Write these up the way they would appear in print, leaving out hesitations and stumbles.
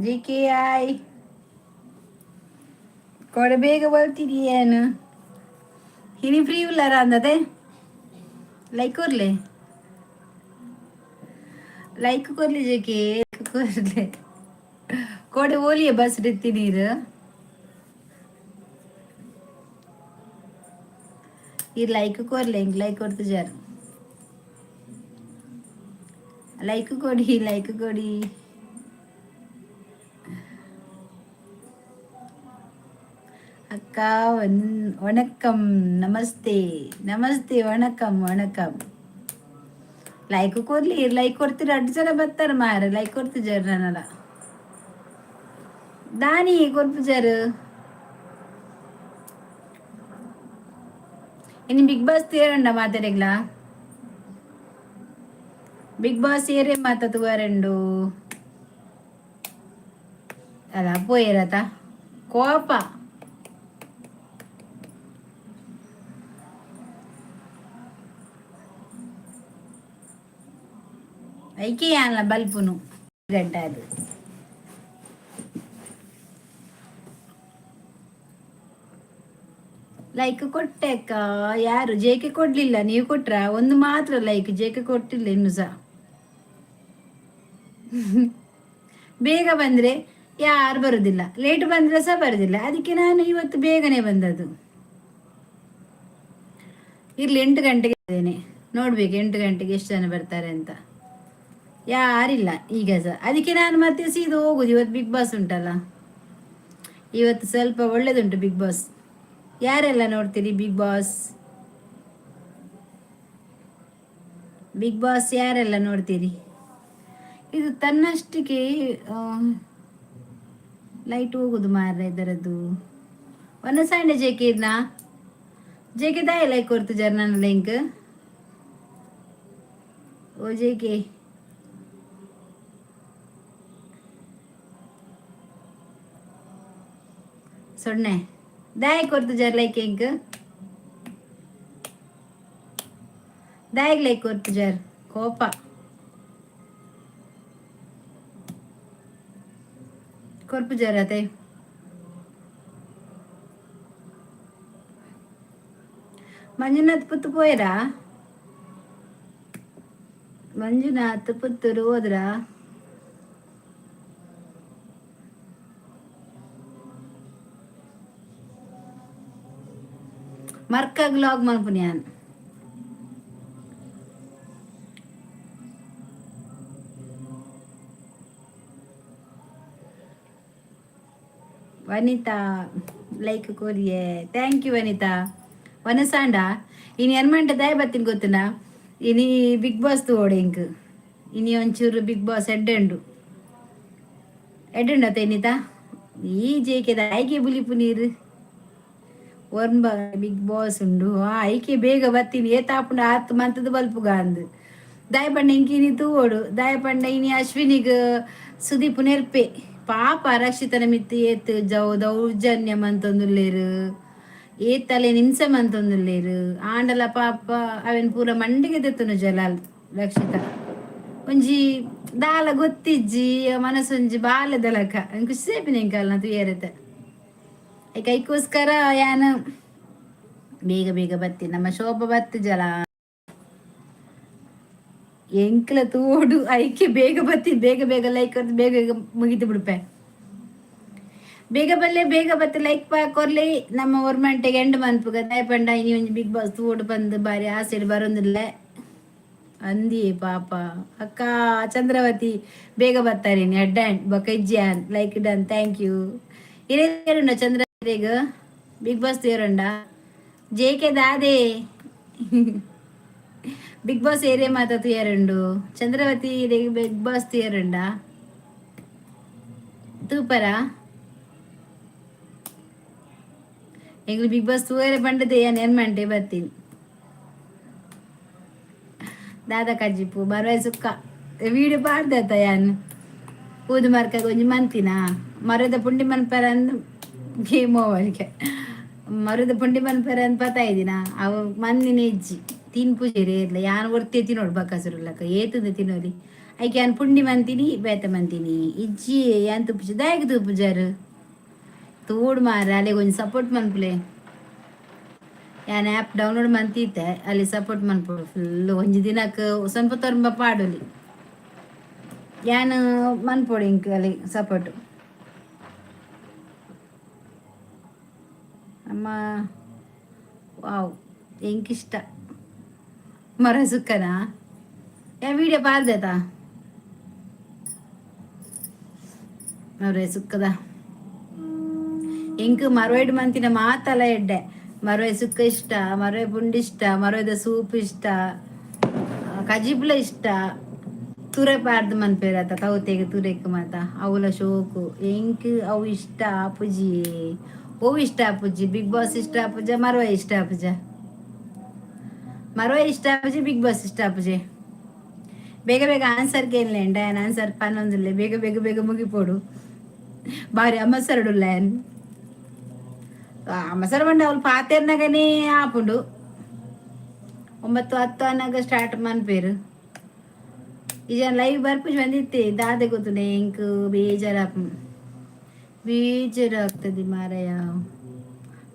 G ಆಯ್ ಕೊಡೆ ಬೇಗ ಬರ್ತಿದೀಯೇನು ಇನಿ ಫ್ರೀ ಉಳ್ಳಾರ ಅಂದದೆ ಲೈಕ್ ಕೊರ್ಲೆ ಲೈಕ್ ಕೊರ್ಲಿ ಜೇಕೆ ಕೊರ್ಲೆ ಕೊಡೆ ಓಲಿಯ ಬಸ್ ರೀತಿ ನೀರು ಈ ಲೈಕ್ ಕೊರ್ಲೆ ಹಿಂಗೆ ಲೈಕ್ ಕೊಡ್ತು ಜಾರು ಲೈಕ್ ಕೊಡಿ ಅಕ್ಕ ವಣಕ್ಕಂ ನಮಸ್ತೆ ನಮಸ್ತೆ ವಣಕ್ಕಂ ಲೈಕ್ ಕೊರ್ಲಿ ಲೈಕ್ ಕೊಡ್ತೀರ 2 ಜನ ಬರ್ತಾರ ಮಾರ ಲೈಕ್ ಕೊಡ್ತಿದ್ದಾರ ನಾನಲ್ಲ ದಾನಿ ಕೊಡ್ತಿದ್ದಾರ ಇನ್ನು ಬಿಗ್ ಬಾಸ್ ತೇರಂಡ ಮಾತಾಡಿಗ್ಲಾ ಬಿಗ್ ಬಾಸ್ ಏರೇ ಮಾತಾಡುವಾರಂಡು ಅಲ್ಲ ಪೋಯಿರತ ಕೋಪ ಐಕೆ ಅಲ್ಲ ಬಲ್ಪುನು ಗಂಟ ಅದು ಲೈಕ್ ಕೊಟ್ಟೆ ಅಕ್ಕ ಯಾರು ಜೇಕೆ ಕೊಡ್ಲಿಲ್ಲ ನೀವು ಕೊಟ್ರ ಒಂದು ಮಾತ್ರ ಲೈಕ್ ಜೇಕೆ ಕೊಟ್ಟಿಲ್ಲ ಇನ್ನು ಸಹ ಬೇಗ ಬಂದ್ರೆ ಯಾರು ಬರುದಿಲ್ಲ ಲೇಟ್ ಬಂದ್ರೆ ಸಹ ಬರುದಿಲ್ಲ ಅದಕ್ಕೆ ನಾನು ಇವತ್ತು ಬೇಗನೆ ಬಂದದ್ದು ಇರ್ಲಿ 8 ಗಂಟೆಗೆ ಇದ್ದೇನೆ ನೋಡ್ಬೇಕು 8 ಗಂಟೆಗೆ ಎಷ್ಟು ಜನ ಬರ್ತಾರೆ ಅಂತ ಯಾರಿಲ್ಲ ಈಗ ಸಹ ಅದಕ್ಕೆ ನಾನು ಮತ್ತೆ ಸೀದಾ ಹೋಗುದು ಇವತ್ತು ಬಿಗ್ ಬಾಸ್ ಉಂಟಲ್ಲ ಇವತ್ತು ಸ್ವಲ್ಪ ಒಳ್ಳೇದುಂಟು ಬಿಗ್ ಬಾಸ್ ಯಾರೆಲ್ಲ ನೋಡ್ತೀರಿ ಬಿಗ್ ಬಾಸ್ ಯಾರೆಲ್ಲ ನೋಡ್ತೀರಿ ಇದು ತನ್ನಷ್ಟಕ್ಕೆ ಲೈಟ್ ಹೋಗುದು ಮಾರ ಇದರದ್ದು ಒಂದು ಸಂಡೆ ಜೇಕೆ ಇದ್ನಾ ಜೇಕೆ ದಾಯ ಲೈಕ್ ಕೊಡ್ತು ಜರ್ ನನ್ನ ಲಿಂಕ್ ಓ ಜೇಕೆ ಸೊನ್ನೆ ದಾಯ ಕೊಡ್ತು ಜರ್ ಲೈಕ್ ಹೆಂಗ್ ದಾಯಗ್ ಲೈಕ್ ಕೊಡ್ತು ಜರ್ ಕೋಪ ಕೊರ್ಪು ಜರ್ ಅತೆ ಮಂಜುನಾಥ್ ಪುತ್ತು ಪೋಯರಾ ಮಂಜುನಾಥ್ ಪುತ್ತೂರು ಹೋದ್ರ ಮರ್ಕಾಗ್ ಲಾಗ್ ಮಲ್ಪುನಿ ನಾನು ವನಿತಾ ಲೈಕ್ ಕೋರಿಯೆ ಥ್ಯಾಂಕ್ ಯು ವನಿತಾ ವನಸಾಂಡ ಇನಿ ಎನ್ಮಂಟ ದಯ ಬತ್ತೀನಿ ಗೊತ್ತುನಾ ಇನಿ ಬಿಗ್ ಬಾಸ್ ತೋಡೆ ಇಂಕ್ ಇನಿ ಒಂಚೂರು ಬಿಗ್ ಬಾಸ್ ಎಡ್ಡೆಂಡು ಅತೆನಿತಾ ಈ ಜೇಕೆದ ಐಕೆ ಬುಲಿಪು ನೀರು ಒರ್ಂಬ ಬಿಗ್ ಬಾಸ್ ಉಂಡು ಐಕೆ ಬೇಗ ಬತ್ತೀನಿ ಏತಾಪುಂಡು 10 ಮಂತದ ಬಲ್ಪುಗ ಅಂದು ದಾಯಪಂಡ ಇಂಕಿನಿ ತೂವೋಡು ದಾಯಪಂಡ ಇನಿ ಅಶ್ವಿನಿಗ್ ಸುದೀಪ್ ನೆರ್ಪೆ ಪಾಪ ರಕ್ಷಿತನ ಮಿತ್ತಿ ಏತ್ ದೌರ್ಜನ್ಯ ಮಂತೊಂದುಲ್ಲೇರು ಏತಲೆ ನಿಂಸ ಮಂತೊಂದುಲ್ಲೇರು ಆಂಡಲ ಪಾಪ ಅವೆನ್ ಪೂರ ಮಂಡಿಗೆ ತೆತ್ತುನು ಜಲಾಲ್ ರಕ್ಷಿತ ಒಂಜಿ ದಾಲ ಗೊತ್ತಿಜ್ಜಿ ಮನಸ್ಸೊಂಜಿ ಬಾಲ್ಯದಲಕ ಖುಷಿ ಸೇಪಿನ ಇಂಕಲ್ನ ತುಯರತೆ ಐಕೋಸ್ಕರ ಯಾನು ಬೇಗ ಬೇಗ ಬತ್ತಿ ನಮ್ಮ ಶೋಭ ಬತ್ತು ಜಲ ಎಂಕ್ಲ ತೋಡು ಐಕೆ ಬೇಗ ಬತ್ತಿ ಬೇಗ ಬೇಗ ಲೈಕ್ ಬೇಗ ಬೇಗ ಮುಗಿತು ಬಿಡ್ಪೆ ಬೇಗ ಬತ್ತೆ ಲೈಕ್ ಕೊರ್ಲಿ ನಮ್ಮ ಒರ್ಮಂಟೆಗೆ ಎಂಡ್ ಮನ್ಪುಗ ದಯಪಂಡ ಇನಿ ಒಂಜಿ ಬಿಗ್ ಬಾಸ್ ತೋಡು ಬಂದು ಬಾರಿ ಆ ಸೈಡ್ ಬರೋದಿಲ್ಲ ಅಂದಿ ಪಾಪ ಅಕ್ಕ ಚಂದ್ರವತಿ ಬೇಗ ಬರ್ತಾರೆ ಅಡ್ಡಾಂಡ್ ಬೊಕಜ್ಜಿಯಾನ್ ಲೈಕ್ ಡನ್ ಥ್ಯಾಂಕ್ ಯು ಇರೇರುಂಡ ಚಂದ್ರವತಿಗ ಬಿಗ್ ಬಾಸ್ ತೇರುಂಡ ಜೇಕೆ ದಾದೆ ಬಿಗ್ ಬಾಸ್ ಏರಿಯಾ ಮಾತಾತು ಯಾರುಂಡು ಚಂದ್ರವತಿ ಬಿಗ್ ಬಾಸ್ ತೇರುಂಡ ತೂಪರ ಎಂಗ್ಳು ಬಿಗ್ ಬಾಸ್ ತೂವರೆ ಪಂಡದೆ ಯಾನ್ ಎನ್ಮಂಟೆ ಬರ್ತೀನಿ ದಾದಾ ಕಜ್ಜಿಪ್ಪು ಬರವಾಯ್ ಸುಕ್ಕ ವೀಡಿಯೋ ಪಾಡ್ದತ್ತ ಯಾನ್ ಊದು ಮರ್ಕಾಗ ಒಂಜಿ ಮಂತಿನ ಮರದ ಪುಂಡಿ ಮನ್ಪರ ಅಂದ್ ಗೇಮ್ ಓವರ್ಗೆ ಮರದ ಪುಂಡಿ ಮನ್ಪರ ಅಂದ್ ಪತಾಯಿದಿನ ಅವು ಮಂದಿನ ಇಜ್ಜಿ ತಿನ್ಪುಜೇರಿ ಇರ್ಲ ಯಾನ್ ಒರ್ತೆ ತಿನ್ನೋಡು ಬಕ್ಕಸುರ್ಲಕ್ಕ ಏತುಂದು ತಿನ್ನೋಲಿ ಐಕೆ ಅನ್ ಪುಂಡಿ ಮಂತೀನಿ ಬೇತ ಮಂತೀನಿ ಇಜ್ಜಿ ಏನ್ ತುಪ್ಪುಜಿ ದಾಯಕ ತುಪ್ಪುಜಾರು ತೋಡು ಮಾರ ಅಲ್ಲಿ ಕೊಂಚ ಸಪೋರ್ಟ್ ಮನ್ಪುಲೆ ಯಾನ್ ಆ್ಯಪ್ ಡೌನ್ಲೋಡ್ ಮಂತಿದ್ದೆ ಅಲ್ಲಿ ಸಪೋರ್ಟ್ ಮನ್ಪುಡು ಫುಲ್ ಒಂಜಿ ದಿನಕ್ಕೆ ಸ್ವಲ್ಪ ತೊಂಬ ಪಾಡೋಲಿ ಯಾನ್ ಮನ್ಪೊಡು ಇಂಕ್ ಅಲ್ಲಿ ಸಪೋರ್ಟ್ ಅಮ್ಮ ವಾವ್ ಎಂಕಿಷ್ಟ ಮರ ಸುಕ್ಕನಾ ಯಾ ವಿಡಿಯೋ ಪಾರ್ದತಾ ಮರ ಸುಕ್ಕದ ಎಂಕ್ ಮರವೈಡ್ ಮಂತಿನ ಮಾತಲ್ಲ ಎಡ್ಡೆ ಮರವೆ ಸುಕ್ಕ ಇಷ್ಟ ಮರವೆ ಪುಂಡಿ ಇಷ್ಟ ಮರವೆದ ಸೂಪ್ ಇಷ್ಟ ಕಜಿಬ್ಲ ಇಷ್ಟ ತುರೆ ಪಾರ್ದು ಮನ್ಪೇರತ ಕೌತೆಗೆ ತುರೆಕ್ ಮಾತ ಅವಲ ಶೋಕು ಎಂಕ್ ಅವು ಇಷ್ಟ ಆಪುಜಿ ಓವು ಇಷ್ಟ ಆಪುಜಿ ಬಿಗ್ ಬಾಸ್ ಇಷ್ಟ ಆಪುಜ ಮರವೆ ಇಷ್ಟ ಆಪುಜ ಮರವೆ ಇಷ್ಟ ಆಪುಜಿ ಬಿಗ್ ಬಾಸ್ ಇಷ್ಟ ಆಪುಜೆ ಬೇಗ ಬೇಗ ಆನ್ಸರ್ಗೆ ಏನ್ಲೇಂಡ ಆನ್ಸರ್ ಪನ್ನೊಂದಿಲ್ಲ ಬೇಗ ಬೇಗ ಬೇಗ ಮುಗಿಪೋಡು ಬಾರಿ ಅಮ್ಮಸರಡುಲ್ಲೇನ್ ಅಮ್ಮಸರ ಬಂಡ ಅವಳು ಪಾತೆರ್ನಾಗನೇ ಆಪುಂಡು 9-10 ಅನ್ನಾಗ ಸ್ಟಾರ್ಟ್ ಮನ್ಪೇರು ಈಗ ಲೈವ್ ಬರ್ಪುಜ್ ಬಂದಿತ್ತೆ ದಾದೆ ಗೊತ್ತುಂಡೆ ಇಂಕ್ ಬೇಜಾರಾಗ್ತದೆ ಮಾರಾಯ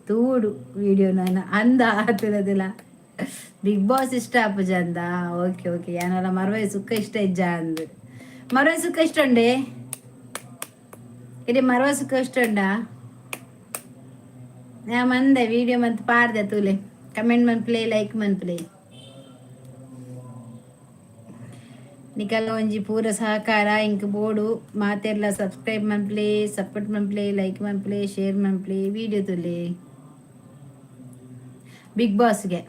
ತೂಡು ವಿಡಿಯೋ ನಾನು ಅಂದ ಆತುರದಿಲ್ಲ ಬಿಗ್ ಬಾಸ್ ಇಷ್ಟ ಆಪುಜ ಅಂದ ಓಕೆ ಓಕೆ ಯಾನಲ್ಲ ಮರವೈ ಸುಕ್ಕ ಇಷ್ಟ ಇಜ್ಜ ಅಂದ್ ಮರವೈ ಸುಕ್ಕ ಇಷ್ಟ ಉಂಡೆ ಇಡೀ ಮರವೈ ಸುಕ್ಕ ಇಷ್ಟ ಉಂಡ ನಾ ಮಂದೆ ವಿಡಿಯೋ ಮತ್ತೆ ಪಾರ್ದೆ ತೂಲೆ ಕಮೆಂಟ್ ಮನ್ಪ್ಲೆ ಲೈಕ್ ಮನ್ಪ್ಲೆ ನಿಕಲ್ಲ ಒಂಜಿ ಪೂರ ಸಹಕಾರ ಇಂಕ್ ಬೋಡು ಮಾತೆರ್ಲ ಸಬ್ಸ್ಕ್ರೈಬ್ ಮನ್ಪ್ಲೆ ಸಪೋರ್ಟ್ ಮನ್ಪ್ಲೆ ಲೈಕ್ ಮನ್ಪ್ಲೆ ಶೇರ್ ಮನ್ಪ್ಲೆ ವಿಡಿಯೋ ತುಲೆ ಬಿಗ್ ಬಾಸ್ಗೆ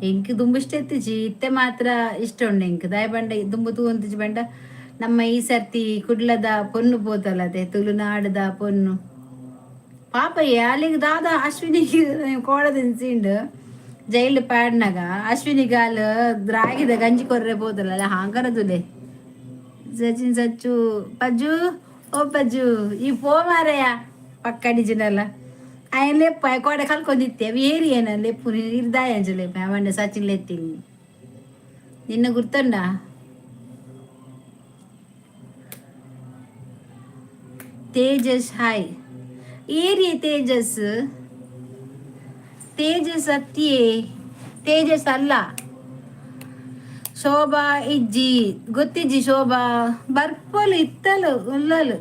ಎಂಕ್ ದುಂಬು ಇಷ್ಟ ಎತ್ತಿಜಿ ಇತ್ತೆ ಮಾತ್ರ ಇಷ್ಟ ಉಂಡು ಎಂಕ್ ದಾಯ ಬಂಡ ದುಂಬು ತೂಂತಿಜಿ ಬಂಡ ನಮ್ಮ ಈ ಸರ್ತಿ ಕುಡ್ಲದ ಪೊನ್ನು ಪೋತಲ್ಲದೆ ತುಳುನಾಡದ ಪೊನ್ನು ಪಾಪ ಅಲ್ಲಿಗೆ ದಾದ ಅಶ್ವಿನಿಗೆ ಕೋಡದಿನ್ಸಿಂಡು ಜೈಲ್ ಪ್ಯಾಡ್ನಾಗ ಅಶ್ವಿನಿಗಾಲ್ ರಾಗಿದ ಗಂಜಿ ಕೊರ್ರೆ ಬೋದಲ್ಲ ಹಾಂಗರದುಲೆ ಸಚಿನ್ ಸಚ್ಚು ಪಜ್ಜು ಓ ಪಜ್ಜು ಈ ಪೋ ಮಾರಯ್ಯ ಪಕ್ಕಡಿಜಿನಲ್ಲ ఆయన లేపు కోడ కలుకొందిత్తే అవి ఏరి అయినా లేపు ఇర్దాయంజ లేపు అవండి సచిన్ ఎత్తింది నిన్న గుర్తుండా తేజస్ హాయ్ ఏరి తేజస్ తేజస్ అత్తియే తేజస్ ಅಲ್ಲ ಶೋಭಾ ಇಜ್ಜಿ ಗೊತ್ತಿಜ್ಜಿ ಶೋಭಾ ಬರ್ಪೋಲು ಇತ್ತಲು ಉಲ್ಲಲು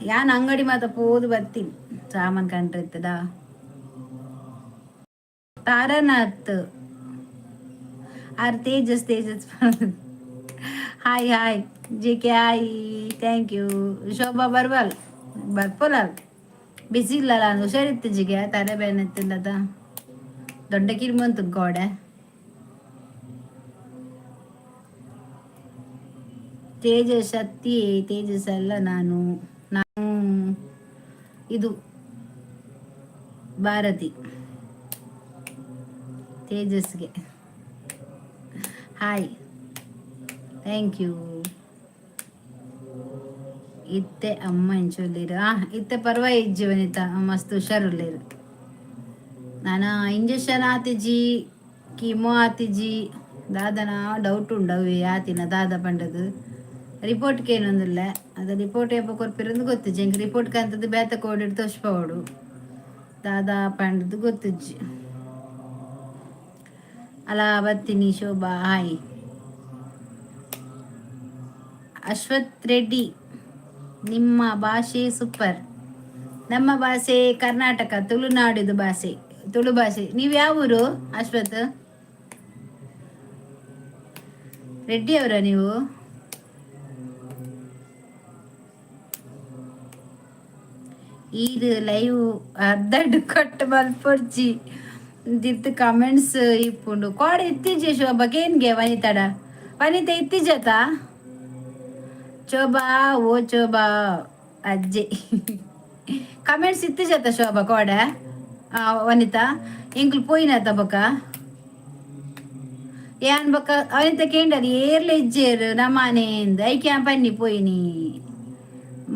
ಯಾನ್ ಅಂಗಡಿ ಮಾತ ಪೋದು ಬರ್ತೀನಿ ಸಾಮಾನ್ ಕಂಡ್ರೆ ಇತ್ತದ ತಾರನಾಥ್ ಆರ್ Tejas hi hi J K hi thank you Shobha ಬರ್ಬಲ್ ಬರ್ಪೋಲಲ್ ಬಿಸಿ ಇಲ್ಲಲ್ಲ ಹುಷಾರಿತ್ತು ಜಿಗೆ ತಲೆ ಬೇನೆ ಎತ್ತಿಲ್ಲದ ದೊಡ್ಡ ಕಿರ್ಮಂತು ಗೋಡೆ ತೇಜಸ್ ಅತ್ತಿ ತೇಜಸ್ ಅಲ್ಲ ನಾನು ಇದು ಭಾರತಿ ತೇಜಸ್ಗೆ ಹಾಯ್ ಥ್ಯಾಂಕ್ ಯು ಇತ್ತೆ ಅಮ್ಮ ಇಂಚೊಲ್ಲಿರು ಇತ್ತೆ ಪರ್ವ ಇಜ್ಜಿ ವನಿತ ಮಸ್ತ್ ಹುಷಾರುಲ್ಲೇರು ನಾನು ಇಂಜೆಕ್ಷನ್ ಆತಿಜಿ ಕೀಮೋ ಆತಿಜಿ ದಾದನ ಡೌಟ್ ಉಂಡವು ಆತಿನ ದಾದ ಪಂಡದು ರಿಪೋರ್ಟ್ಗೆ ಏನೊಂದಿಲ್ಲ ಅದು ರಿಪೋರ್ಟ್ ಏಪ ಕೊರ್ಪಿರೋದು ಗೊತ್ತಿಜ್ಜಿ ಇಂಕ ರಿಪೋರ್ಟ್ ಕಂತದ್ದು ಬೇತ ಕೋಡಿಡ್ ತೋಷ್ಪವಡು ದಾದಾ ಪಂಡದು ಗೊತ್ತಿಜ್ಜಿ ಅಲ್ಲ ಬರ್ತೀನಿ ಶೋಭಾ ಹಾಯ್ ಅಶ್ವಥ್ ರೆಡ್ಡಿ ನಿಮ್ಮ ಭಾಷೆ ಸೂಪರ್ ನಮ್ಮ ಭಾಷೆ ಕರ್ನಾಟಕ ತುಳುನಾಡಿದು ಭಾಷೆ ತುಳು ಭಾಷೆ ನೀವು ಯಾವ ಊರು ಅಶ್ವಥ್ ರೆಡ್ಡಿ ಅವರ ನೀವು ಇದು ಲೈವ್ ಅರ್ಧಡ್ ಕೊಟ್ಟು ಬಲ್ಪೊಡ್ಚಿ ದಿತ್ತು ಕಮೆಂಟ್ಸ್ ಇಪ್ಪುಂಡು ಕೋಡ ಇತ್ತೀಜೆ ಶೋಭಾ ಕೇನ್ಗೆ ವನಿತಾಡ ವನಿತ ಇತ್ತೀಜತ ಶೋಭಾ ಓ ಶೋಭಾ ಅಜ್ಜೆ ಕಮೆಂಟ್ಸ್ ಇತ್ತೀಜತ ಶೋಭಾ ಕೋಡ ವನಿತಾ ಇಂಕ್ಲು ಪೋಯಿನತ ಬೊಕ ಏನ್ ಬೊಕ ವನಿತ ಕೇಂಡರಿ ಏರ್ಲ ಇಜ್ಜೇರು ನಮ್ಮನೆಯಿಂದ ಐಕ್ಯಾ ಪನ್ನಿ ಪೋಯಿನಿ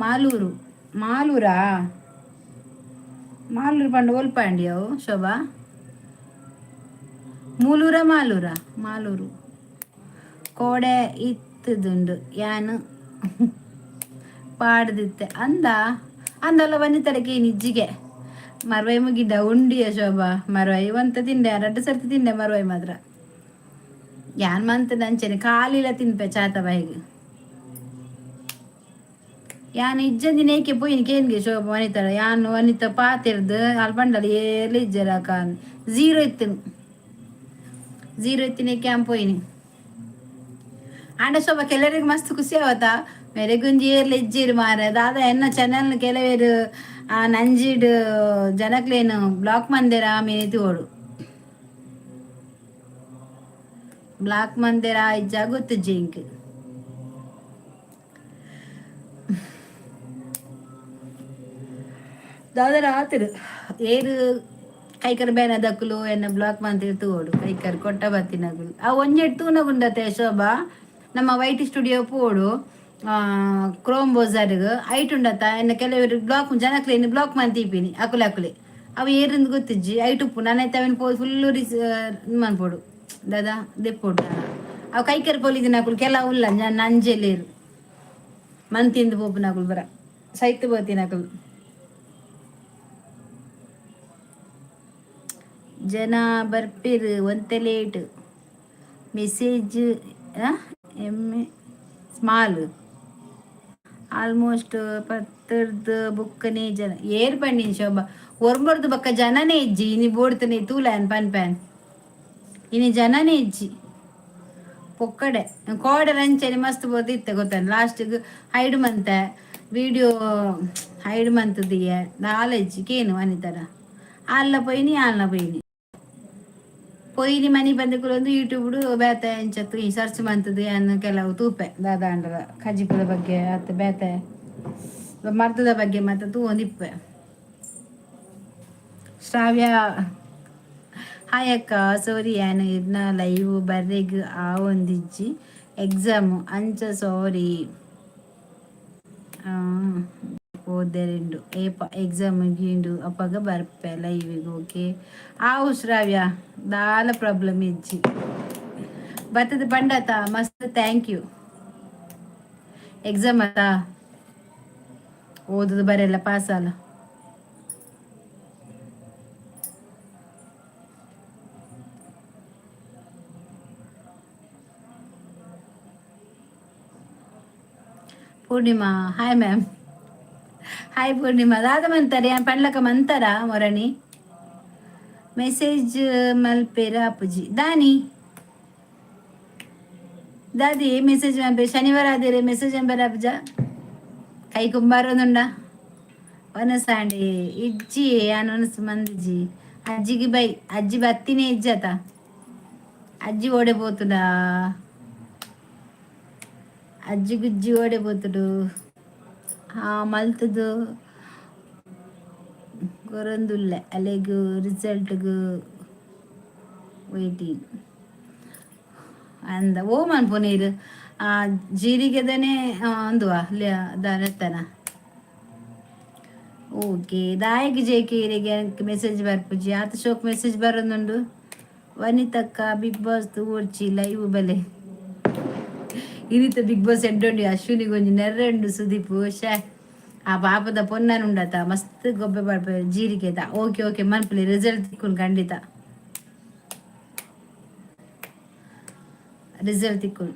ಮಾಲೂರು ಮಾಲೂರಾ ಮಾಲೂರು ಪಂಡ ಒಲ್ಪಾಂಡಿ ಅವು ಶೋಭಾ ಮೂಲೂರ ಮಾಲೂರ ಮಾಲೂರು ಕೋಡೆ ಇತ್ತದುಂಡು ಯಾನು ಪಾಡ್ದಿತ್ತೆ ಅಂದ ಅಂದಲ್ಲ ಬಂದಿತ್ತಡಕ್ಕೆ ನಿಜ್ಜಿಗೆ ಮರವೈ ಮುಗಿದ್ದ ಉಂಡಿಯ ಶೋಭಾ ಮರವೈ ಒಂತ ತಿಂಡೆ 2 ಸರ್ತಿ ತಿಂಡೆ ಮರವೈ ಮಾತ್ರ ಯಾನ್ ಮಂತ್ ನಂಚೆನೆ ಕಾಲಿಲ ತಿನ್ಪೆ ಚಾತ ಬಾಯಿಗೆ ಯಾನ್ ಇಜ್ಜಂದಿನ ಏಕೆ ಪೋಯಿನ ಕೇನ್ಗೆ ಶೋಭ ವನಿತಾಳ ಯಾನ್ ವನಿತ ಪಾತಿರ್ದು ಅಲ್ಲಿ ಬಂಡಲ್ಲ ಏರ್ಲಿ ಇಜ್ಜರ ಕಾನ್ 0 ಇತ್ತು 0 ಇತ್ತಿನ ಕ್ಯಾಂಪ್ ಪೋಯಿನಿ ಆಂಡ ಶೋಭ ಕೆಲವರಿಗೆ ಮಸ್ತ್ ಖುಷಿ ಅವತ್ತ ಮೇರೆ ಗುಂಜಿ ಏರ್ಲಿ ಇಜ್ಜಿರು ಮಾರ ದಾದ ಎನ್ನ ಚಾನಲ್ ಕೆಲವೇರು ನಂಜಿಡ್ ಜನಕ್ಲೇನು ಬ್ಲಾಕ್ ಮಂದಿರ ಆಮೇಲೆ ತೋಡು ಬ್ಲಾಕ್ ಮಂದಿರ ಇಜ್ಜ ಗೊತ್ತು ಜಿಂಕ್ ದಾದರ ಆತರು ಏರು ಕೈಕರ್ ಬೇನ ದಕ್ಕಲು ಎನ್ನ ಬ್ಲಾಕ್ ಮಂದಿರ ತೋಡು ಕೈಕರ್ ಕೊಟ್ಟ ಬತ್ತಿನಗುಲು ಆ ಒಂಜೆಡ್ ತೂನಗುಂಡತೆ ಶೋಭಾ ನಮ್ಮ ವೈಟ್ ಸ್ಟುಡಿಯೋ ಪೋಡು ಕ್ರೋಮ್ ಬೋಸರ್ಗ್ ಐಟ್ ಉಂಡತ್ತ ಎನ್ನ ಕೆಲವರು ಬ್ಲಾಕ್ ಜನಕ್ಲೇನು ಬ್ಲಾಕ್ ಮಂತಿಪಿನಿ ಅಕುಲೆ ಅಕುಲೆ ಅವು ಏರಿಂದ ಗೊತ್ತಿಜ್ಜಿ ಐಟ್ ಉಪ್ಪು ನಾನೈತೆ ಅವನ್ ಪೋ ಫುಲ್ಲು ಮನ್ಪೋಡು ದಾದಾ ದೆಪ್ಪೋಡು ಅವು ಕೈಕರ್ ಪೋಲಿದಿನ ಅಕುಲು ಕೆಲವು ಇಲ್ಲ ನಂಜೆಲೇರು ಮಂತಿಂದು ಪೋಪುನ ಅಕುಲು ಬರ ಸೈತ್ ಬೋತಿನ ಅಕುಲು ಜನ ಬರ್ಪಿರ್ ಒಂತೆ ಲೇಟ್ ಮೆಸೇಜ್ ಎಮ್ಮೆ ಸ್ಮಾಲ್ ಆಲ್ಮೋಸ್ಟ್ 10 ಬುಕ್ಕನೇ ಜನ ಏರ್ ಪಂಡಿನ ಶೋಭಾ ಒರ್ಬರ್ದು ಬಕ್ಕ ಜನನೇ ಇಜ್ಜಿ ಇನಿ ಬೋಡ್ತಾನೆ ತೂಲಾನ್ ಪನ್ ಪ್ಯಾನ್ ಇನಿ ಜನನೇ ಇಜ್ಜಿ ಪೊಕ್ಕಡೆ ಕೋಡೆ ರಂಚನೆ ಮಸ್ತ್ ಬೋದಿತ್ತೆ ಗೊತ್ತಾನ ಲಾಸ್ಟಿಗೆ ಹೈಡ್ ಮಂತ ವಿಡಿಯೋ ಹೈಡ್ ಮಂತದಿಯ ನಾಲೆಜ್ಜಿ ಕೇನು ಅನಿತರ ಅಲ್ಲ ಪೋಯಿನಿ ಪೊಯ್ನಿ ಮನೆ ಬಂದಕ್ಕೂ ಒಂದು ಯೂಟ್ಯೂಬ್ಡು ಬೇತೆ ಎಂಚತ್ತು ಈ ಸರ್ಚ್ ಮಂತದ್ದು ಅನ್ನು ಕೆಲವು ತೂಪೆ ದಾದಾಂಡ್ರ ಖಜಿಪದ ಬಗ್ಗೆ ಮತ್ತು ಬೇತೆ ಮರ್ದದ ಬಗ್ಗೆ ಮತ್ತು ತೂ ಒಂದಿಪ್ಪೆ ಶ್ರಾವ್ಯ ಹಾಯ್ ಅಕ್ಕ ಸಾರಿ ಏನು ಇದನ್ನ ಲೈವ್ ಬರ್ರೆಗ್ ಆ ಒಂದಿಜ್ಜಿ ಎಕ್ಸಾಮು ಅಂಚ ಸಾರಿ ಓದೆರೆಂಡು ಏಪ ಎಕ್ಸಾಮ್ ಮುಗಿಂಡು ಅಪ್ಪಾಗ ಬರ್ಪೆ ಲೈವಿಗೆ ಓಕೆ ಆವು ಶ್ರಾವ್ಯ ದಾಲ ಪ್ರಾಬ್ಲಮ್ ಇಜ್ಜಿ ಬರ್ತದೆ ಪಂಡತ ಮಸ್ತ್ ಥ್ಯಾಂಕ್ ಯು ಎಕ್ಸಾಮ್ ಆತ ಓದುದು ಬರೆಲ್ಲ ಪಾಸ್ ಅಲ್ಲ Purnima hi ma'am hi Purnima ದಾದ ಮಂತಾರೆ ಪಂಡ್ಲಕ ಮಂತಾರ ಮೊರಣಿ ಮೆಸೇಜ್ ಮಲ್ಪೇರ ಅಪ್ಪುಜಿ ದಾದಿ ಮೆಸೇಜ್ ಮಲ್ಪೆ ಶನಿವಾರ ಆದಿರೆ ಮೆಸೇಜ್ ಎಂಬರ ಅಪ್ಪಜ ಕೈ ಕುಂಬಾರೊಂದುಂಡ ಒನಸಾಂಡಿ ಇಜ್ಜಿ ಅನೊನಸ್ ಮಂದಿಜಿ ಅಜ್ಜಿಗೆ ಬೈ ಅಜ್ಜಿ ಬತ್ತಿನೇ ಇಜ್ಜತ ಅಜ್ಜಿ ಓಡೆ పోతుడా ಅಜ್ಜಿ ಗುಜ್ಜಿ ಓಡೆ పోతుడు ಮಲ್ತದು ಗೊರೊಂದುಲ್ಲೆ ಅಲೆಗು ರಿಸಲ್ಟ್ಗು ವೇಟಿಂಗ್ ಅಂದ ಓ ಮನ್ಪುನೀರು ಜೀರಿಗೆದನೆ ಅಂದುವ ದನತ್ತನ ಓಕೆ ದಾಯಕ್ ಜೇಕಿರಿಗೆ ಮೆಸೇಜ್ ಬರ್ಪುಜಿ ಆತ ಶೋಕ್ ಮೆಸೇಜ್ ಬರೋದುಂಡು ವನಿತಕ್ಕ ಬಿಗ್ ಬಾಸ್ ಓಡ್ಚಿ ಲೈವ್ ಬಲೆ ಇನಿತ ಬಿಗ್ ಬಾಸ್ ಎಡ್ಡೊಂಡಿ ಅಶ್ವಿನಿಗೆ ಒಂಜಿ ನೆರ್ರೆಂಡು ಸುದೀಪು ಶೇ ಆ ಪಾಪದ ಪೊನ್ನನ ಉಂಡತ ಮಸ್ತ್ ಗೊಬ್ಬೆ ಬರ್ಪ ಜೀರಿಗೆದ ಓಕೆ ಮನ್ಪುಲಿ ರಿಸಲ್ಟ್ ತಿಕ್ಕುನ್ ಖಂಡಿತ ರಿಸಲ್ಟ್ ತಿಕ್ಕುನ್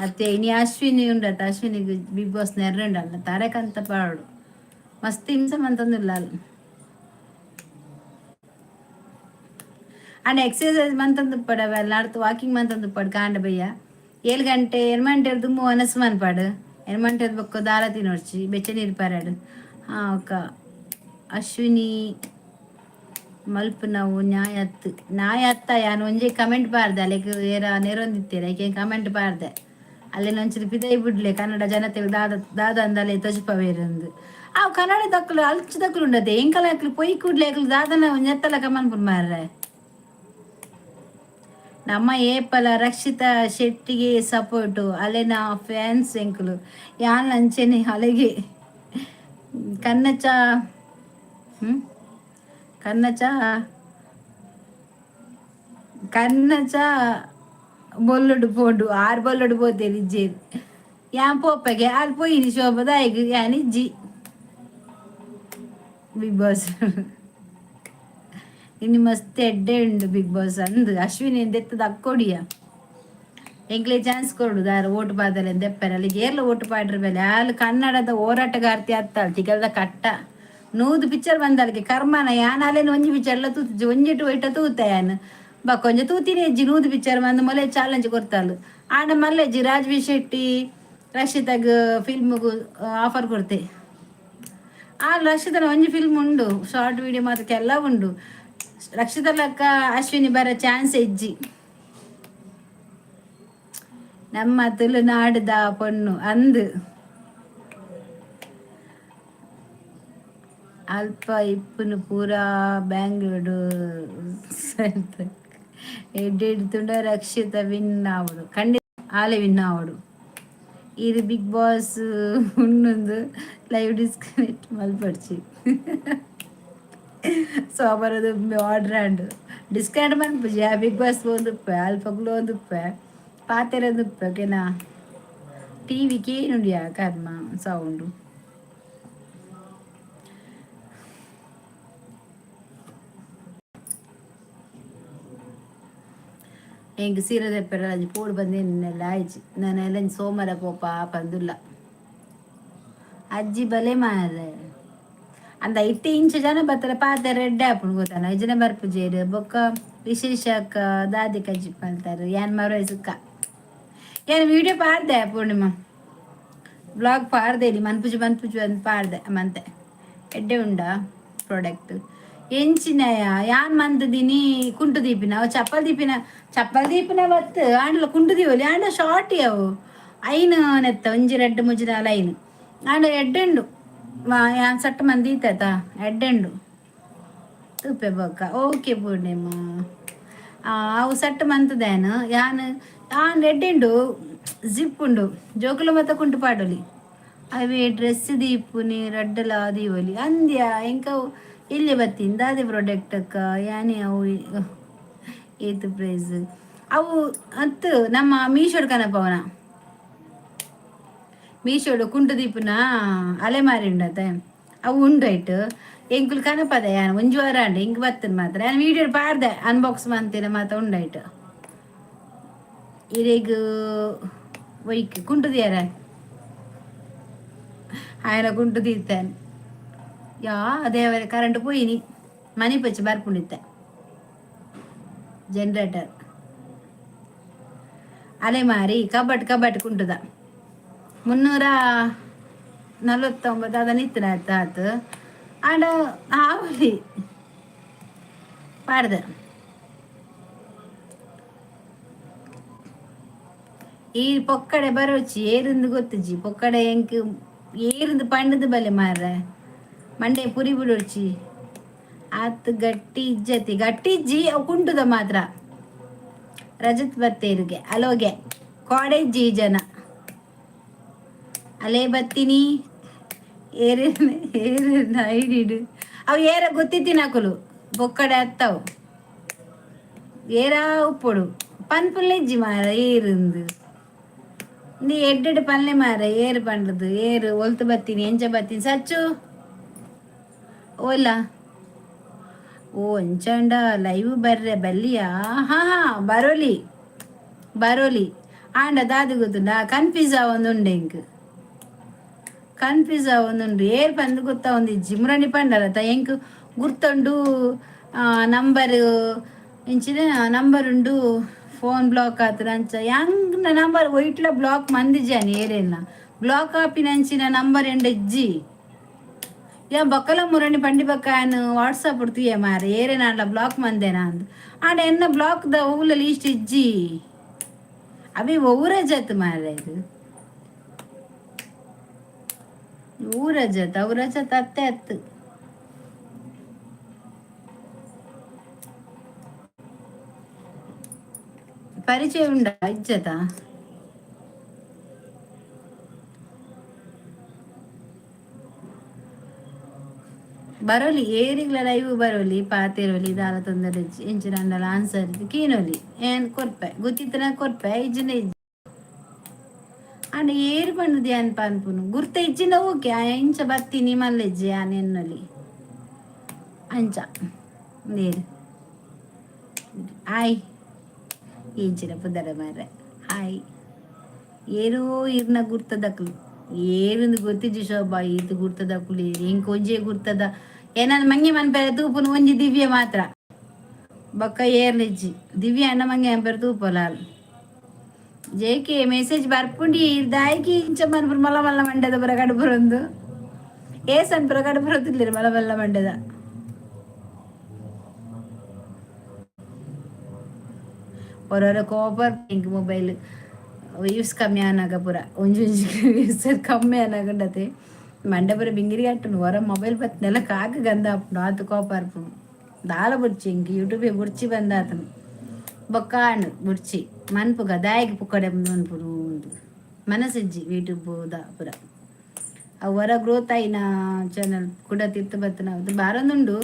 ಅತ್ತೆ ಇನಿ ಅಶ್ವಿನಿ ಉಂಡತ ಅಶ್ವಿನಿಗೆ ಬಿಗ್ ಬಾಸ್ ನೆರ್ರೆಂಡಲ್ಲ ತರಕಂತ ಪಾಡು ಮಸ್ತ್ ಹಿಂಸೆ ಮಂತಂದಿಲ್ಲ ಅಲ್ಲಿ ಅಂಡ್ ಎಕ್ಸಸೈಸ್ ಮಂತಂದು ಪಡವೆಲ್ಲ ನಡ್ತು ವಾಕಿಂಗ್ ಮಂತಂದು ಪಡ್ ಕಾಂಡ ಬಯ್ಯ 7 ಗಂಟೆ 8 ಗಂಟೆ ದುಮ್ಮು ಅನಸ್ ಮನ್ಪಾಡು 8 ಗಂಟೆ ಬೊಕ್ಕ ದಾರ ತಿನ್ನೋಡ್ಚಿ ಬೆಚ್ಚ ನೀರು ಪಾರಾಡು ಅಕ್ಕ ಅಶ್ವಿನಿ ಮಲ್ಪ ನಾವು ನ್ಯಾಯ ಅತ್ತ ಯಾನು ಒಂಜೆ ಕಮೆಂಟ್ ಪಾರ್ದೆ ಅಲ್ಲಿಗೆ ಏರ ನೆರೊಂದಿತ್ತೇನೆ ಏಕೆ ಕಮೆಂಟ್ ಪಾರ್ದೆ ಅಲ್ಲೇನು ಒಂಚೂರು ಪಿದೈ ಬಿಡ್ಲೆ ಕನ್ನಡ ಜನತೆ ದಾದ ಅಂದಲೆ ತೊಜುಪವೇರಂದು ಅವು ಕನ್ನಡ ದಕ್ಕಲು ಅಲ್ಚು ದಕ್ಕಲು ಉಂಡತೆ ಎಂಕಲ ಹಾಕ್ಲು ಪೊಯ್ ಕೂಡ್ಲೆ ಹಾಕ್ಲು ದಾದನ ನೆತ್ತಲ ಕಮನ್ ಪುರ್ ಮಾರ್ರೆ ನಮ್ಮ ಏಪಲ ರಕ್ಷಿತಾ ಶೆಟ್ಟಿಗೆ ಸಪೋರ್ಟು ಅಲೆನ ಫ್ಯಾನ್ಸ್ ಎಂಕುಲು ಯಾನ್ ಅಂಚೆನೆ ಅಲೆಗೆ ಕನ್ನಚ ಕನ್ನಚ బొల్లుడు పోడు 6 బొల్లుడు పోతే ఇచ్చేది యా పోప్పಗೆ ಅಲ್ಲಿ పోయి శోభద ఐగు యాని జి ಬಿಗ್ ಬಾಸ್ ಇನ್ನು ಮಸ್ತ್ ಎಡ್ಡೆ ಉಂಡು ಬಿಗ್ ಬಾಸ್ ಅಂದು ಅಶ್ವಿನಿ ಎಂದೆತ್ತದ ಅಕ್ಕೊಡಿಯ ಎಂಕ್ಲೆ ಚಾನ್ಸ್ ಕೊಡು ದಾರ ಓಟು ಪಾದಲೆ ದೆಪ್ಪರೆ ಅಲ್ಲಿಗೆ ಏರ್ಲ ಓಟು ಪಾಡ್ರ ಮೇಲೆ ಅಲ್ಲಿ ಕನ್ನಡದ ಹೋರಾಟಗಾರ್ತಿ ಅತ್ತಾಳ ತಿಗಲ್ದ ಕಟ್ಟ ನೂದು ಪಿಕ್ಚರ್ ಬಂದಲ್ಲಿಗೆ ಕರ್ಮನ ಯಾನ್ ಅಲ್ಲೇನು ಒಂಜಿ ಪಿಕ್ಚರ್ ಎಲ್ಲ ತೂತು ಒಂಜಿಟ್ಟು ಒಯ್ಟ ತೂತ ಯಾನ್ ಬಾ ಕೊಂಚ ತೂತಿನಿ ಅಜ್ಜಿ ನೂದು ಪಿಕ್ಚರ್ ಬಂದು ಮೊಲೆ ಚಾಲೆಂಜ್ ಕೊಡ್ತಾಳು ಆಂಡ ಮಲ್ಲೆಜ್ಜಿ ರಾಜ್ವಿ ಶೆಟ್ಟಿ ರಕ್ಷಿತಾಗ ಫಿಲ್ಮ್ಗೂ ಆಫರ್ ಕೊಡ್ತೆ ಆ ರಕ್ಷಿತನ ಒಂಜಿ ಫಿಲ್ಮ್ ಉಂಡು ಶಾರ್ಟ್ ವಿಡಿಯೋ ಮಾತ್ರ ಎಲ್ಲ ಉಂಡು ರಕ್ಷಿತ ಲೆಕ್ಕ ಅಶ್ವಿನಿ ಬರ ಚಾನ್ಸ್ ಇಜ್ಜಿ ನಮ್ಮ ತುಳುನಾಡುದ ಪೊಣ್ಣು ಅಂದು ಅಲ್ಪ ಇಪ್ಪುನು ಪೂರಾ ಬ್ಯಾಂಗ್ಳೂರು ಎಡ್ಡೆಡ್ತುಂಡ ರಕ್ಷಿತ ವಿನ್ ಆವಡು ಖಂಡಿತ ಆಲೆ ವಿನ್ ಆವಡು ಇದು ಬಿಗ್ ಬಾಸ್ ಉನ್ನೊಂದು ಲೈವ್ ಡಿಸ್ಕನೆಕ್ಟ್ ಮಲ್ಪಡ್ಚಿ ಸೊ ಬರೋದು ಆರ್ಡ್ರಾಂಡ್ ಡಿಸ್ಕೌಂಟ್ ಮನ್ಪುಜಿ ಆ ಬಿಗ್ ಬಾಸ್ ಒಂದುಪ್ಪೆ ಅಲ್ಪಗ್ಲು ಒಂದುಪ್ಪೆ ಪಾತೆರೆ ಒಂದುಪ್ಪೆ ಓಕೆನಾ ಟಿವಿಗೆ ಏನುಂಡಿಯಾ ಕರ್ಮ ಸೌಂಡು ಹೆಂಗೆ ಸೀರೆ ತೆಪ್ಪರ ಅಜ್ಜಿ ಪೋಡು ಬಂದೇನೆಲ್ಲ ಆಯ್ಚಿ ನಾನೆಲ್ಲ ಸೋಮವಾರ ಪೋಪ ಪಂದುಲ್ಲ ಅಜ್ಜಿ ಬಲೆ ಮಾರೆ ಅಂದ 8 ಇಂಚ್ ಜನ ಬರ್ತಾರೆ ಪಾತೆ ರೆಡ್ ಆಪುಣ್ ಗೊತ್ತಾನ ಜನ ಬರ್ಪುಜೇರು ಬೊಕ್ಕ ವಿಶೇಷಕ್ಕ ದಾದಿ ಕಜ್ಜಿ ಮಾಡ್ತಾರೆ ಏನ್ ಮರ ಸುಕ್ಕ ಏನು ವಿಡಿಯೋ ಪಾಡ್ದೆ ಪೂರ್ಣಿಮಾ ಬ್ಲಾಗ್ ಪಾಡ್ದೆ ಇಲ್ಲಿ ಮನ್ಪುಜು ಅಂತ ಪಾಡ್ದೆ ಮಂತೆ ಎಡ್ಡೆ ಉಂಡ ಪ್ರಾಡಕ್ಟ್ ಎಂಚಿನಯ ಯಾನ್ ಮಂತದಿನಿ ಕುಂಟು ದೀಪಿನ ಅವು ಚಪ್ಪಲ್ ದೀಪಿನ ಬತ್ತು ಆಂಡ್ಲ ಕುಂಟು ದೀವಲಿ ಆಂಡ ಶಾರ್ಟ್ ಅವು ಐನು ನೆತ್ತ ಒಂಜಿ ರೆಡ್ ಮುಜಿನ ಐನು ಆಂಡ ಎಡ್ಡೆಂಡು ಯಾನ್ ಸಟ್ಟು ಮಂದಿ ಇತ್ತ ಎಡ್ಡೆಂಡು ತೂಪೆ ಬೊಕ್ಕ ಓಕೆ ಪೂರ್ಣಿಮ ಅವು ಸಟ್ಟು ಮಂತದೇನು ಯಾನ್ ಎಡ್ಡೆಂಡು ಜಿಪ್ ಉಂಡು ಜೋಕುಲು ಮತ್ತ ಕುಂಟು ಪಾಡೋಲಿ ಅವೇ ಡ್ರೆಸ್ ದೀಪುನಿ ರಡ್ಡಲ ದೀವಲಿ ಅಂದ್ಯ ಎಂಕ ಇಲ್ಲಿ ಬತ್ತಿಂದ ಅದೇ ಪ್ರಾಡಕ್ಟ್ ಅಕ್ಕ ಯಾನೇ ಅವು ಏತು ಪ್ರೈಸ್ ಅವು ಅತ್ತು ನಮ್ಮ ಮೀಶೋಡ್ ಕನಪವನ ಮೀಶೋಡು ಕುಂಟು ದೀಪನ ಅಲೆಮಾರಿ ಉಂಡತೆ ಅವು ಉಂಡಾಯ್ತು ಎಂಕುಲು ಕನಪದ ಯಾನು ಒಂಜು ವಾರ ಅಂಡು ಹಿಂಗೆ ಬತ್ತನ ಮಾತ್ರ ನಾನು ವೀಡಿಯೋ ಪಾಡ್ದೆ ಅನ್ಬಾಕ್ಸ್ ಮಾಡ್ತೇನೆ ಮಾತ್ರ ಉಂಡಾಯ್ತು ಇರೇಗ ಒಯ್ಕ್ ಕುಂಟುದಿಯಾರ ఆయన గుంటు తీస్తాను యా అదే కరెంటు పోయిని మనీ పచ్చి ಬರ್ಪುಂಡಿತ್ತೆ ಜನರೇಟರ್ ಅಲೆಮಾರಿ ಕಬಟ್ ಕುಂಟುದ 349 ಅದನ್ನ ಇತ್ತಿನ ಆತು ಆಂಡ ಆವಲಿ ಪಾಡ್ದೆ ಈ ಪೊಕ್ಕಡೆ ಬರೋಚಿ ಏರಿಂದ ಗೊತ್ತಜ್ಜಿ ಪೊಕ್ಕಡೆ ಎಂಕ್ ಏರಿಂದ ಪಂಡದು ಬಲೆ ಮಾರ್ರೆ ಮಂಡೆ ಪುರಿ ಬಿಡೋಡ್ಚಿ ಆತ್ ಗಟ್ಟಿ ಇಜ್ಜಿ ಅವು ಕುಂಟುದ ಮಾತ್ರ ರಜತ್ ಬತ್ತೇರಿಗೆ ಅಲೋಗೆ ಕಾಡೇಜ್ಜಿ ಜನ ಅಲೇ ಬತ್ತೀನಿ ಏರಿನ ಐಡಿಡು ಅವು ಏರ ಗೊತ್ತಿತ್ತೀನಿ ಹಾಕಲು ಬೊಕ್ಕಡೆ ಹತ್ತವು ಏರ ಉಪ್ಪೊಡು ಪನ್ಪುಲ್ಲೆಜ್ಜಿ ಮಾರ ಏರಿಂದು ನೀ ಎಡ್ಡೆಡು ಪಲ್ಲೆ ಮಾರ ಏರು ಪಂಡದು ಏರು ಒಲ್ತು ಬತ್ತೀನಿ ಎಂಚ ಬತ್ತೀನಿ ಸಚ್ಚು ಓಲ್ಲ ಓ ಎಂಚಂಡ ಲೈವ್ ಬರ್ರೆ ಬಲ್ಲಿಯಾ ಹಾ ಬರೋಲಿ ಆಂಡ ದಾದು ಗೊತ್ತುಂಡ ಕನ್ಫ್ಯೂಸ್ ಒಂದುಂಡು ಎಂಕ್ ಕನ್ಫ್ಯೂಸ್ ಒಂದುಂಡು ಏರ್ ಪಂದು ಗೊತ್ತಾ ಒಂದು ಜಿಮ್ರಾಣಿ ಪಂಡರತ ಎಂಕ್ ಗುರ್ತುಂಡು ನಂಬರ್ ಇಂಚಿನ ನಂಬರ್ ಉಂಡು ಫೋನ್ ಬ್ಲಾಕ್ ಆತದ ಅಂಚ ಹೆಂಗ್ ನಂಬರ್ ಒಯ್ಟ್ಲ ಬ್ಲಾಕ್ ಮಂದಿಜಾನಿ ಏರೇನ ಬ್ಲಾಕ್ ಆಪಿನಂಚಿನ ನಂಬರ್ ಎಂಡ ಇಜ್ಜಿ ಯಾ ಬಕ್ಕಲ ಮುರಣಿ ಪಂಡಿ ಬಕ್ಕ ಆನ್ ವಾಟ್ಸಪ್ ಉಡ್ತೀಯ ಮಾರ ಏರೇನ ಅಂಡ ಬ್ಲಾಕ್ ಮಂದೇನ ಅಂದ್ ಆಂಡ ಎನ್ನ ಬ್ಲಾಕ್ ದ ಊಲ ಲೀಸ್ಟ್ ಇಜ್ಜಿ ಅವಿ ಊರಜತ್ ಮಾರ ಇದು ಊರಜತ್ ಅವ್ರಜತ್ ಅತ್ತೆ ಅತ್ತು ಪರಿಚಯ ಉಂಡ ಇಜ್ಜತ ಬರೋಲಿ ಏರಿಗ್ಲ ಲೈವ್ ಬರೋಲಿ ಪಾತಿರೋಲಿ ದಾಲ ತೊಂದರೆ ಎಂಚಿನ ಅಂಡಲ ಆನ್ಸರ್ ಕೀನೋಲಿ ಏನ್ ಕೊರ್ಪೆ ಗೊತ್ತಿತ್ತನ ಕೊರ್ಪೆ ಇಜ್ಜಿನ ಇಜ್ಜಿ ಅಂಡ ಏರು ಪಂಡದು ಅನ್ಪ ಅನ್ಪುನು ಗುರ್ತ ಇಜ್ಜಿನ ಓಕೆ ಇಂಚ ಬರ್ತೀನಿ ಮಲ್ಲೆಜ್ಜಿ ಆ ನೆನ್ನೊಲಿ ಅಂಚ ನೀರು ಆಯ್ ಇಂಚಿನ ಪುದರ ಮಾರ್ರೆ ಆಯ್ ಏರೋ ಇರ್ನ ಗುರ್ತದಕ್ಲು ಏರಿಂದು ಗೊತ್ತಿಜ್ಜಿ ಶೋಭಾ ಇದು ಗುರ್ತದಕ್ಲು ಹೆಂಗ್ ಒಂಜೆ ಗುರ್ತದ ಏನನ್ನ ಮಂಗೆ ಮನ್ಪೆರೆ ತೂಪುನು ಒಂಜಿ ದಿವ್ಯ ಮಾತ್ರ ಬೊಕ್ಕ ಏರ್ಲಿಜ್ಜಿ ದಿವ್ಯ ಅಣ್ಣ ಮಂಗೆ ಅಂಪೆರೆ ತೂಪೊಲಾಲ್ ಜೇಕೆ ಮೆಸೇಜ್ ಬರ್ಪುಂಡಿ ದಾಯ್ಕಿ ಇಂಚ ಮನ್ಪುರು ಮಲ್ಲ ಮಲ್ಲ ಮಂಡ್ಯದ ಬರ ಕಡುಬುರೊಂದು ಏಸ್ ಅನ್ಪುರ ಕಡುಬುರೊತ್ತಿರ್ಲಿರು ಮಲ್ಲ ಮಲ್ಲ ಮಂಡ್ಯದ ಓರೋರ ಕೋಪರ್ ಪಿಂಕ್ ಮೊಬೈಲ್ ಯೂಸ್ ಕಮ್ಮಿ ಆನಾಗ ಪೂರ ಒಂಜಿ ಯೂಸ್ ಕಮ್ಮಿ ಆನಾಗಂಡತೆ ಮಂಡ ಪೂರ ಬಿಂಗಿರಿ ಅಟ್ಟುನು ಹೊರ ಮೊಬೈಲ್ ಬತ್ ನೆಲ ಕಾಕ ಗಂಧ ಆಪುಂಡು ಆತು ಕೋಪಾರ್ಪುನು ದಾಲ ಬುಡ್ಚಿ ಇಂಕ ಯೂಟ್ಯೂಬ್ ಬುಡ್ಚಿ ಬಂದಾತನು ಬೊಕ್ಕಾಂಡು ಬುಡ್ಚಿ ಮನ್ಪುಗ ದಾಯಿಗೆ ಪುಕ್ಕಡೆ ಮನ್ಪುರು ಮನಸ್ಸಿಜ್ಜಿ ಯೂಟ್ಯೂಬ್ ದ ಪೂರ ಅವು ಹೊರ ಗ್ರೋತ್ ಆಯ್ನ ಚಾನಲ್ ಕೂಡ ತಿರ್ತು ಬತ್ತನ ಬಾರೊಂದುಂಡು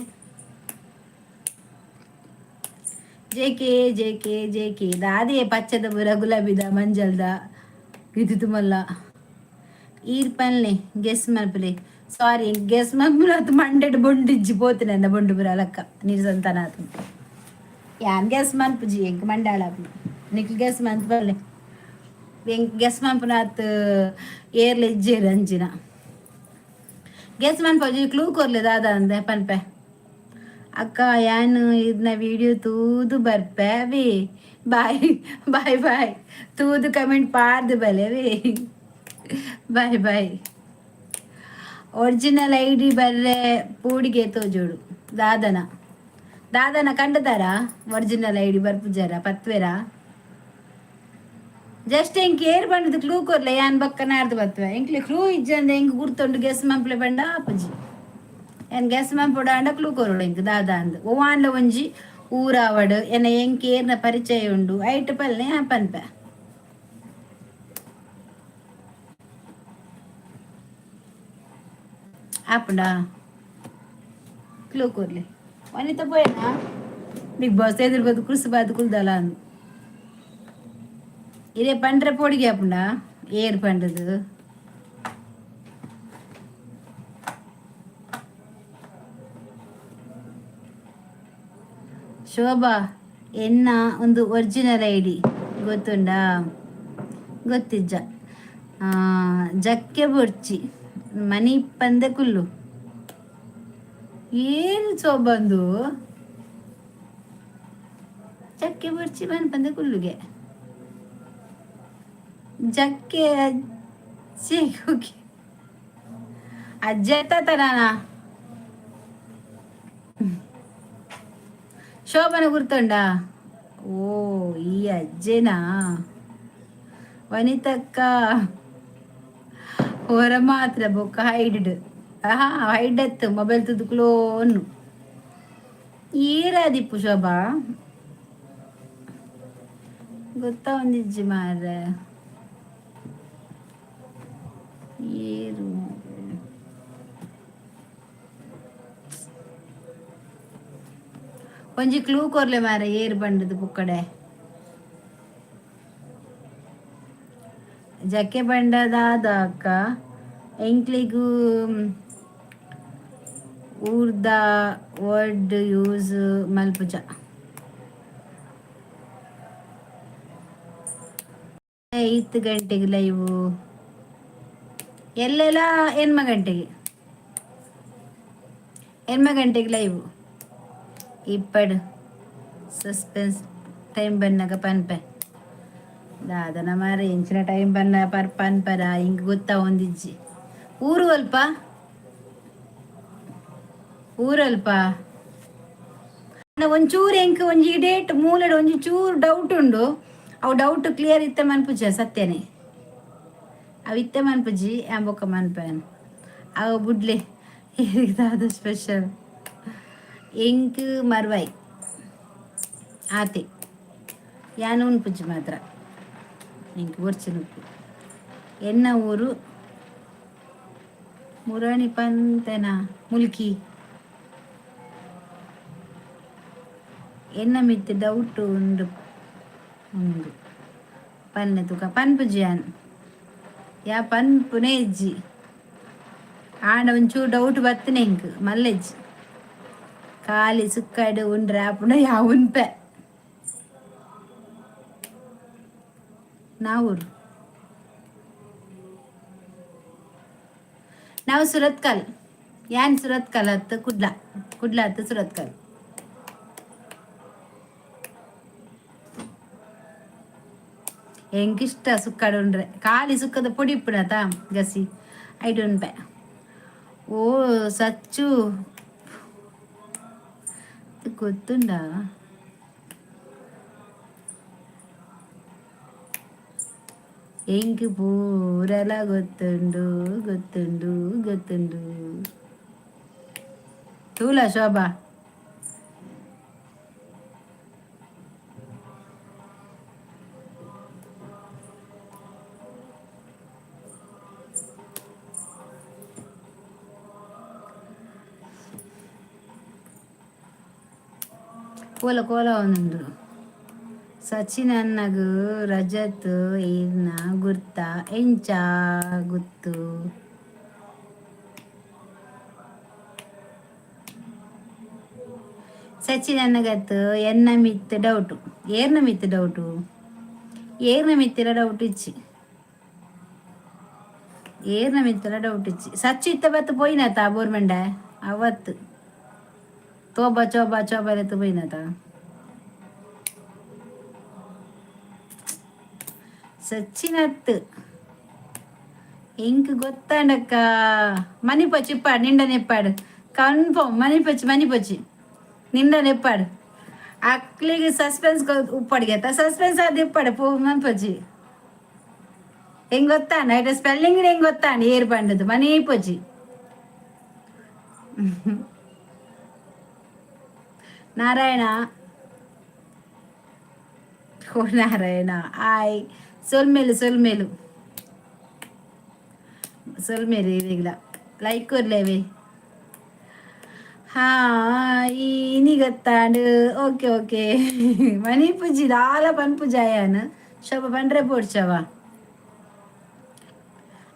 ಜೆ ಕೆ ದಾದೇ ಪಚ್ಚದ ಪೂರ ಗುಲಾಬಿದ ಮಂಜಲ್ದ ಇದು ಮಲ್ಲ ಈರ್ ಪನ್ಲೆ ಗೆಸ್ ಮಲ್ಪಲೆ ಸಾರಿ ಗೆಸ್ ಮಲ್ಪುರ ಮಂಡೆಡ್ ಬೊಂಡಿಜ್ಜಿ ಪೋತಿನ ಅಂದ ಬೊಂಡು ಪುರ ಲಕ್ಕ ನೀರು ಸಂತಾನ ಆತು ಯಾನ್ ಗೆಸ್ ಮನ್ಪುಜಿ ಎಂಕ್ ಮಂಡಾಳ ನಿಕ್ಲು ಗೆಸ್ ಮನ್ಪಲೆ ಎಂಕ್ ಗೆಸ್ ಮನ್ಪುನಾತ್ ಏರ್ಲ ಇಜ್ಜೇರು ಅಂಚಿನ ಗೆಸ್ ಮನ್ಪಜಿ ಕ್ಲೂ ಕೊರ್ಲೆ ದಾದ ಅಂದೆ ಪನ್ಪೆ ಅಕ್ಕ ಯಾನು ಇದನ್ನ ವಿಡಿಯೋ ತೂದು ಬರ್ಪೇವಿ ಬಾಯ್ ಬಾಯ್ ಬಾಯ್ ತೂದು ಕಮೆಂಟ್ ಪಾರ್ದು ಬಲೆವಿ ಬಾಯ್ ಬಾಯ್ ಒರಿಜಿನಲ್ ಐಡಿ ಬರ್ರೆ ಪೂಡಿಗೆ ತೋಜೋಡು ದಾದನ ಕಂಡದಾರ ಒರಿಜಿನಲ್ ಐಡಿ ಬರ್ಪುಜಾರ ಪತ್ವೆರ ಜಸ್ಟ್ ಎಂಕ್ ಏರ್ ಬಂಡದು ಕ್ಲೂ ಕೊರ್ಲೆ ಯಾನ್ ಬಕ್ಕ ನಾಡ್ದು ಬತ್ವೆ ಎಂಕ್ಲೆ ಕ್ಲೂ ಇಜ್ಜಂದೆ ಎಂಕ್ ಗುರ್ತೊಂಡು ಗೆಸ್ ಮಂಪ್ಲೆ ಬಂಡ ಆಪಜಿ ಏನ್ ಗೆಸ್ ಮಂಪುಡ ಅಂಡ ಕ್ಲೂ ಕೊರೋಡು ಎಂಕ್ ದಾದ ಅಂದ್ ಓವಾಂಡ್ಲ ಒಂಜಿ ಊರಾವಡ್ ಎನ್ನ ಎಂಕ್ ಏರ್ನ ಪರಿಚಯ ಉಂಡು ಐಟ್ ಪಲ್ನೆ ಪನ್ಪೆ ಆಪುಂಡ ಕ್ಲೂ ಕೊರ್ಲೆ ವನಿತ ಪೋಯನಾ ಬಿಗ್ ಬಾಸ್ ಎದುರ್ಬೋದು ಕುರ್ಸಬಾದು ಕುಲ್ದಲ ಅಂದ್ ಇದೇ ಪಂಡ್ರೆ ಪೋಡಿಗೆ ಆಪುಂಡ ಏರ್ ಪಂಡದು ಶೋಭಾ ಎನ್ನ ಒಂದು ಒರಿಜಿನಲ್ ಐಡಿ ಗೊತ್ತುಂಡಾ ಗೊತ್ತಿಜ್ಜ ಜಕ್ಕೆ ಬೊಡ್ಚಿ ಮನಿ ಪಂದೆ ಕುಲ್ಲು ಏನು ಶೋಭಂದು ಜಕ್ಕೆ ಬೊಡ್ಚಿ ಮನಿ ಪಂದೆ ಕುಲ್ಲುಗೆ ಜಕ್ಕೆ ಅಜ್ಜಿ ಅಜ್ಜ ತನಾನ ಶೋಭನ ಗುರ್ತುಂಡ ಓ ಈ ಅಜ್ಜೆನಾ ವನಿತಕ್ಕ ಹೊರ ಮಾತ್ರ ಬೊಕ್ಕ ಹೈಡ್ ಹೈಡೆತ್ತು ಮೊಬೈಲ್ ತುದುಕ್ಲೋನು ಈರಾದಿಪ್ಪು ಶೋಭಾ ಗೊತ್ತಾ ಒಂದಿಜ್ಜಿ ಮಾರ್ರೆ ಏರು ಒಂಜಿ ಕ್ಲೂ ಕೊರ್ಲೆ ಮಾರ ಏರ್ ಬಂಡದು ಪುಕ್ಕಡೆ ಜಕ್ಕೆ ಬಂಡದಾದ ಅಕ್ಕ ಎಂಕ್ಲಿಗೂ ಊರ್ದ ವರ್ಡ್ ಯೂಸ್ ಮಲ್ಪುಜ 8 ಗಂಟೆಗೆ ಲೈವ್ ಎಲ್ಲೆಲ್ಲ ಎನ್ಮ ಗಂಟೆಗೆ ಲೈವ್ ಇಪ್ಪಡು ಸಸ್ಪೆನ್ಸ್ ಟೈಮ್ ಬನ್ನಾಗ ಪನ್ಪೆ ದಾದನ ಮಾರ ಎಂಚಿನ ಟೈಮ್ ಬನ್ನ ಪನ್ಪರ ಹಿಂಗೆ ಗೊತ್ತಾ ಒಂದಿಜ್ಜಿ ಊರಲ್ಪ ಒಂಚೂರು ಎಂಕ್ ಒಂಜಿ ಡೇಟ್ ಮೂಲಡ್ ಒಂಜಿ ಚೂರು ಡೌಟ್ ಉಂಡು ಅವು ಡೌಟ್ ಕ್ಲಿಯರ್ ಇತ್ತೆ ಮನ್ಪುಜ ಸತ್ಯನೇ ಅವು ಇತ್ತೆ ಮನ್ಪುಜಿ ಅಂಬೊಕ್ಕ ಮನ್ಪೇನು ಅವು ಬುಡ್ಲೆ ದಾದ ಸ್ಪೆಷಲ್ ಎಂಕ್ ಮರ್ವಾಯ್ ಆತೆ ಯಾನು ಉನ್ಪುಜಿ ಮಾತ್ರ ಎಂಕ್ ಒರ್ಚಿನುಪ್ಪು ಎನ್ನ ಊರು ಮುರಾಣಿ ಪಂತೆನ ಮುಲ್ಕಿ ಎನ್ನ ಮಿತ್ ಡೌಟ್ ಉಂಡು ಉಂಡು ಪನ್ನೆ ತುಕ ಪನ್ಪು ಜಿಯಾನ್ ಯಾ ಪನ್ಪುನೆ ಇಜ್ಜಿ ಆಂಡ ಒಂಚೂರು ಡೌಟ್ ಬತ್ತನೆ ಇಂಕ್ ಮಲ್ಲೆಜ್ಜಿ ಖಾಲಿ ಸುಕ್ಕಡು ಉಂಡ್ರೆ ಆಪುಂಡ ಯಾ ಉನ್ಪೆ ನಾವೂರು ನಾವು ಸುರತ್ಕಲ್ ಯಾನ್ ಸುರತ್ಕಲ್ ಹತ್ತು ಕುಡ್ಲ ಹತ್ತು ಸುರತ್ಕಲ್ ಎಂಗಿಷ್ಟ ಸುಕ್ಕಡು ಉಂಡ್ರೆ ಖಾಲಿ ಸುಕ್ಕದ ಪೊಡಿ ಇಪ್ಪುಡತ ಗಸಿ ಐಟ್ ಉನ್ಪೆ ಓ ಸಚ್ಚು ಗೊತ್ತುಂಡ ಎಂಕ್ ಪೂರಲ ಗೊತ್ತುಂಡು ಗೊತ್ತುಂಡು ಗೊತ್ತುಂಡು ತೂಲ ಶೋಭಾ ಕೋಲ ಕೋಲ ಒಂದುಂಡು ಸಚಿನ್ ಅನ್ನಗು ರಜತ್ ಏರ್ನ ಗುರ್ತ ಎಂಚ ಗುತ್ತು ಸಚಿನ್ ಅನ್ನಗತ್ತು ಎನ್ನ ಮಿತ್ ಡೌಟು ಏರ್ನ ಮಿತ್ ಡೌಟು ಏರ್ನ ಮಿತ್ತಿರ ಡೌಟ್ ಇಚ್ಚಿ ಏರ್ನ ಮಿತ್ತಿರ ಡೌಟ್ ಇಚ್ಚಿ ಸಚ್ಚು ಇತ್ತ ಬತ್ತು ಪೋಯಿನತ ಬೋರ್ಮೆಂಡ ಅವತ್ತು ತೋಬ ಚೋಬ ಚೋಬಲೆತ್ತು ಪೋಯಿನತ ಸಚ್ಚಿನತ್ತು ಇಂಕ್ ಗೊತ್ತಾಂಡಕ್ಕ ಮನಿಪಚ್ಚಿ ಇಪ್ಪಾಡು ನಿಂಡ ನೆಪ್ಪಾಡು ಕನ್ಫರ್ಮ್ ಮನಿಪಚ್ಚಿ ನಿಂಡ ನೆಪ್ಪಾಡು ಅಕ್ಲಿಗೆ ಸಸ್ಪೆನ್ಸ್ ಉಪ್ಪಡಿಗೆತ ಸಸ್ಪೆನ್ಸ್ ಅದು ಇಪ್ಪಾಡು ಪೋ ಮನಿಪಚ್ಚಿ ಹೆಂಗ್ ಗೊತ್ತಾಂಡ ಐಟ ಸ್ಪೆಲ್ಲಿಂಗ್ ಹೆಂಗ್ ಗೊತ್ತಾಂಡ ಏರ್ ಪಂಡದು ಮನಿಪಚ್ಚಿ ನಾರಾಯಣ ಓ ನಾರಾಯಣ ಆಯ್ ಸೊಲ್ಮೇಲು ಇದೀಗ ಲೈಕ್ ಕೊರ್ಲೇವೆ ಹಾ ಇನಿ ಗೊತ್ತಾಂಡು ಓಕೆ ಮನಿ ಪೂಜಿ ದಾಲ ಪನ್ಪು ಜಾಯನ್ ಶೋಭ ಪಂಡ್ರೆ ಪೋಡ್ಚವ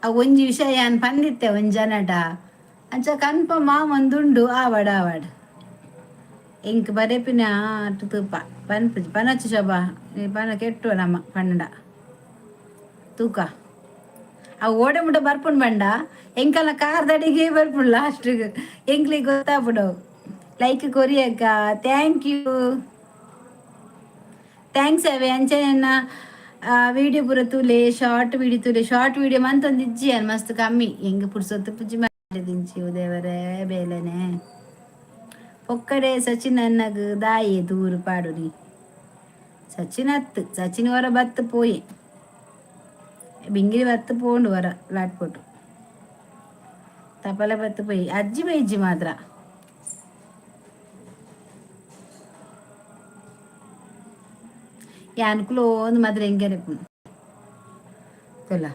ಆ ಒಂಜಿ ವಿಷಯ ಯಾನ್ ಪಂದಿತ್ತೆ ಒಂಜನಟ ಅಂಚ ಕನ್ಫರ್ಮ್ ಒಂದುಂಡು ಆವಡ್ ಎಂಕ್ ಬರೆಪಿನ ಅಟ್ಟು ತೂಪ ಪನ್ಪುಜಿ ಪನಚ್ಚು ಶೋಭ ಪನ ಕೆಟ್ಟುವ ನಮ್ಮ ಪಂಡ ತೂಕ ಆ ಓಡೆ ಮುಟ ಬರ್ಪುಂಡು ಬಂಡ ಎಂಕಲ್ನ ಕಾರ್ ದಡಿಗೆ ಬರ್ಪುಂಡು ಲಾಸ್ಟ್ಗೆ ಎಂಕ್ಲಿಗೆ ಗೊತ್ತಾಗ್ಬಿಡು ಲೈಕ್ ಕೊರಿಯಕ್ಕ ಥ್ಯಾಂಕ್ಸ್ ಅವೇ ಅಂಚೆನ ವಿಡಿಯೋ ಪೂರ ತೂಲೆ ಶಾರ್ಟ್ ವಿಡಿಯೋ ಮಂತೊಂದು ಇಜ್ಜಿ ಅನ್ ಮಸ್ತ್ ಕಮ್ಮಿ ಹೆಂಗೆ ಪುಡ್ಸೊತ್ತು ಪುಜ್ಜಿ ಮಾಡಿದಿಂಚಿ ದೇವರೇ ಬೇಲೆನೆ ಒಕ್ಕಡೆ ಸಚಿನ್ ಅನ್ನಗ ದಾಯೆ ದೂರು ಪಾಡುನಿ ಸಚಿನ್ ಹೊರ ಬತ್ತು ಪೋಯೆ ಬಿಂಗಿರಿ ಬತ್ತು ಪೋಂಡು ಹೊರ ಲಾಟ್ಪೋಟು ತಪಲ ಬತ್ತು ಪೋಯಿ ಅಜ್ಜಿ ಬೈಜ್ಜಿ ಮಾತ್ರ ಯಾನ್ಕುಲು ಒಂದು ಮಾತ್ರ ಹೆಂಗೆ ತೊಲ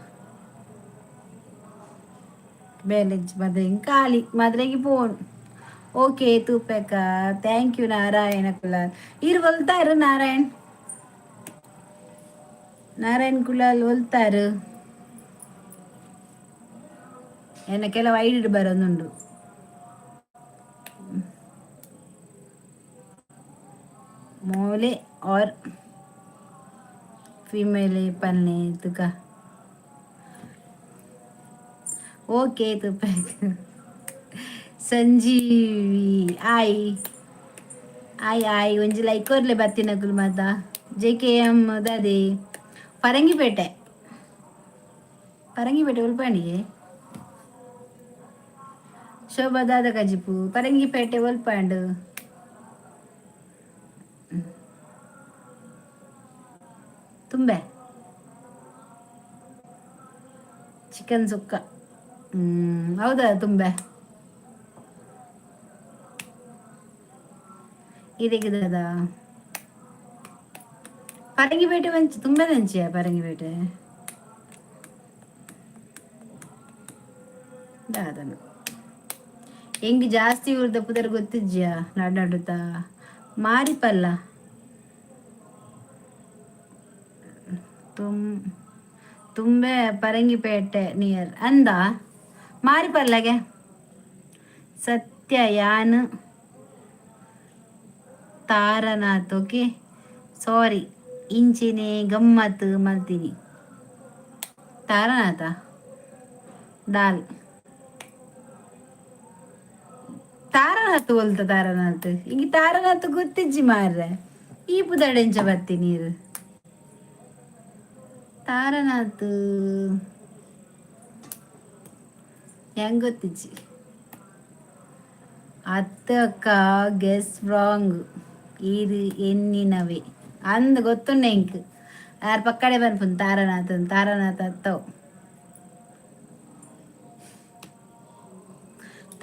ಬೇಲೆಜ್ಜಿ ಮಾತ್ರ ಹೆಂಗೆ ಖಾಲಿ ಮಾದ್ರೆಗೆ ಪೋಣು ಓಕೆ ತೂಪೆಕ ಥ್ಯಾಂಕ್ ಯು ನಾರಾಯಣ ಕುಲಾಲ್ ಇರು ಹೊಲ್ತಾರು ನಾರಾಯಣ್ ಕುಲಾಲ್ ಹೊಲ್ತಾರು ಎನ್ನ ಕೆಲವು ಐಡಿಡ್ ಬರೋದುಂಡು ಮೋಲೆ ಆರ್ ಫೀಮೇಲ್ ಪನ್ನೆ ತುಕ ಓಕೆ ತುಪೆಕ ಸಂಜೀವಿ ಆಯ್ ಒಂಜಿ ಲೈಕ್ ಕೊರ್ಲೆ ಬತ್ತಿನಕುಲು ಮಾತ JKM ದಾದೆ ಪರಂಗಿಪೇಟೆ ಒಲ್ಪಾಣಿಗೆ ಶೋಭಾ ದಾದ ಕಜಿಪು ಪರಂಗಿಪೇಟೆ ಒಲ್ಪಾಂಡು ತುಂಬೆ ಚಿಕನ್ ಸುಕ್ಕ ಹೌದಾ ತುಂಬೆ ಇದೀಗದ ಪರಂಗಿಪೇಟೆ ವಂಚಿ ತುಂಬಾ ದಂಚಿಯ ಪರಂಗಿಪೇಟೆ ದಾದನು ಹೆಂಗ್ ಜಾಸ್ತಿ ಊರ್ದ ಪುದರ್ ಗೊತ್ತಿಜ್ಜಿಯ ನಡುತ್ತಾ ಮಾರಿಪಲ್ಲ ತುಮ್ ತುಂಬೆ ಪರಂಗಿಪೇಟೆ ನಿಯರ್ ಅಂದ ಮಾರಿ ಪರ್ಲಾಗೆ ಸತ್ಯ ಯಾನ್ ತಾರನಾಥ್ ಓಕೆ ಸಾರಿ ಇಂಚಿನೇ ಗಮ್ಮತ್ ಮಲ್ತೀನಿ ತಾರನಾಥ ಡಾಲ್ ತಾರನಾಥ್ ಒಲ್ತ ತಾರನಾಥ್ ಈಗ ತಾರನಾಥ್ ಗೊತ್ತಿಜ್ಜಿ ಮಾರ್ರೆ ಈ ಪುದಡೆಂಚ ಬತ್ತಿ ನೀರು ತಾರನಾಥ್ ಹೆಂಗ್ ಗೊತ್ತಿಜ್ಜಿ ಅತ್ತಕ್ಕ ಗೆಸ್ ರಾಂಗ್ ಇದು ಎನ್ನಿನವೇ ಅಂದ್ ಗೊತ್ತುಂಡೆ ಇಂಕ್ ಯಾರು ಪಕ್ಕಡೆ ಬನ್ಪುನ್ ತಾರನಾಥ್ ಅತ್ತವ್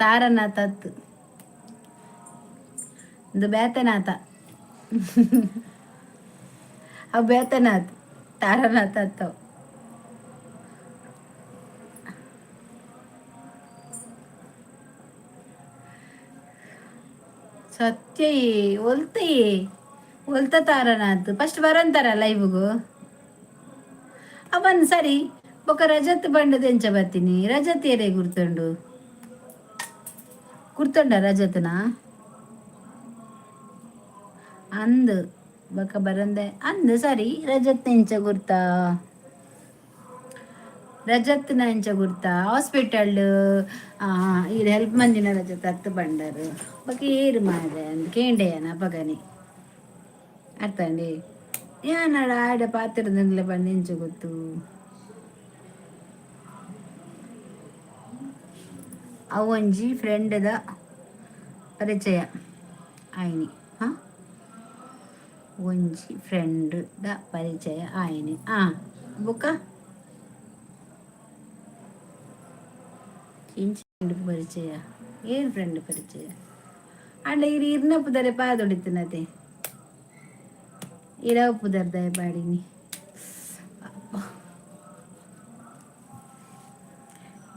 ತಾರನಾಥ್ ಅತ್ತು ಇದು ಬೇತನಾಥ ಅವು ಬೇತನಾಥ್ ತಾರನಾಥ್ ಅತ್ತವ್ ಸತ್ಯ ಒಲ್ತಯೇ ಒಲ್ತ ತಾರನಾಥ್ ಫಸ್ಟ್ ಬರಂತಾರ ಲೈವ್ಗೂ ಅವನ್ ಸರಿ ಬೊಕ ರಜತ್ ಬಂಡದ ಎಂಚ ಬರ್ತೀನಿ ರಜತ್ ಏರೇ ಗುರ್ತೊಂಡ ರಜತ್ನ ಅಂದ್ ಬೊಕ ಬರಂದೆ ಅಂದ್ ಸರಿ ರಜತ್ನ ಎಂಚ ಗುರ್ತಾ ರಜತ್ನ ಎಂಚ ಗುರ್ತಾ ಹಾಸ್ಪಿಟಲ್ ಇದು ಹೆಲ್ಪ್ ಮಂದಿನ ರಜತ್ ಹತ್ತು ಬಂಡರು ಬೊಕ ಏರು ಮಾರೆ ಅಂದ್ ಕೇಂಡೆಯನ ಪಗನಿ ಅರ್ಥ ಅಂಡಿ ಯಾನಡ ಆಡ ಪಾತ್ರದಿಂದಲೇ ಬಂದು ಎಂಚ ಗೊತ್ತು ಅವೊಂಜಿ ಫ್ರೆಂಡ್ದ ಪರಿಚಯ ಆಯ್ನಿ ಹಾಂ ಒಂಜಿ ಫ್ರೆಂಡ್ದ ಪರಿಚಯ ಆಯ್ನಿ ಬುಕ್ಕ ಇಂಚ ಫ್ರೆಂಡ್ ಪರಿಚಯ ಏನು ಫ್ರೆಂಡ್ ಪರಿಚಯ ಅಂಡ ಇರಿ ಇರ್ನ ಪುದರೆ ಪಾದೊಡಿತನತೆ ಇರವ ಪುದರ್ದ ಬಾಡಿನಿ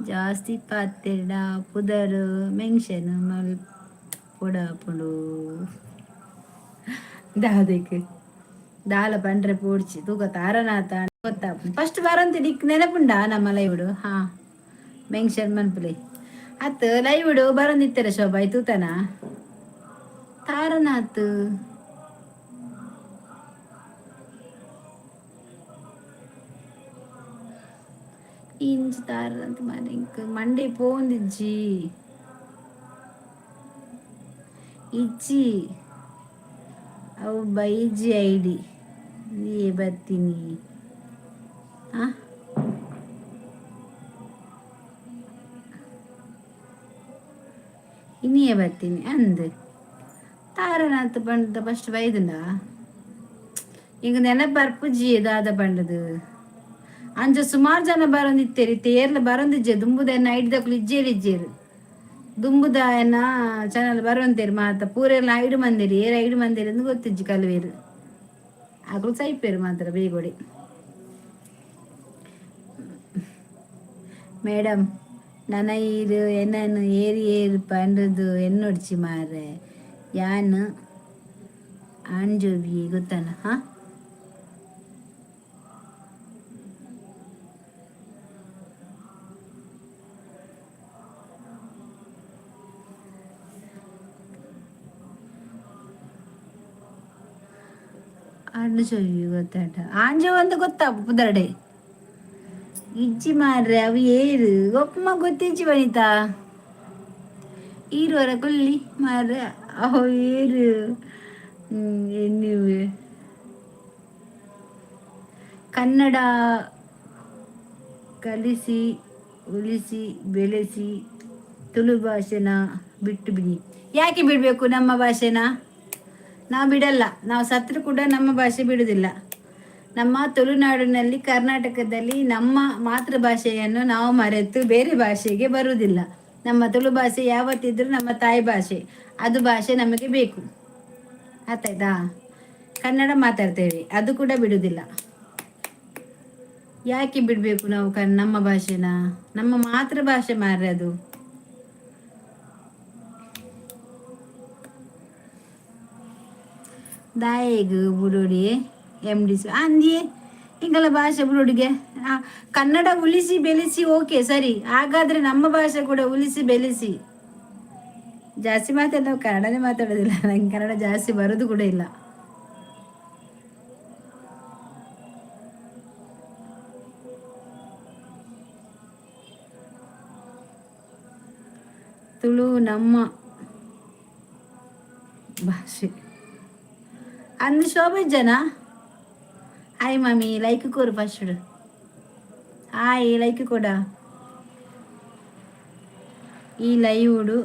ಜಾಸ್ತಿ ಪಾತೆಡ ಪುದರ್ ಮೆನ್ಷನ್ ಮಲ್ ಪುಡಾಪುಡು ದಾದಕ್ಕೆ ದಾಲ ಪಂಡ್ರೆ ಪೋಡ್ಚಿ ತೂಕ ತಾರನಾಥ ಗೊತ್ತಾ ಫಸ್ಟ್ ಬರಂತ ನಿಕ್ ನೆನಪುಂಡ ನಮ್ಮ ಲೈವ್ಡು ಮೆನ್ಷನ್ ಮನ್ಪುಲೆ ಅತ್ ಲೈವ್ಡು ಬರಂದಿತ್ತರ ಶೋಭಾ ತೂತನ ತಾರನಾಥ್ ಇಂಚ್ ತಾರನಾಥ್ ಮನೆಂಕ್ ಮಂಡೆ ಪೋಂದಿಜ್ಜಿ ಇಜ್ಜಿ ಅವು ಬೈಜಿ ಐಡಿ ನೀ ಬರ್ತೀನಿ ಇನ್ನಿಯೇ ಬರ್ತೀನಿ ಅಂದ್ ತಾರನಾಥ್ ಪಂಡದ ಫಸ್ಟ್ ಬೈದುಂಡ ಈಗ ನೆನಪು ಬರ್ಪುಜ್ಜಿ ದಾದ ಪಂಡದು ಅಂಚ ಸುಮಾರು ಜನ ಬರಂದಿತ್ತೇರಿ ತೇರ್ಲ ಬರಂದಿಜ್ಜೆ ದುಂಬುದ ಎನ್ನ ಐಡ್ದಕ್ಲು ಇಜ್ಜೇರು ದುಂಬುದ ಎನ್ನ ಚಾನಲ್ ಬರುವಂತೇರಿ ಮಾತ ಪೂರೆಲ್ಲ ಐಡು ಮಂದಿರಿ ಐಡು ಮಂದಿರಿ ಎಂದು ಗೊತ್ತಿಜ್ಜಿ ಕಲ್ವೇರು ಆಗ್ಲು ಸೈಪೇರು ಮಾತ್ರ ಬೇಗೊಡಿ ಮೇಡಮ್ ನನ್ನ ಇದು ಎನ್ನನ್ನು ಏರು ಪಂಡದು ಎನ್ನೊಡ್ಚಿ ಮಾರ್ರೆ ಯಾನ್ ಆಂಜೋವಿ ಗೊತ್ತಾನ ಆಂಜೋವಿ ಗೊತ್ತಾಟ ಆಂಜೋ ಅಂತ ಗೊತ್ತಾ ಪುದರ್ಡೆ ಇಜ್ಜಿ ಮಾರ್ರೆ ಅವು ಏರು ಒಪ್ಪಮ್ಮ ಗೊತ್ತಿಜ್ಜಿ ವನಿತಾ ಈರುವರ ಕೊಲ್ಲಿ ಮಾರ್ರೆ ಅವು ಏರು ನೀವು ಕನ್ನಡ ಕಲಿಸಿ ಉಳಿಸಿ ಬೆಳೆಸಿ ತುಳು ಭಾಷೆನ ಬಿಟ್ಟು ಬಿಡಿ ಯಾಕೆ ಬಿಡಬೇಕು ನಮ್ಮ ಭಾಷೆನ ನಾವು ಬಿಡಲ್ಲ ನಾವು ಸತ್ರು ಕೂಡ ನಮ್ಮ ಭಾಷೆ ಬಿಡುವುದಿಲ್ಲ ನಮ್ಮ ತುಳುನಾಡಿನಲ್ಲಿ ಕರ್ನಾಟಕದಲ್ಲಿ ನಮ್ಮ ಮಾತೃಭಾಷೆಯನ್ನು ನಾವು ಮರೆತು ಬೇರೆ ಭಾಷೆಗೆ ಬರುವುದಿಲ್ಲ ನಮ್ಮ ತುಳು ಭಾಷೆ ಯಾವತ್ತಿದ್ರೂ ನಮ್ಮ ತಾಯಿ ಭಾಷೆ ಅದು ಭಾಷೆ ನಮಗೆ ಬೇಕು ಆಯ್ತಾ ಕನ್ನಡ ಮಾತಾಡ್ತೇವೆ ಅದು ಕೂಡ ಬಿಡುವುದಿಲ್ಲ ಯಾಕೆ ಬಿಡಬೇಕು ನಾವು ನಮ್ಮ ಭಾಷೆನ ನಮ್ಮ ಮಾತೃಭಾಷೆ ಮಾರ್ರೆ ಅದು ದಾಯಿಗ್ ಬುಡೋಡಿ ಎಮ್ ಡಿ ಅಂದಿಯೇ ಇಂಗಲ ಭಾಷೆ ಬಿಡುಡಿಗೆ ಕನ್ನಡ ಉಳಿಸಿ ಬೆಳೆಸಿ ಓಕೆ ಸರಿ, ಹಾಗಾದ್ರೆ ನಮ್ಮ ಭಾಷೆ ಕೂಡ ಉಳಿಸಿ ಬೆಳೆಸಿ. ಜಾಸ್ತಿ ಮಾತಾಡಿ ನಾವು ಕನ್ನಡನೇ ಮಾತಾಡೋದಿಲ್ಲ, ನಂಗೆ ಕನ್ನಡ ಜಾಸ್ತಿ ಬರೋದು ಕೂಡ ಇಲ್ಲ. ತುಳು ನಮ್ಮ ಭಾಷೆ ಅಂದು ಶೋಭೆ ಜನ. ಹಾಯ್ ಮಮ್ಮಿ, ಲೈಕ್ ಕೊರು ಫಸ್ಟ್. ಹಾಯ್, ಲೈಕ್ ಕೊಡ. ಈ ಲೈವುಡು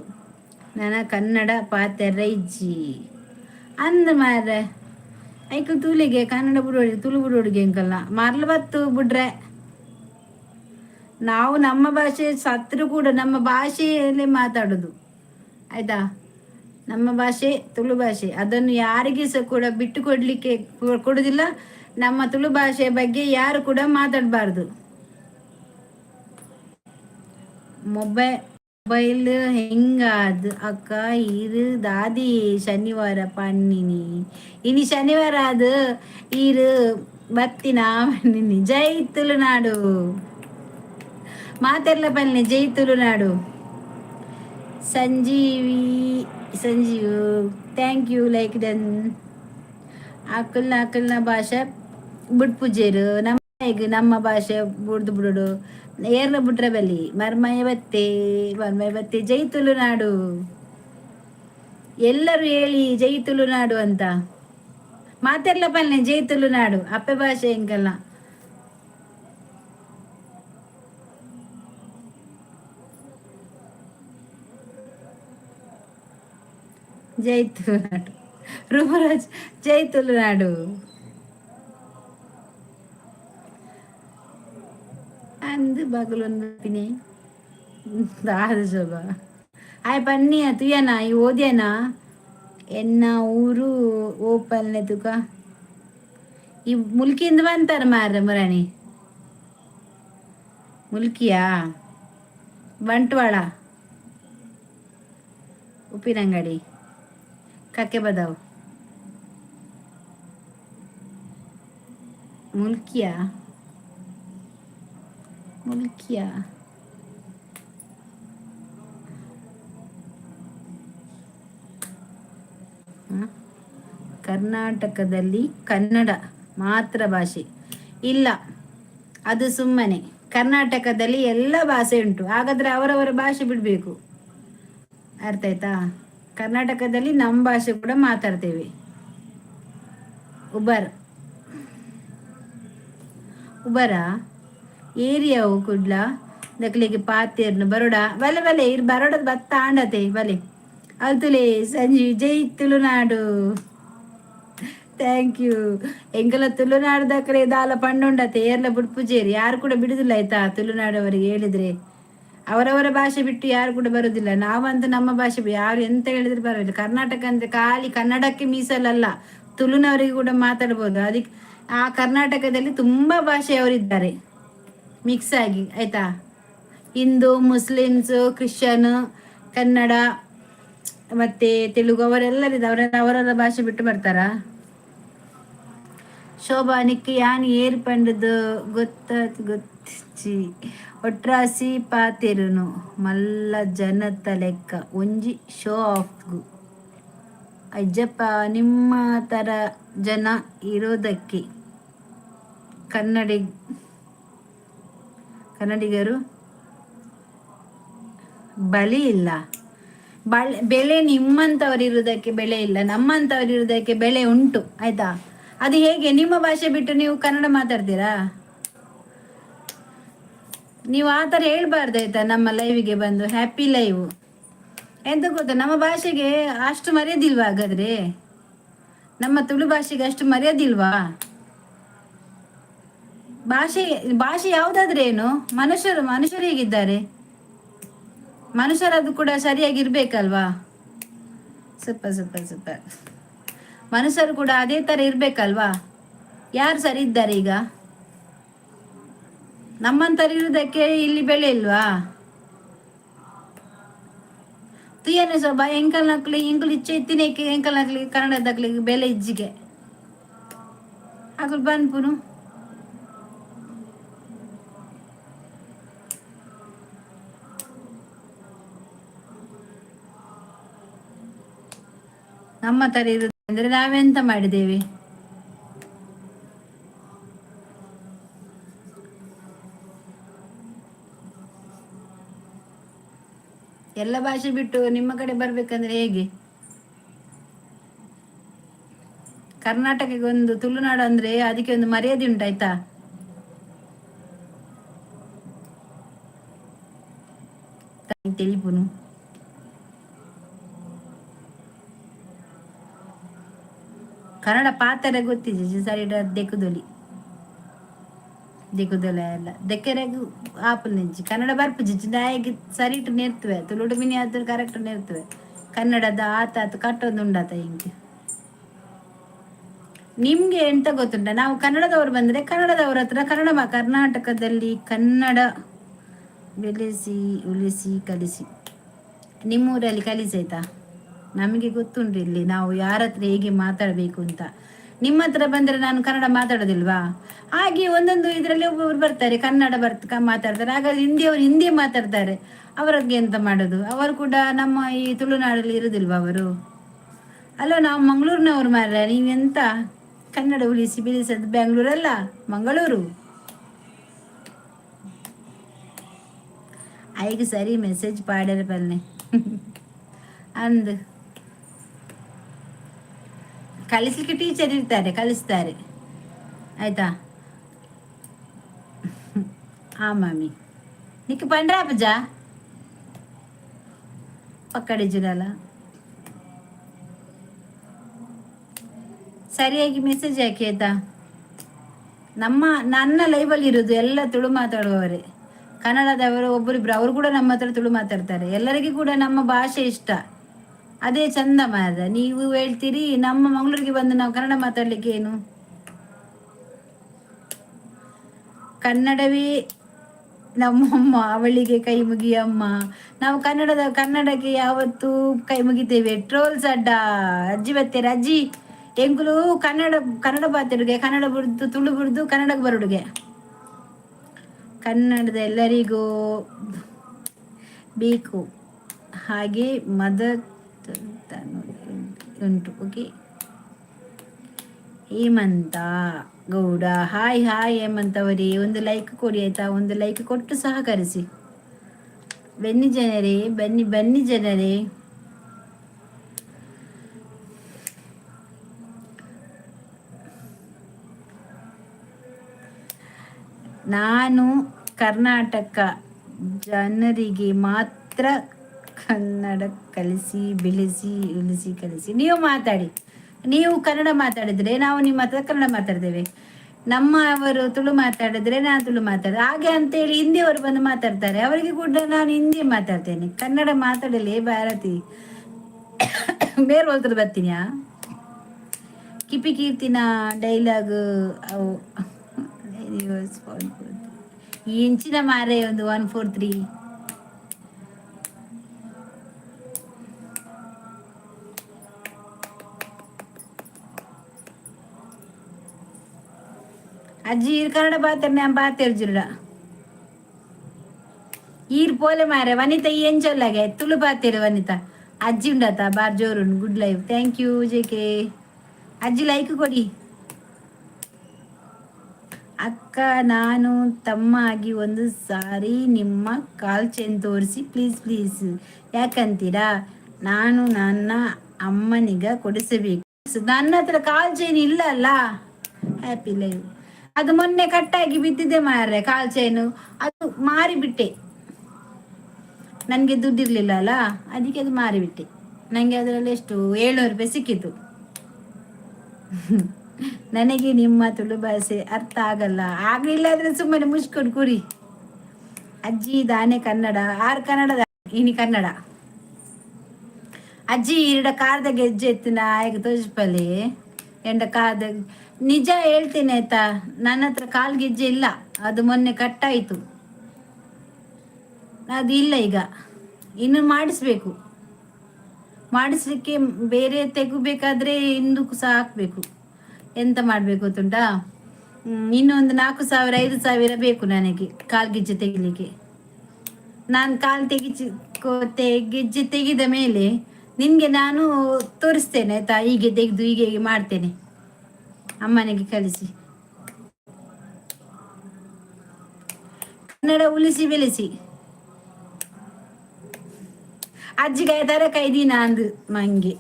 ನನ್ನ ಕನ್ನಡ ಪಾತೆರ ಇಜ್ಜಿ ಅಂದ ಮಾರ್ರೆ. ಐಕು ತೂಲಿಗೆ ಕನ್ನಡ ಬಿಡೋಡಿ, ತುಳು ಬಿಡೋಡಿಗೆ ಅಂಕಲ್ಲ ಮರ್ಲು ಬತ್ತು ಬಿಡ್ರೆ. ನಾವು ನಮ್ಮ ಭಾಷೆ ಸತ್ರು ಕೂಡ ನಮ್ಮ ಭಾಷೆಯಲ್ಲೇ ಮಾತಾಡೋದು ಆಯ್ತಾ. ನಮ್ಮ ಭಾಷೆ ತುಳು ಭಾಷೆ, ಅದನ್ನು ಯಾರಿಗೆ ಸಹ ಕೂಡ ಬಿಟ್ಟು ಕೊಡ್ಲಿಕ್ಕೆ ಕೊಡುದಿಲ್ಲ. ನಮ್ಮ ತುಳು ಭಾಷೆಯ ಬಗ್ಗೆ ಯಾರು ಕೂಡ ಮಾತಾಡಬಾರ್ದು. ಮೊಬೈಲ್ ಹೆಂಗಾದ್ ಅಕ್ಕ ಇರು ದಾದಿ ಶನಿವಾರ ಪನ್ನಿನಿ ಇನಿ ಶನಿವಾರ ಅದು ಇರು ಬತ್ತಿನ ಪನ್ನಿನಿ. ಜೈ ತುಳುನಾಡು ಮಾತೆರ್ಲ ಪನ್ನಿ, ಜೈ Tulunadu. Sanjeev thank you like done. ಅಕ್ಕಲ್ನ ಭಾಷೆ ಬಿಡ್ಪುಜೇರು ನಮ್ಮ ಭಾಷೆ ಬುಡ್ದು ಬಿಡೋಡು ಏರ್ಲ ಬಿಟ್ರೆ ಬಲಿ ಮರ್ಮಯ ಬತ್ತೆ ಜೈ ತುಳುನಾಡು. ಎಲ್ಲರೂ ಹೇಳಿ ಜೈ ತುಳುನಾಡು ಅಂತ. ಮಾತೆರ್ಲ ಪಲ್ಲೆ ಜೈ ತುಳುನಾಡು ಅಪ್ಪೆ ಭಾಷೆ ಹೆಂಗಲ್ಲ. ಜೈ ತುಳುನಾಡು. ರೂಪರಾಜ್ ಜೈ ತುಳುನಾಡು. ಅಂದು ಬಗಲೊಂದು ಪಿನಿ ದಾದ ಶೋಭ. ಆಯ್ ಪನ್ನಿಯ ತುಯನ ಈ ಓದ್ಯನ ಎನ್ನ ಊರು ಓಪಲ್ನೆ ತುಕ ಈ ಮುಲ್ಕಿಂದ ಬಂತಾರ ಮಾರ ಮರಾಣಿ. ಮುಲ್ಕಿಯಾ ಬಂಟ್ವಾಳ ಉಪ್ಪಿನಂಗಡಿ ಕಕ್ಕೆ ಬದಾವ್. ಮುಲ್ಕಿಯಾ ಕರ್ನಾಟಕದಲ್ಲಿ ಕನ್ನಡ ಮಾತ್ರ ಭಾಷೆ ಇಲ್ಲ, ಅದು ಸುಮ್ಮನೆ. ಕರ್ನಾಟಕದಲ್ಲಿ ಎಲ್ಲ ಭಾಷೆ ಉಂಟು, ಹಾಗಾದ್ರೆ ಅವರವರ ಭಾಷೆ ಬಿಡಬೇಕು. ಅರ್ಥ ಆಯ್ತಾ. ಕರ್ನಾಟಕದಲ್ಲಿ ನಮ್ಮ ಭಾಷೆ ಕೂಡ ಮಾತಾಡ್ತೇವೆ. ಉಬರ ಏರಿಯಾವು ಕುಡ್ಲ ದಕ್ಲಿಗೆ ಪಾತೇರ್ನು ಬರೋಡ ಬಲೆ ಇರ್ ಬರೋಡದ ಬತ್ತ ಆಂಡತೆ ಬಲೆ ಅಲ್ತುಲೆ ಸಂಜೀವ್ ಜೈ ತುಳುನಾಡು. Thank you. ಎಂಕಲ ತುಳುನಾಡು ದಕ್ಕಲೆ ದಾಲ ಪಂಡುಂಡತೆ ಏರ್ಲ ಬಿಡ್ಪುಜೇರಿ ಯಾರು ಕೂಡ ಬಿಡುದಿಲ್ಲ ಆಯ್ತಾ. ತುಳುನಾಡು ಅವರಿಗೆ ಹೇಳಿದ್ರೆ ಅವರವರ ಭಾಷೆ ಬಿಟ್ಟು ಯಾರು ಕೂಡ ಬರುದಿಲ್ಲ. ನಾವಂತೂ ನಮ್ಮ ಭಾಷೆ ಯಾರು ಎಂತ ಹೇಳಿದ್ರೆ ಬರೋದಿಲ್ಲ. ಕರ್ನಾಟಕ ಅಂದ್ರೆ ಖಾಲಿ ಕನ್ನಡಕ್ಕೆ ಮೀಸಲಲ್ಲ, ತುಳುನವರಿಗೆ ಕೂಡ ಮಾತಾಡ್ಬೋದು. ಅದಕ್ಕೆ ಆ ಕರ್ನಾಟಕದಲ್ಲಿ ತುಂಬಾ ಭಾಷೆಯವರಿದ್ದಾರೆ ಮಿಕ್ಸ್ ಆಗಿ ಆಯ್ತಾ. ಹಿಂದೂ, ಮುಸ್ಲಿಮ್ಸ್, ಕ್ರಿಶ್ಚಿಯನ್, ಕನ್ನಡ ಮತ್ತೆ ತೆಲುಗು ಅವರೆಲ್ಲರಿದ್ದಾರೆ. ಅವರೆಲ್ಲ ಭಾಷೆ ಬಿಟ್ಟು ಬರ್ತಾರ. ಶೋಭಾ ನಿಕ್ಕಿ ಯಾನ್ ಏರ್ ಪಂಡದು ಗೊತ್ತಿಚ್ಚಿ ಒಟ್ರಾಸಿ ಪಾತೆರುನು ಮಲ್ಲ ಜನತ ಲೆಕ್ಕ ಒಂಜಿ ಶೋ ಆಫ್ಗು ಅಜ್ಜಪ್ಪ ನಿಮ್ಮ ತರ ಜನ ಇರೋದಕ್ಕೆ ಕನ್ನಡಿಗರು ಬಲಿ ಇಲ್ಲ. ಬೆಲೆ ನಿಮ್ಮಂಥವ್ರು ಇರುವುದಕ್ಕೆ ಬೆಲೆ ಇಲ್ಲ, ನಮ್ಮಂಥವ್ರು ಇರುವುದಕ್ಕೆ ಬೆಲೆ ಉಂಟು ಆಯ್ತಾ. ಅದು ಹೇಗೆ ನಿಮ್ಮ ಭಾಷೆ ಬಿಟ್ಟು ನೀವು ಕನ್ನಡ ಮಾತಾಡ್ತೀರಾ? ನೀವು ಆ ಥರ ಹೇಳ್ಬಾರ್ದು ಆಯ್ತಾ. ನಮ್ಮ ಲೈವಿಗೆ ಬಂದು ಹ್ಯಾಪಿ ಲೈವ್ ಎಂತ ಗೊತ್ತಾ, ನಮ್ಮ ಭಾಷೆಗೆ ಅಷ್ಟು ಮರ್ಯಾದಿಲ್ವಾ? ಹಾಗಾದ್ರೆ ನಮ್ಮ ತುಳು ಭಾಷೆಗೆ ಅಷ್ಟು ಮರ್ಯಾದಿಲ್ವಾ? ಭಾಷೆ ಯಾವುದಾದ್ರೆ ಏನು, ಮನುಷ್ಯರು ಹೇಗಿದ್ದಾರೆ, ಮನುಷ್ಯರದು ಕೂಡ ಸರಿಯಾಗಿರ್ಬೇಕಲ್ವಾ? ಸ್ವಲ್ಪ ಮನುಷ್ಯರು ಕೂಡ ಅದೇ ತರ ಇರ್ಬೇಕಲ್ವಾ? ಯಾರು ಸರಿ ಇದ್ದಾರೆ ಈಗ? ನಮ್ಮಂತರ ಇರುವುದಕ್ಕೆ ಇಲ್ಲಿ ಬೆಲೆ ಇಲ್ವಾ? ತುಯನೆ ಸೊಬ್ಬ ಎಂಕಲ್ ನಕ್ಲಿ ಇಂಕಲ್ ಇಚ್ಛೆ ಇತ್ತಿನೇಕೆ ಎಂಕಲ್ ನಕ್ಲಿ ಕನ್ನಡದಾಗ್ಲಿ ಬೆಲೆ ಇಜ್ಜಿಗೆ ಆಗಲ್ ಬನ್ಪುನು ನಮ್ಮ ತರ ಇರುದು ಅಂದ್ರೆ ನಾವೆಂತ ಮಾಡಿದ್ದೇವೆ? ಎಲ್ಲ ಭಾಷೆ ಬಿಟ್ಟು ನಿಮ್ಮ ಕಡೆ ಬರ್ಬೇಕಂದ್ರೆ ಹೇಗೆ? ಕರ್ನಾಟಕಕ್ಕೆ ಒಂದು ತುಳುನಾಡು ಅಂದ್ರೆ ಅದಕ್ಕೆ ಒಂದು ಮರ್ಯಾದೆ ಉಂಟಾಯ್ತಾ. ತಿಳಿಪುನು ಕನ್ನಡ ಪಾತ್ರ ಗೊತ್ತಿದೆ ಸರಿ ದೆಕ್ಕುದೊಲಿ ದಿಗುದಲ ಎಲ್ಲ ದೆಕ್ಕೆರೆಗು ಆಪಲ್ ನೆಂಚಿ ಕನ್ನಡ ಬರ್ಪುಜಿಚ್ಚಿ ನಾಯಿಗೆ ಸರಿ ಇಟ್ಟು ನೇರ್ತವೆ ತುಳುಡು ಮಿನಿ ಆದ್ರೆ ಕರೆಕ್ಟ್ ನೇರ್ತವೆ. ಕನ್ನಡದ ಆತ ಕಟ್ಟೊಂದು ಉಂಡಾತ ಹಿಂಗೆ. ನಿಮ್ಗೆ ಎಂತ ಗೊತ್ತುಂಟ, ನಾವು ಕನ್ನಡದವರು ಬಂದ್ರೆ ಕನ್ನಡದವ್ರ ಹತ್ರ ಕರ್ನಾಟಕದಲ್ಲಿ ಕನ್ನಡ ಬೆಳೆಸಿ ಉಳಿಸಿ ಕಲಿಸಿ. ನಿಮ್ಮೂರಲ್ಲಿ ಕಲಿಸಿ ಆಯ್ತಾ? ನಮಗೆ ಗೊತ್ತುಂಟು ಇಲ್ಲಿ ನಾವು ಯಾರ ಹತ್ರ ಹೇಗೆ ಮಾತಾಡಬೇಕು ಅಂತ. ನಿಮ್ಮ ಹತ್ರ ಬಂದ್ರೆ ನಾನು ಕನ್ನಡ ಮಾತಾಡೋದಿಲ್ವಾ? ಹಾಗೆ ಒಂದೊಂದು ಇದರಲ್ಲಿ ಒಬ್ಬೊಬ್ರು ಬರ್ತಾರೆ ಕನ್ನಡ ಮಾತಾಡ್ತಾರೆ, ಹಾಗಾಗಿ ಹಿಂದಿಯವರು ಹಿಂದಿ ಮಾತಾಡ್ತಾರೆ. ಅವರಿಗೆ ಎಂತ ಮಾಡೋದು? ಅವರು ಕೂಡ ನಮ್ಮ ಈ ತುಳುನಾಡಲ್ಲಿ ಇರುದಿಲ್ವಾ ಅವರು? ಅಲ್ಲ, ನಾವು ಮಂಗಳೂರಿನವ್ರು ಮಾರ್ರೆ. ನೀವೆಂತ ಕನ್ನಡ ಉಳಿಸಿ ಬೆಳೆಸೋದು? ಬೆಂಗಳೂರಲ್ಲ, ಮಂಗಳೂರು. ಐಗೆ ಸರಿ ಮೆಸೇಜ್ ಪಾಡ್ಯಾರ ಬಲ್ಲೆ ಅಂದು ಕಲಿಸ್ಲಿಕ್ಕೆ ಟೀಚರ್ ಇರ್ತಾರೆ, ಕಲಿಸ್ತಾರೆ ಆಯ್ತಾ. ಆ ಮಾಮಿ ನಿಕ್ಕೆ ಪಂಡ್ರ ಪೂಜ ಪಕ್ಕಡೆ ಜುರಲ್ಲ ಸರಿಯಾಗಿ ಮೆಸೇಜ್ ಹಾಕಿ ಆಯ್ತಾ. ನನ್ನ ಲೈವಲ್ಲಿ ಇರೋದು ಎಲ್ಲ ತುಳು ಮಾತಾಡುವವರೇ, ಕನ್ನಡದವರು ಒಬ್ಬರಿಬ್ರು, ಅವರು ಕೂಡ ನಮ್ಮ ಹತ್ರ ತುಳು ಮಾತಾಡ್ತಾರೆ. ಎಲ್ಲರಿಗೂ ಕೂಡ ನಮ್ಮ ಭಾಷೆ ಇಷ್ಟ, ಅದೇ ಚಂದ ಮಾರ್ರೆ. ನೀವು ಹೇಳ್ತೀರಿ ನಮ್ಮ ಮಂಗಳೂರಿಗೆ ಬಂದು ನಾವು ಕನ್ನಡ ಮಾತಾಡ್ಲಿಕ್ಕೆ ಏನು? ಕನ್ನಡವೇ ನಮ್ಮಮ್ಮ, ಅವಳಿಗೆ ಕೈ ಮುಗಿಯಮ್ಮ. ನಾವು ಕನ್ನಡಕ್ಕೆ ಯಾವತ್ತೂ ಕೈ ಮುಗಿತೇವೆ. ಟ್ರೋಲ್ಸ್ ಅಡ್ಡ ಅಜ್ಜಿ ಬತ್ತೇರೆ ಅಜ್ಜಿ ಎಂಕುಲು ಕನ್ನಡ ಬಾತಿಡುಗೆ, ಕನ್ನಡ ಬಿಡ್ದು ತುಳು ಬಿಡ್ದು ಕನ್ನಡಕ್ಕೆ ಬರುಡುಗೆ. ಕನ್ನಡದ ಎಲ್ಲರಿಗೂ ಬೇಕು ಹಾಗೆ ಮದರ್ ಉಂಟು. ಓಕೆ, ಹೇಮಂತ ಗೌಡ ಹಾಯ್ ಹಾಯ್. ಹೇಮಂತ್ ಅವರೇ ಒಂದು ಲೈಕ್ ಕೊಡಿ ಆಯ್ತಾ, ಒಂದು ಲೈಕ್ ಕೊಟ್ಟು ಸಹಕರಿಸಿ. ಬನ್ನಿ ಜನರೇ, ಬನ್ನಿ ಜನರೇ. ನಾನು ಕರ್ನಾಟಕ ಜನರಿಗೆ ಮಾತ್ರ ಕನ್ನಡ ಕಲಿಸಿ ಬೆಳೆಸಿ ಉಳಿಸಿ ಕಲಿಸಿ. ನೀವು ಮಾತಾಡಿ, ನೀವು ಕನ್ನಡ ಮಾತಾಡಿದ್ರೆ ನಾವು ನಿಮ್ಮ ಹತ್ರ ಕನ್ನಡ ಮಾತಾಡ್ತೇವೆ. ನಮ್ಮವರು ತುಳು ಮಾತಾಡಿದ್ರೆ ನಾನು ತುಳು ಮಾತಾಡ ಹಾಗೆ ಅಂತೇಳಿ ಹಿಂದಿಯವರು ಬಂದು ಮಾತಾಡ್ತಾರೆ, ಅವರಿಗೆ ಕೂಡ ನಾನು ಹಿಂದಿ ಮಾತಾಡ್ತೇನೆ. ಕನ್ನಡ ಮಾತಾಡಲಿ ಭಾರತಿ ಬೇರೆ ಹೋಗ್ತದೆ ಬರ್ತೀನಿಯಾ. ಕಿಪಿ ಕೀರ್ತಿನ ಡೈಲಾಗ್ ಅವು ಈ ಇಂಚಿನ ಮಾರೆ ಒಂದು 143. ಅಜ್ಜಿ ಕನ್ನಡ ಬಾತರ್ ನಾನು ಬಾತಿರ್ಜಿಲ್ಲ ಈರ್ ಪೋಲೆ ಮಾರೆ ವನಿತಾ ಈ ಎಂಚೊಲ್ಲಾಗೆ ತುಳು ಬಾತಿರು ವನಿತಾ. ಅಜ್ಜಿ ಉಂಡಾತ ಬಾರ್ ಜೋರು. Good life, thank you JK. ಅಜ್ಜಿ ಲೈಕ್ ಕೊಡಿ. ಅಕ್ಕ ನಾನು ತಮ್ಮ ಆಗಿ ಒಂದು ಸಾರಿ ನಿಮ್ಮ ಕಾಲ್ ಚೈನ್ ತೋರಿಸಿ ಪ್ಲೀಸ್. ಯಾಕಂತೀರಾ? ನಾನು ನನ್ನ ಅಮ್ಮನಿಗ ಕೊಡಿಸಬೇಕು. ನನ್ನ ಹತ್ರ ಕಾಲ್ ಚೈನ್ ಇಲ್ಲ ಅಲ್ಲ. Happy live. ಅದು ಮೊನ್ನೆ ಕಟ್ಟಾಗಿ ಬಿದ್ದಿದೆ ಮಾರ್ರೆ ಕಾಲ್ ಚೈನು, ಅದು ಮಾರಿಬಿಟ್ಟೆ. ನನಗೆ ದುಡ್ಡಿರ್ಲಿಲ್ಲ ಅಲ್ಲ, ಅದಕ್ಕೆ ಅದು ಮಾರಿಬಿಟ್ಟೆ. ನನಗೆ ಅದರಲ್ಲಿ ಎಷ್ಟು 700 ರೂಪಾಯಿ ಸಿಕ್ಕಿತು. ನನಗೆ ನಿಮ್ಮ ತುಳು ಭಾಷೆ ಅರ್ಥ ಆಗಲ್ಲ. ಆಗ್ಲಿಲ್ಲ ಆದ್ರೆ ಸುಮ್ಮನೆ ಮುಚ್ಕೊಂಡು ಕುರಿ. ಅಜ್ಜಿ ದಾನೆ ಕನ್ನಡ ಆರ್ ಕನ್ನಡದ ಇನಿ ಕನ್ನಡ. ಅಜ್ಜಿ ಇರಡ ಕಾರ್ದ ಗೆಜ್ಜೆ ಎತ್ತಿನ ಆಯ್ಕೆ ತೋರಿಸ್ಪಲ್ಲಿ ಎಂಡ ಕಾರ್ದ ನಿಜ ಹೇಳ್ತೀನಿ ಆಯ್ತಾ. ನನ್ನ ಹತ್ರ ಕಾಲ್ ಗೆಜ್ಜೆ ಇಲ್ಲ, ಅದು ಮೊನ್ನೆ ಕಟ್ಟಾಯಿತು. ಅದು ಇಲ್ಲ ಈಗ, ಇನ್ನು ಮಾಡಿಸ್ಲಿಕ್ಕೆ ಬೇರೆ ತೆಗಬೇಕಾದ್ರೆ ಇಂದಕ್ಕೂ ಸಹ ಹಾಕ್ಬೇಕು. ಎಂತ ಮಾಡಬೇಕು ಗೊತ್ತುಂಟಾ? ಇನ್ನೊಂದು 4,000 5,000 ಬೇಕು ನನಗೆ ಕಾಲ್ಗೆಜ್ಜೆ ತೆಗಿಲಿಕ್ಕೆ. ನಾನು ಗೆಜ್ಜೆ ತೆಗೆದ ಮೇಲೆ ನಿನಗೆ ನಾನು ತೋರಿಸ್ತೇನೆ ಆಯ್ತಾ, ಹೀಗೆ ತೆಗೆದು ಹೀಗೆ ಹೀಗೆ ಮಾಡ್ತೇನೆ, ಅಮ್ಮನಿಗೆ ಕಲಿಸಿ. ಕನ್ನಡ ಉಳಿಸಿ ಬೆಳೆಸಿ. ಅಜ್ಜಿಗಾಯ ತರ ಕೈದೀನ ಅಂದು ಮಂಗೆ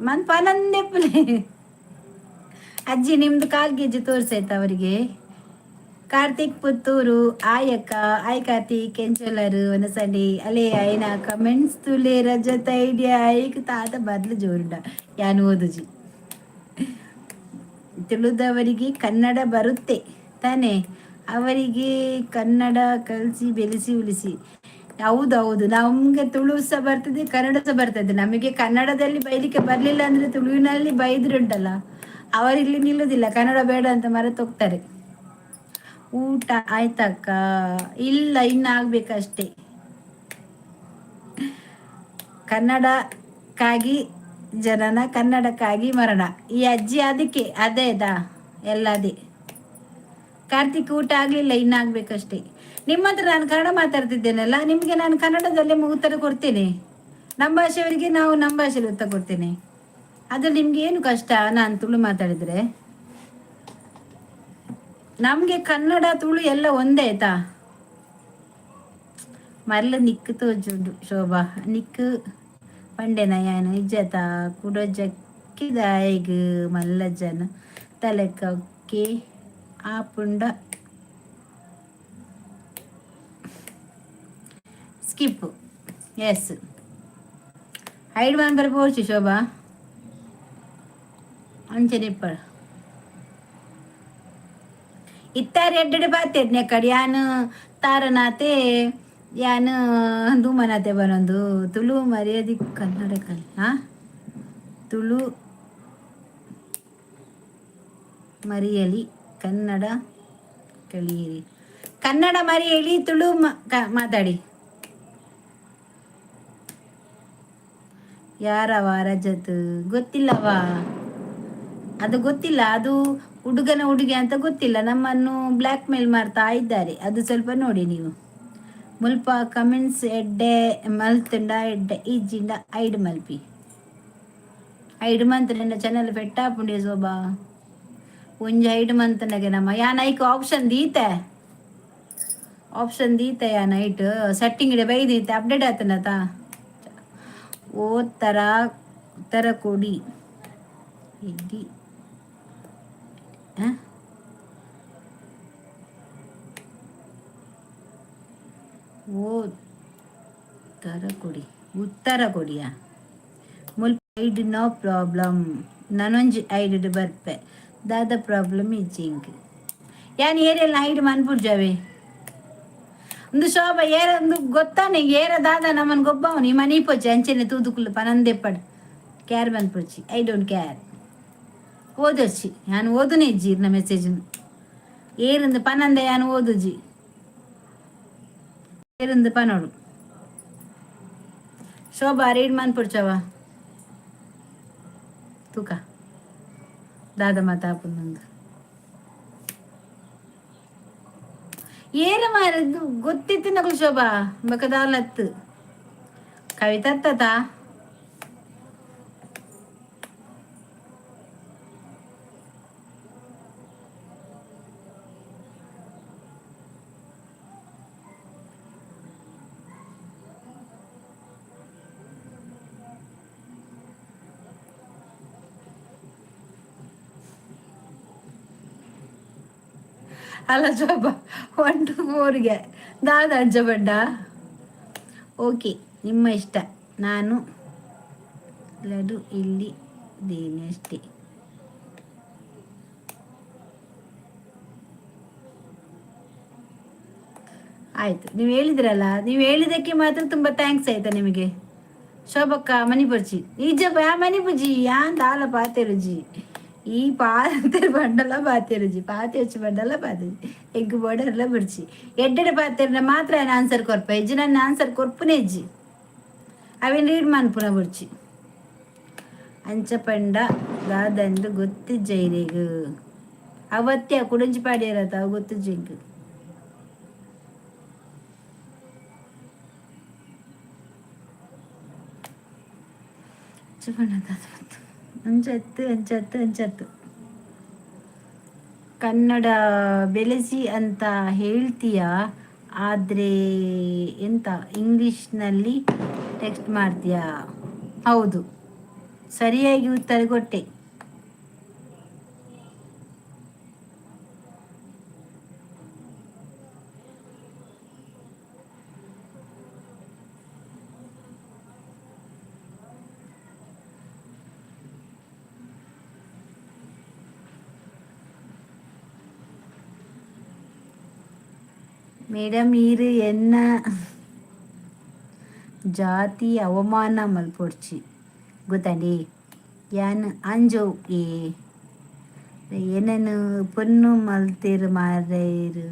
ಮನ್ ಪನಂದೆಪ್ಪಲೆ. ಅಜ್ಜಿ ನಿಮ್ದು 4 kg ತೋರಿಸಾಯ್ತಾ ಅವರಿಗೆ. ಕಾರ್ತಿಕ್ ಪುತ್ತೂರು, ಆಯಕ್ಕ ಆಯ್ ಕಾರ್ತಿಕ್ ಕೆಂಚೋಲರು ಒನಸಂಡಿ ಅಲೆ ಆಯ್ನ ಕಮೆಂಟ್ಸ್ ತುಲೆ ರಜತ್ ಐಡಿಯಾ ಆಯ್ಕ್ ತಾತ ಬದ್ಲು ಜೋರುಂಡ ಯಾನು ಓದುಜಿ. ತಿಳಿದವರಿಗೆ ಕನ್ನಡ ಬರುತ್ತೆ ತಾನೇ, ಅವರಿಗೆ ಕನ್ನಡ ಕಲಿಸಿ ಬೆಳೆಸಿ ಉಳಿಸಿ. ಹೌದೌದು, ನಮ್ಗೆ ತುಳು ಸಹ ಬರ್ತದೆ, ಕನ್ನಡ ಸಹ ಬರ್ತದೆ. ನಮಗೆ ಕನ್ನಡದಲ್ಲಿ ಬೈಲಿಕ್ಕೆ ಬರ್ಲಿಲ್ಲ ಅಂದ್ರೆ ತುಳುವಿನಲ್ಲಿ ಬೈದ್ರುಂಟಲ್ಲ, ಅವರಿಲ್ಲಿ ನಿಲ್ಲುದಿಲ್ಲ, ಕನ್ನಡ ಬೇಡ ಅಂತ ಮರೆತೋಗ್ತಾರೆ. ಊಟ ಆಯ್ತಕ್ಕ? ಇಲ್ಲ, ಇನ್ನು ಆಗ್ಬೇಕಷ್ಟೇ. ಕನ್ನಡಕ್ಕಾಗಿ ಜನನ, ಕನ್ನಡಕ್ಕಾಗಿ ಮರಣ. ಈ ಅಜ್ಜಿ ಅದಕ್ಕೆ ಅದೇದಾ ಎಲ್ಲ ಅದೇ. ಕಾರ್ತಿಕ್ ಊಟ ಆಗ್ಲಿಲ್ಲ, ಇನ್ನಾಗ್ಬೇಕಷ್ಟೇ. ನಿಮ್ಮ ಹತ್ರ ನಾನು ಕನ್ನಡ ಮಾತಾಡ್ತಿದ್ದೇನಲ್ಲ, ನಿಮಗೆ ನಾನು ಕನ್ನಡದಲ್ಲೇ ಉತ್ತರ ಕೊಡ್ತೇನೆ. ನಮ್ಮ ಭಾಷೆಯವರಿಗೆ ನಾವು ನಮ್ಮ ಭಾಷೆಯಲ್ಲಿ ಉತ್ತರ ಕೊಡ್ತೇನೆ. ಅದು ನಿಮ್ಗೆ ಏನು ಕಷ್ಟ ನಾನು ತುಳು ಮಾತಾಡಿದ್ರೆ? ನಮ್ಗೆ ಕನ್ನಡ ತುಳು ಎಲ್ಲ ಒಂದೇ ಆಯ್ತಾ. ಮರಲ ನಿಕ್ಕು ತೋಜುಂಡು ಶೋಭಾ, ನಿಕ್ಕು ಪಂಡೆನ ಯಾನು ಇಜ್ಜತ ಕುಡಜಕ್ಕಿದಾಯಿಗ್ ಮಲ್ಲ ಜನ ತಲೆಕಕ್ಕೆ ಆಪುಂಡ ಸ್ಕಿಪ್. ಎಸ್, ಹೈಡ್ ಮನ್ ಬರ್ಬೋದು ಶೋಭಾ ಅಂಚೆನಿಪ್ಪಳ ಇತ್ತಾರೆ ಎಡ್ಡೆ ಬಾತೇನೆ ಕಡೆ ಯಾನು ತಾರನಾತೆ ಯಾನು ಧೂಮನಾತೆ ಬರೋದು. ತುಳು ಮರ್ಯಾದಿ ಕನ್ನಡ ಕಲಿ. ತುಳು ಮರಿಯಲಿ, ಕನ್ನಡ ಕಲಿಯಿರಿ. ಕನ್ನಡ ಮರಿಯಲಿ, ತುಳು ಮಾತಾಡಿ. ಯಾರವ ರಜತ್? ಗೊತ್ತಿಲ್ಲವಾ, ಅದು ಗೊತ್ತಿಲ್ಲ. ಅದು ಹುಡುಗನ ಹುಡುಗಿ ಅಂತ ಗೊತ್ತಿಲ್ಲ. ನಮ್ಮನ್ನು ಬ್ಲ್ಯಾಕ್ ಮೇಲ್ ಮಾಡ್ತಾ ಇದ್ದಾರೆ, ಅದು ಸ್ವಲ್ಪ ನೋಡಿ ನೀವು. ಮುಲ್ಪ ಕಮೆಂಟ್ಸ್ ಎಡ್ಡೆ ಮಲ್ತುಂಡ ಎಡ್ಡೆ ಈಜಿಂಡ ಐಡ್ ಮಲ್ಪಿ ಐಡ್ ಮಂತ್ ನನ್ನ ಚಾನಲ್ ಪುಂಡಿ ಸೋಬಾ ಒಂಜಿ ಐಡ್ ಮಂತ್ನಾಗೆ ನಮ್ಮ ಯಾನ್ ಐಕ್ ಆಪ್ಷನ್ ದೀತೆ ಯಾ ನೈಟ್ ಸೆಟ್ಟಿಂಗ್ ಇಡೆ ಬೈದೀತೆ ಅಪ್ಡೇಟ್ ಆತನತ. ಓ ತರ ಕೊಡಿ ಇದ್ದಿ ಓ ತರ ಕೊಡಿ, ಉತ್ತರ ಕೊಡಿಯಾ ಮುಲ್ಪ ಐಡ್ ನೋ ಪ್ರಾಬ್ಲಮ್. ನಾನೊಂಜಿ ಐಡ್ ಬರ್ಪೆ ದಾದ ಪ್ರಾಬ್ಲಮ್ ಇಜ್ಜಿಂಗ್ ಯಾನ್ ಏರೆಲ್ಲ ಐಡ್ ಮನ್ಪುಡ್ಜಾವೆ ಒಂದು ಶೋಭ ಏರ ಒಂದು ಗೊತ್ತಾನೆ ಏರ ದಾದ ನಮ್ಮನ್ ಗೊಬ್ಬವನಿ ಮನಿ ಪೋಚಿ ಅಂಚೆನೆ ತೂದುಕುಲು ಪನಂದೆಪ್ಪಡ್ ಕ್ಯಾರ್ ಮನ್ಪುಡ್ಚಿ. I don't care. ಓದೋಚ್ಚಿ ನಾನು ಓದುನೆ ಇಜ್ಜಿ ಇರ್ನ ಮೆಸೇಜ್ನು ಏರಿಂದ ಪನಂದ ಯಾನು ಓದುಜಿ ಏರಿಂದ ಪನೋಡು. ಶೋಭಾ ರೀಡ್ ಮನ್ಪುಡ್ಚವ ತೂಕ ದಾದ ಮಾತಾಪುಂದು ಏರ ಮಾರದ್ದು ಗೊತ್ತಿತ್ತು ನಕಲು ಶೋಭಾ ಬಕದಾಲತ್ತು ಕವಿತತ್ತತ ಅಲ್ಲ ಶೋಭಾ 1 to 4ಗೆ ದಾದ ಅಜ್ಜಬಡ್ಡ. ಓಕೆ, ನಿಮ್ಮ ಇಷ್ಟ. ನಾನು ಲಡು ಇಲ್ಲಿ ಇದ್ದೀನಿ ಅಷ್ಟೇ. ಆಯ್ತು, ನೀವು ಹೇಳಿದ್ರಲ್ಲ, ನೀವು ಹೇಳಿದ್ದಕ್ಕೆ ಮಾತ್ರ ತುಂಬ ಥ್ಯಾಂಕ್ಸ್ ಆಯ್ತಾ ನಿಮಗೆ ಶೋಭಕ್ಕ. ಮನಿ ಪರ್ಚಿ ಈಜಪ್ಪ ಯಾ ಮನಿ ಪುಜಿ ಯಾನ್ ದಾಲ ಪಾತೆ ರುಜಿ ಈ ಪಾತೆ ಬಂಡಲ ಪಾತೆ ರುಜಿ ಪಾತೆ ಹಚ್ಚಿ ಬಂಡಲ ಪಾತೆ ಎಗ್ ಬೋರ್ಡರ್ಲ ಬಿಡ್ಚಿ ಎಡ್ಡೆಡೆ ಪಾತೆರ್ನ ಮಾತ್ರ ఆయన ಆನ್ಸರ್ ಕೊರ್ಪ ಎಜ್ಜಿ ನನ್ನ ಆನ್ಸರ್ ಕೊರ್ಪುನೆ ಎಜ್ಜಿ ಅವೇನು ರೀಡ್ ಮನ್ಪುನ ಬಿಡ್ಚಿ ಅಂಚಪಂಡ ದಾದಂಡು ಗೊತ್ತು ಜೈರೆಗು ಅವತ್ಯ ಕುಡಂಜಿ ಪಾಡ್ಯಾರತ ಅವು ಗೊತ್ತು ಜೈಗು. ಅಂಚತ್ತು ಅಂಚತ್ತು ಅಂಚತ್ತು ಕನ್ನಡ ಬೆಳೆಸಿ ಅಂತ ಹೇಳ್ತೀಯಾ, ಆದರೆ ಎಂತ ಇಂಗ್ಲೀಷ್ನಲ್ಲಿ ಟೆಕ್ಸ್ಟ್ ಮಾಡ್ತೀಯಾ? ಹೌದು, ಸರಿಯಾಗಿ ಉತ್ತರ ಕೊಟ್ಟೆ. ಮೇಡಮ್ ಈರು ಎನ್ನ ಜಾತಿ ಅವಮಾನ ಮಲ್ಪೊಡ್ಚಿ ಗೊತ್ತಂಡಿ. ಯಾನ್ ಅಂಜೋ ಏನನ್ನು ಪೊನ್ನು ಮಲ್ತೇರು ಮಾರೇರು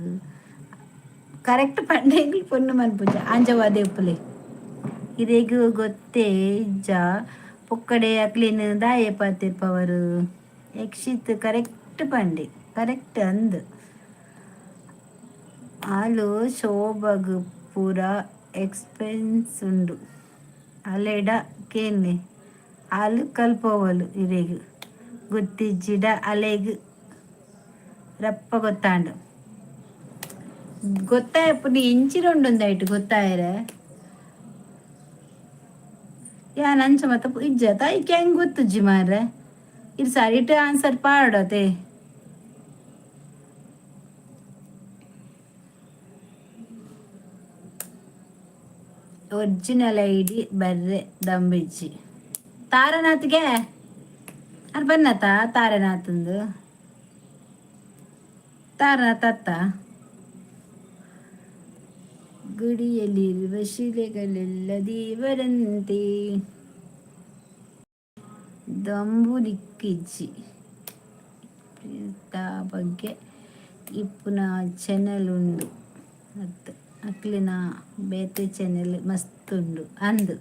ಕರೆಕ್ಟ್ ಪಂಡೆಂಗ್ಲು ಪೊನ್ನು ಮಲ್ಪುಜ ಅಂಜವಾದೆ ಉಪ್ಪುಲೆ ಇರೆಗ್ ಗೊತ್ತೇ ಇಜ್ಜ ಪೊಕ್ಕಡೆ ಅಕ್ಲಿನ ದಾಯ ಪಾತಿರ್ಪವರು ಯಕ್ಷಿತ್ ಕರೆಕ್ಟ್ ಪಂಡೆ ಕರೆಕ್ಟ್ ಅಂದ್ ಆಲು ಶೋಭಗ್ ಪೂರ ಎಕ್ಸ್ಪೆನ್ಸ್ ಉಂಡು ಅಲೆಡ ಕೇನೆ ಆಲು ಕಲ್ಪೋವಲು ಇರೆಗ್ ಗೊತ್ತಿಜ್ಜಿಡ ಅಲೆಗ್ ರಪ್ಪ ಗೊತ್ತಾಂಡು ಗೊತ್ತಾಯಪ್ಪು ಇಂಚಿರೊಂದುಂದಾಯ್ತು ಗೊತ್ತಾಯರೆ ಯಾನ್ ಅಂಚ ಮತ್ತ ಇಜ್ಜ ತಾಯಿಕೆ ಹೆಂಗ್ ಗೊತ್ತುಜ್ಜಿ ಮಾರ್ರೆ ಇದು ಸರಿಟ ಆನ್ಸರ್ ಪಾಡತೆ. ಒರಿಜಿನಲ್ ಐಡಿ ಬರ್ರೆ ದಂಬಿಜ್ಜಿ ತಾರನಾಥ್ಗೆ ಅದು ಬನ್ನತ್ತ ತಾರನಾಥಂದು ತಾರನಾಥ್ ಅತ್ತ ಗುಡಿಯಲ್ಲಿರುವ ಶಿಲೆಗಳೆಲ್ಲ ದೇವರಂತೆ ದಂಬು ನಿಕ್ಕಿಜ್ಜಿ ಬಗ್ಗೆ ಇಪ್ಪುನ ಚಾನಲ್ ಉಂಡು ಮತ್ತು ಅಕ್ಲಿನ ಬೇತೆ ಚಾನಲ್ ಮಸ್ತ್ ಉಂಡು ಅಂದು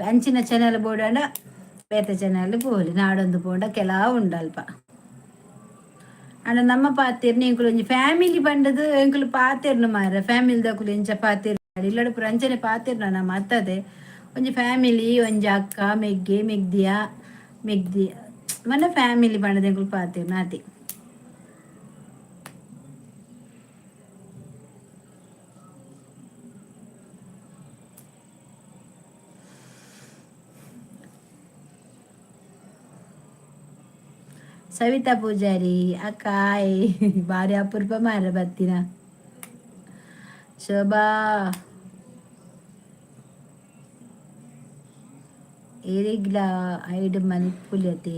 ಅಂಚಿನ ಚಾನಲ್ ಬೋಡಾಂಡ ಬೇತೆ ಚಾನಲ್ ಪೋಲಿ ನಾಡೊಂದು ಪೋಂಡ ಕೆಲವು ಉಂಡು ಅಲ್ಪ ಅಂಡ ನಮ್ಮ ಪಾತೆರ್ನ ಎಂಕುಲು ಒಂಜಿ ಫ್ಯಾಮಿಲಿ ಪಂಡದು ಎಂಕುಲು ಪಾತೆರ್ನು ಮಾರ ಫ್ಯಾಮಿಲಿ ದಕುಲು ಎಂಚ ಪಾತೆರ್ ಇಲ್ಲಡು ಪೂರ ಅಂಚನೆ ಪಾತೆರ್ನ ನಮ್ಮ ಅತ್ತದೆ ಒಂಜಿ ಫ್ಯಾಮಿಲಿ ಒಂಜಿ ಅಕ್ಕ ಮೆಗ್ದಿ ಮನ ಫ್ಯಾಮಿಲಿ ಪಂಡದ ಎಂಕುಲು ಪಾತೆರ್ನ ಅದೇ ಸವಿತಾ ಪೂಜಾರಿ ಅಕ್ಕಾಯ್ ಭಾರಿ ಅಪೂರ್ವ ಮಾರ ಬತ್ತಿನ ಶೋಭಾ ಏರಿಗ್ಲ ಐಡ್ ಮಲ್ಪುಲ್ಯತೆ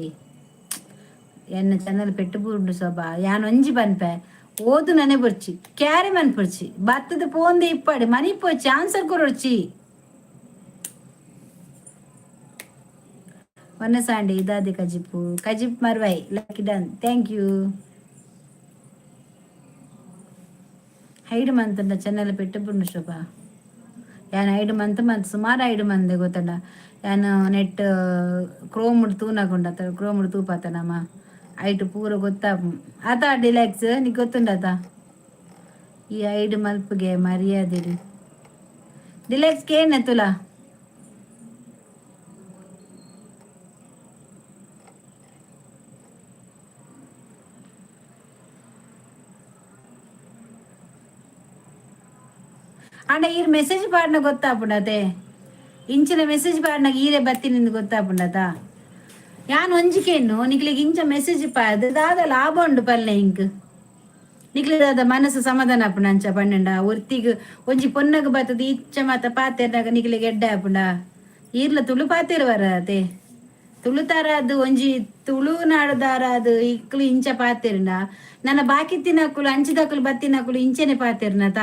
ಎನ್ನ ಚಾನಲ್ ಪೆಟ್ಟು ಪೂರ್ಣು ಶೋಭಾ ಯಾನ್ ಒಂಜಿ ಬನ್ಪೆ ಓದು ನನೆ ಬರ್ಚಿ ಕ್ಯಾರೆ ಮನ್ಪುಡ್ಚಿ ಬತ್ತದ ಪೋಂದೆ ಇಪ್ಪಾಡಿ ಮನಿ ಪೋಚಿ ಆನ್ಸರ್ ಕೊರೊಡ್ಚಿ ಒನ್ನ ಸಾಂಡೆ ಇದಾದೆ ಕಜಿಪ್ ಮರ್ವೈ ಲಕ್ಕಿ ಡನ್ ಥ್ಯಾಂಕ್ ಯು. ಐಡು ಮಂತ್ ಚಾನಲ್ ಪೆಟ್ಟು ಪುಂಡು ಶೋಭಾ ಯಾನ್ ಐಡು ಮಂತ್ ಸುಮಾರು ಐಡು ಮಂದೆ ಗೊತ್ತಂಡ ಯಾನ್ ನೆಟ್ ಕ್ರೋಮುಡ್ ತೂನಗುಂಡ ಕ್ರೋಮುಡ್ ತೂಪಾತನಮ್ಮ ಐಟು ಪೂರ ಗೊತ್ತಾಪು ಆತ ಡಿಲೆಕ್ಸ್ ನೀ ಗೊತ್ತುಂಡತ ಈ ಐಡು ಮಲ್ಪುಗೆ ಮರ್ಯಾದೆ ಡಿಲೆಕ್ಸ್ ಕೇನೆ ತುಲಾ ಅಂಡ ಈರ್ ಮೆಸೇಜ್ ಪಾಡ್ನ ಗೊತ್ತಾಪುಂಡತೆ ಇಂಚಿನ ಮೆಸೇಜ್ ಪಾಡ್ನಾಗ ಈರೆ ಬತ್ತಿನಿಂದ ಗೊತ್ತಾಪುಂಡತ ಯಾನ್ ಒಂಜಿಕೆನ್ನು ನಿಕ್ಲಿಗೆ ಇಂಚ ಮೆಸೇಜ್ ಪಾಡ್ ದಾದ ಲಾಭ ಉಂಡು ಪಲ್ಲೆ ಇಂಕ್ ನಿಕ್ಲಿದಾದ ಮನಸ್ಸು ಸಮಾಧಾನ ಆಪುಂಡ ಅಂಚ ಪನ್ನಂಡ ಒರ್ತಿಗ್ ಒಂಜಿ ಪೊನ್ನಗ ಬತ್ತದ ಇಚ್ಚ ಮಾತ ಪಾತೆರ್ನಾಗ ನಿಕ್ಲಿಗೆ ಎಡ್ಡೆ ಆಪುಂಡ ಈರ್ಲ ತುಳು ಪಾತೆರ್ ವರತೆ ತುಳುತಾರಾದು ಒಂಜಿ ತುಳು ನಾಡುದಾರಾದು ಇಕ್ಲು ಇಂಚ ಪಾತೆರ್ನ ನನ್ನ ಬಾಕಿ ತಿನ್ನಕುಲು ಅಂಚಿದಕುಲು ಬತ್ತಿನಕುಲು ಇಂಚನೆ ಪಾತೆರ್ನತ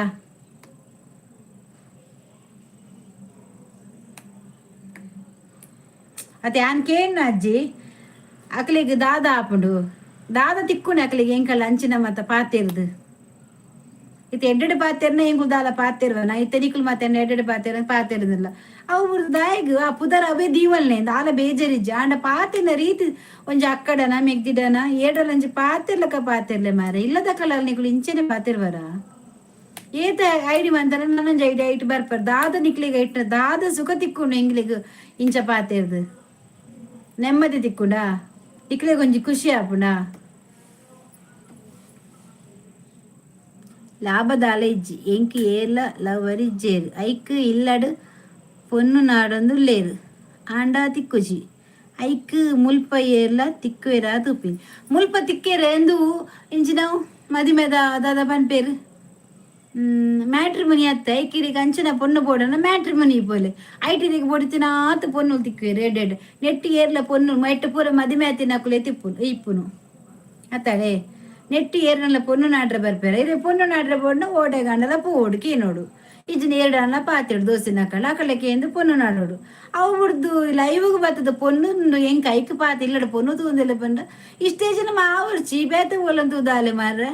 ಅತ್ತೆ ಆನ್ ಕೇನ್ ಅಜ್ಜಿ ಅಕ್ಲಿಗೆ ದಾದ ಆಪುಂಡು ದಾದ ತಿಕ್ಕುನೆ ಅಕ್ಲಿಗೆ ಎಂಕಲ್ಲ ಅಂಚಿನ ಮತ್ತ ಪಾತೆರ್ದು ಇತ್ತೆ ಎಡ್ಡೆಡೆ ಪಾತೆರ್ನ ಎಂಕುಲು ದಾಲ ಪಾತೆರ್ವನ ಇತ್ತೆ ನಿಕುಲು ಮತ್ತೆ ಎಡ್ಡೆಡೆ ಪಾತೆರ್ದಿಲ್ಲ ಅವು ದಾಯಗ್ ಆ ಪುದರ್ ಅವೇ ದೀವಲ್ನೆಂದ ಆಲ ಬೇಜರಿಜ್ಜ ಆಂಡ ಪಾತೆರ್ನ ರೀತಿ ಒಂಜಿ ಅಕ್ಕಡನ ಮೆಗ್ದಿಡನ ಏಡಲಂಜಿ ಪಾತೆರ್ಲಕ ಪಾತೆರ್ಲೆ ಮಾರೆ ಇಲ್ಲದ ಕಲರ್ ನಿಕುಲು ಇಂಚನೆ ಪಾತೆರ್ವರ ಏತ ಐಡಿ ಮಂತನ ನನ್ನೊಂಜಿ ಐಡಿ ಐಟ್ ಬರ್ಪರ್ ದಾದ ನಿಕ್ಲಿಗೆ ಇಟ್ಟ ದಾದ ಸುಖ ತಿಕ್ಕುಂಡು ಎಂಗ್ಲಿಗ್ ಇಂಚ ಪಾತೆರ್ದು ನೆಮ್ಮದಿ ತಿಕ್ಕುಂಡ ಇಕ್ಲೆ ಕೊಂಚಿ ಖುಷಿ ಆಪುಂಡ ಲಾಭದಾಲ ಇಜ್ಜಿ ಎಂಕಿ ಏರ್ಲ ಲವರ್ ಇಜ್ಜೇರು ಐಕ್ ಇಲ್ಲಡು ಪೊನ್ನು ನಾಡೊಂದುಲ್ಲೇರು ಆಂಡ ತಿಕ್ಕುಜಿ ಐಕ್ ಮುಲ್ಪ ಏರ್ಲ ತಿಕ್ಕುವೆರ ತೂಪಿನಿ ಮುಲ್ಪ ತಿಕ್ಕೇರ ಎಂದು ಇಂಚಿ ನಾವು ಮದಿಮೆದ ದಾದ ಪನ್ಪೇರು ಮ್ಯಾಟ್ರಿಮನಿ ಅತ್ತ ಐಕಿರಿಗೆ ಅಂಚನ ಪೊನ್ನು ಬೋಡನ ಮ್ಯಾಟ್ರಿಮನಿ ಪೋಲೆ ಐಟಿರಿಗೆ ಬೊಡಿತಿನಾತ್ ಪೊನ್ನು ತಿಕ್ಕುವೆರು ಎಡ್ಡೆಡ್ ನೆಟ್ಟಿ ಏರ್ಲ ಪೊನ್ನು ಮೈಟ್ ಪೂರ ಮದಿಮೆ ಆತಿನಕುಲೆ ತಿಪ್ಪುನು ಇಪ್ಪುನು ಅತ್ತಡೆ ನೆಟ್ಟಿ ಏರ್ನಲ್ಲ ಪೊನ್ನು ನಾಡ್ರೆ ಬರ್ಪೇರ ಇರೆ ಪೊನ್ನು ನಾಡ್ರೆ ಬೋಡ್ನ ಓಡೆ ಗಂಡದ ಪೂಡು ಕೀನೋಡು ಇಜ್ಜಿನ ಏರ್ಡನ್ನ ಪಾತಿಡು ದೋಸಿನ ಕಳ್ಳ ಅಕಳಕ್ಕೆ ಎಂದು ಪೊನ್ನು ನಾಡೋಡು ಅವು ಬಿಡ್ದು ಲೈವ್ಗೆ ಬರ್ತದ ಪೊನ್ನು ಹೆಂಗ್ ಕೈಕ್ ಪಾತಿ ಇಲ್ಲಡ ಪೊನ್ನು ತೂಂದಿಲ್ಲ ಬಂದ ಇಷ್ಟೇ ಜನ ಮಾವರ್ಚಿ ಬೇತ ಓಲಂತೂ ದಾಲೆ ಮಾರ್ರೆ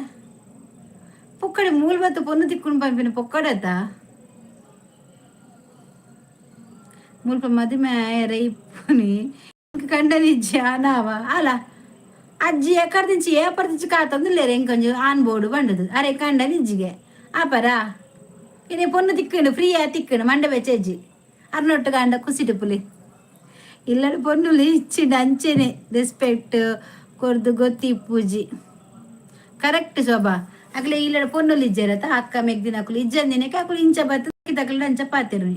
ಪೊಕ್ಕಡೆ ಮೂಲ್ ಬತ್ತ ಪೊನ್ನು ತಿಕ್ಕೊಂಡು ಪಂಪಿನ ಪೊಕ್ಕಡತ್ತ ಮುಲ್ಪ ಮದಿಮೆ ರೈಪುನಿ ಕಂಡನಿಜ್ಜಿ ಅನಾವ ಅಲ್ಲ ಅಜ್ಜಿ ಎಕ್ಕರ್ದಿಂಚಿ ಏಪರ್ದಿಂಚಿ ಕಾತಂದುಲ್ಲೇರು ಎಂಕೊಂಜು ಆನ್ ಬೋರ್ಡು ಬಂಡದು ಅರೆ ಕಂಡನಿಜ್ಜಿಗೆ ಆಪರಾ ಇನೇ ಪೊನ್ನು ತಿಕ್ಕಂಡು ಫ್ರೀಯಾ ತಿಕ್ಕಂಡು ಮಂಡ ಬೆಚ್ಚಜ್ಜಿ ಅರ್ನೊಟ್ಟು ಕಾಂಡ ಕುಸಿಟ್ಟು ಪುಲಿ ಇಲ್ಲಡು ಪೊನ್ನುಲಿ ಇಚ್ಚಿಂಡು ಅಂಚೆನೆ ರೆಸ್ಪೆಕ್ಟ್ ಕೊರ್ದು ಗೊತ್ತಿ ಪೂಜಿ ಕರೆಕ್ಟ್ ಶೋಭಾ ಅಕ್ಲೆ ಇಲ್ಲಡ ಪೊನ್ನುಲಿ ಇಜ್ಜೇರತ್ತ ಅಕ್ಕ ಮೆಗ್ದಿನ ಅಕ್ಕಲು ಇಜ್ಜಂದಿನಕ್ಕೆ ಅಕ್ಕಲು ಇಂಚ ಬತ್ತ ತಕ್ಕಲು ಅಂಚ ಪಾತಿರು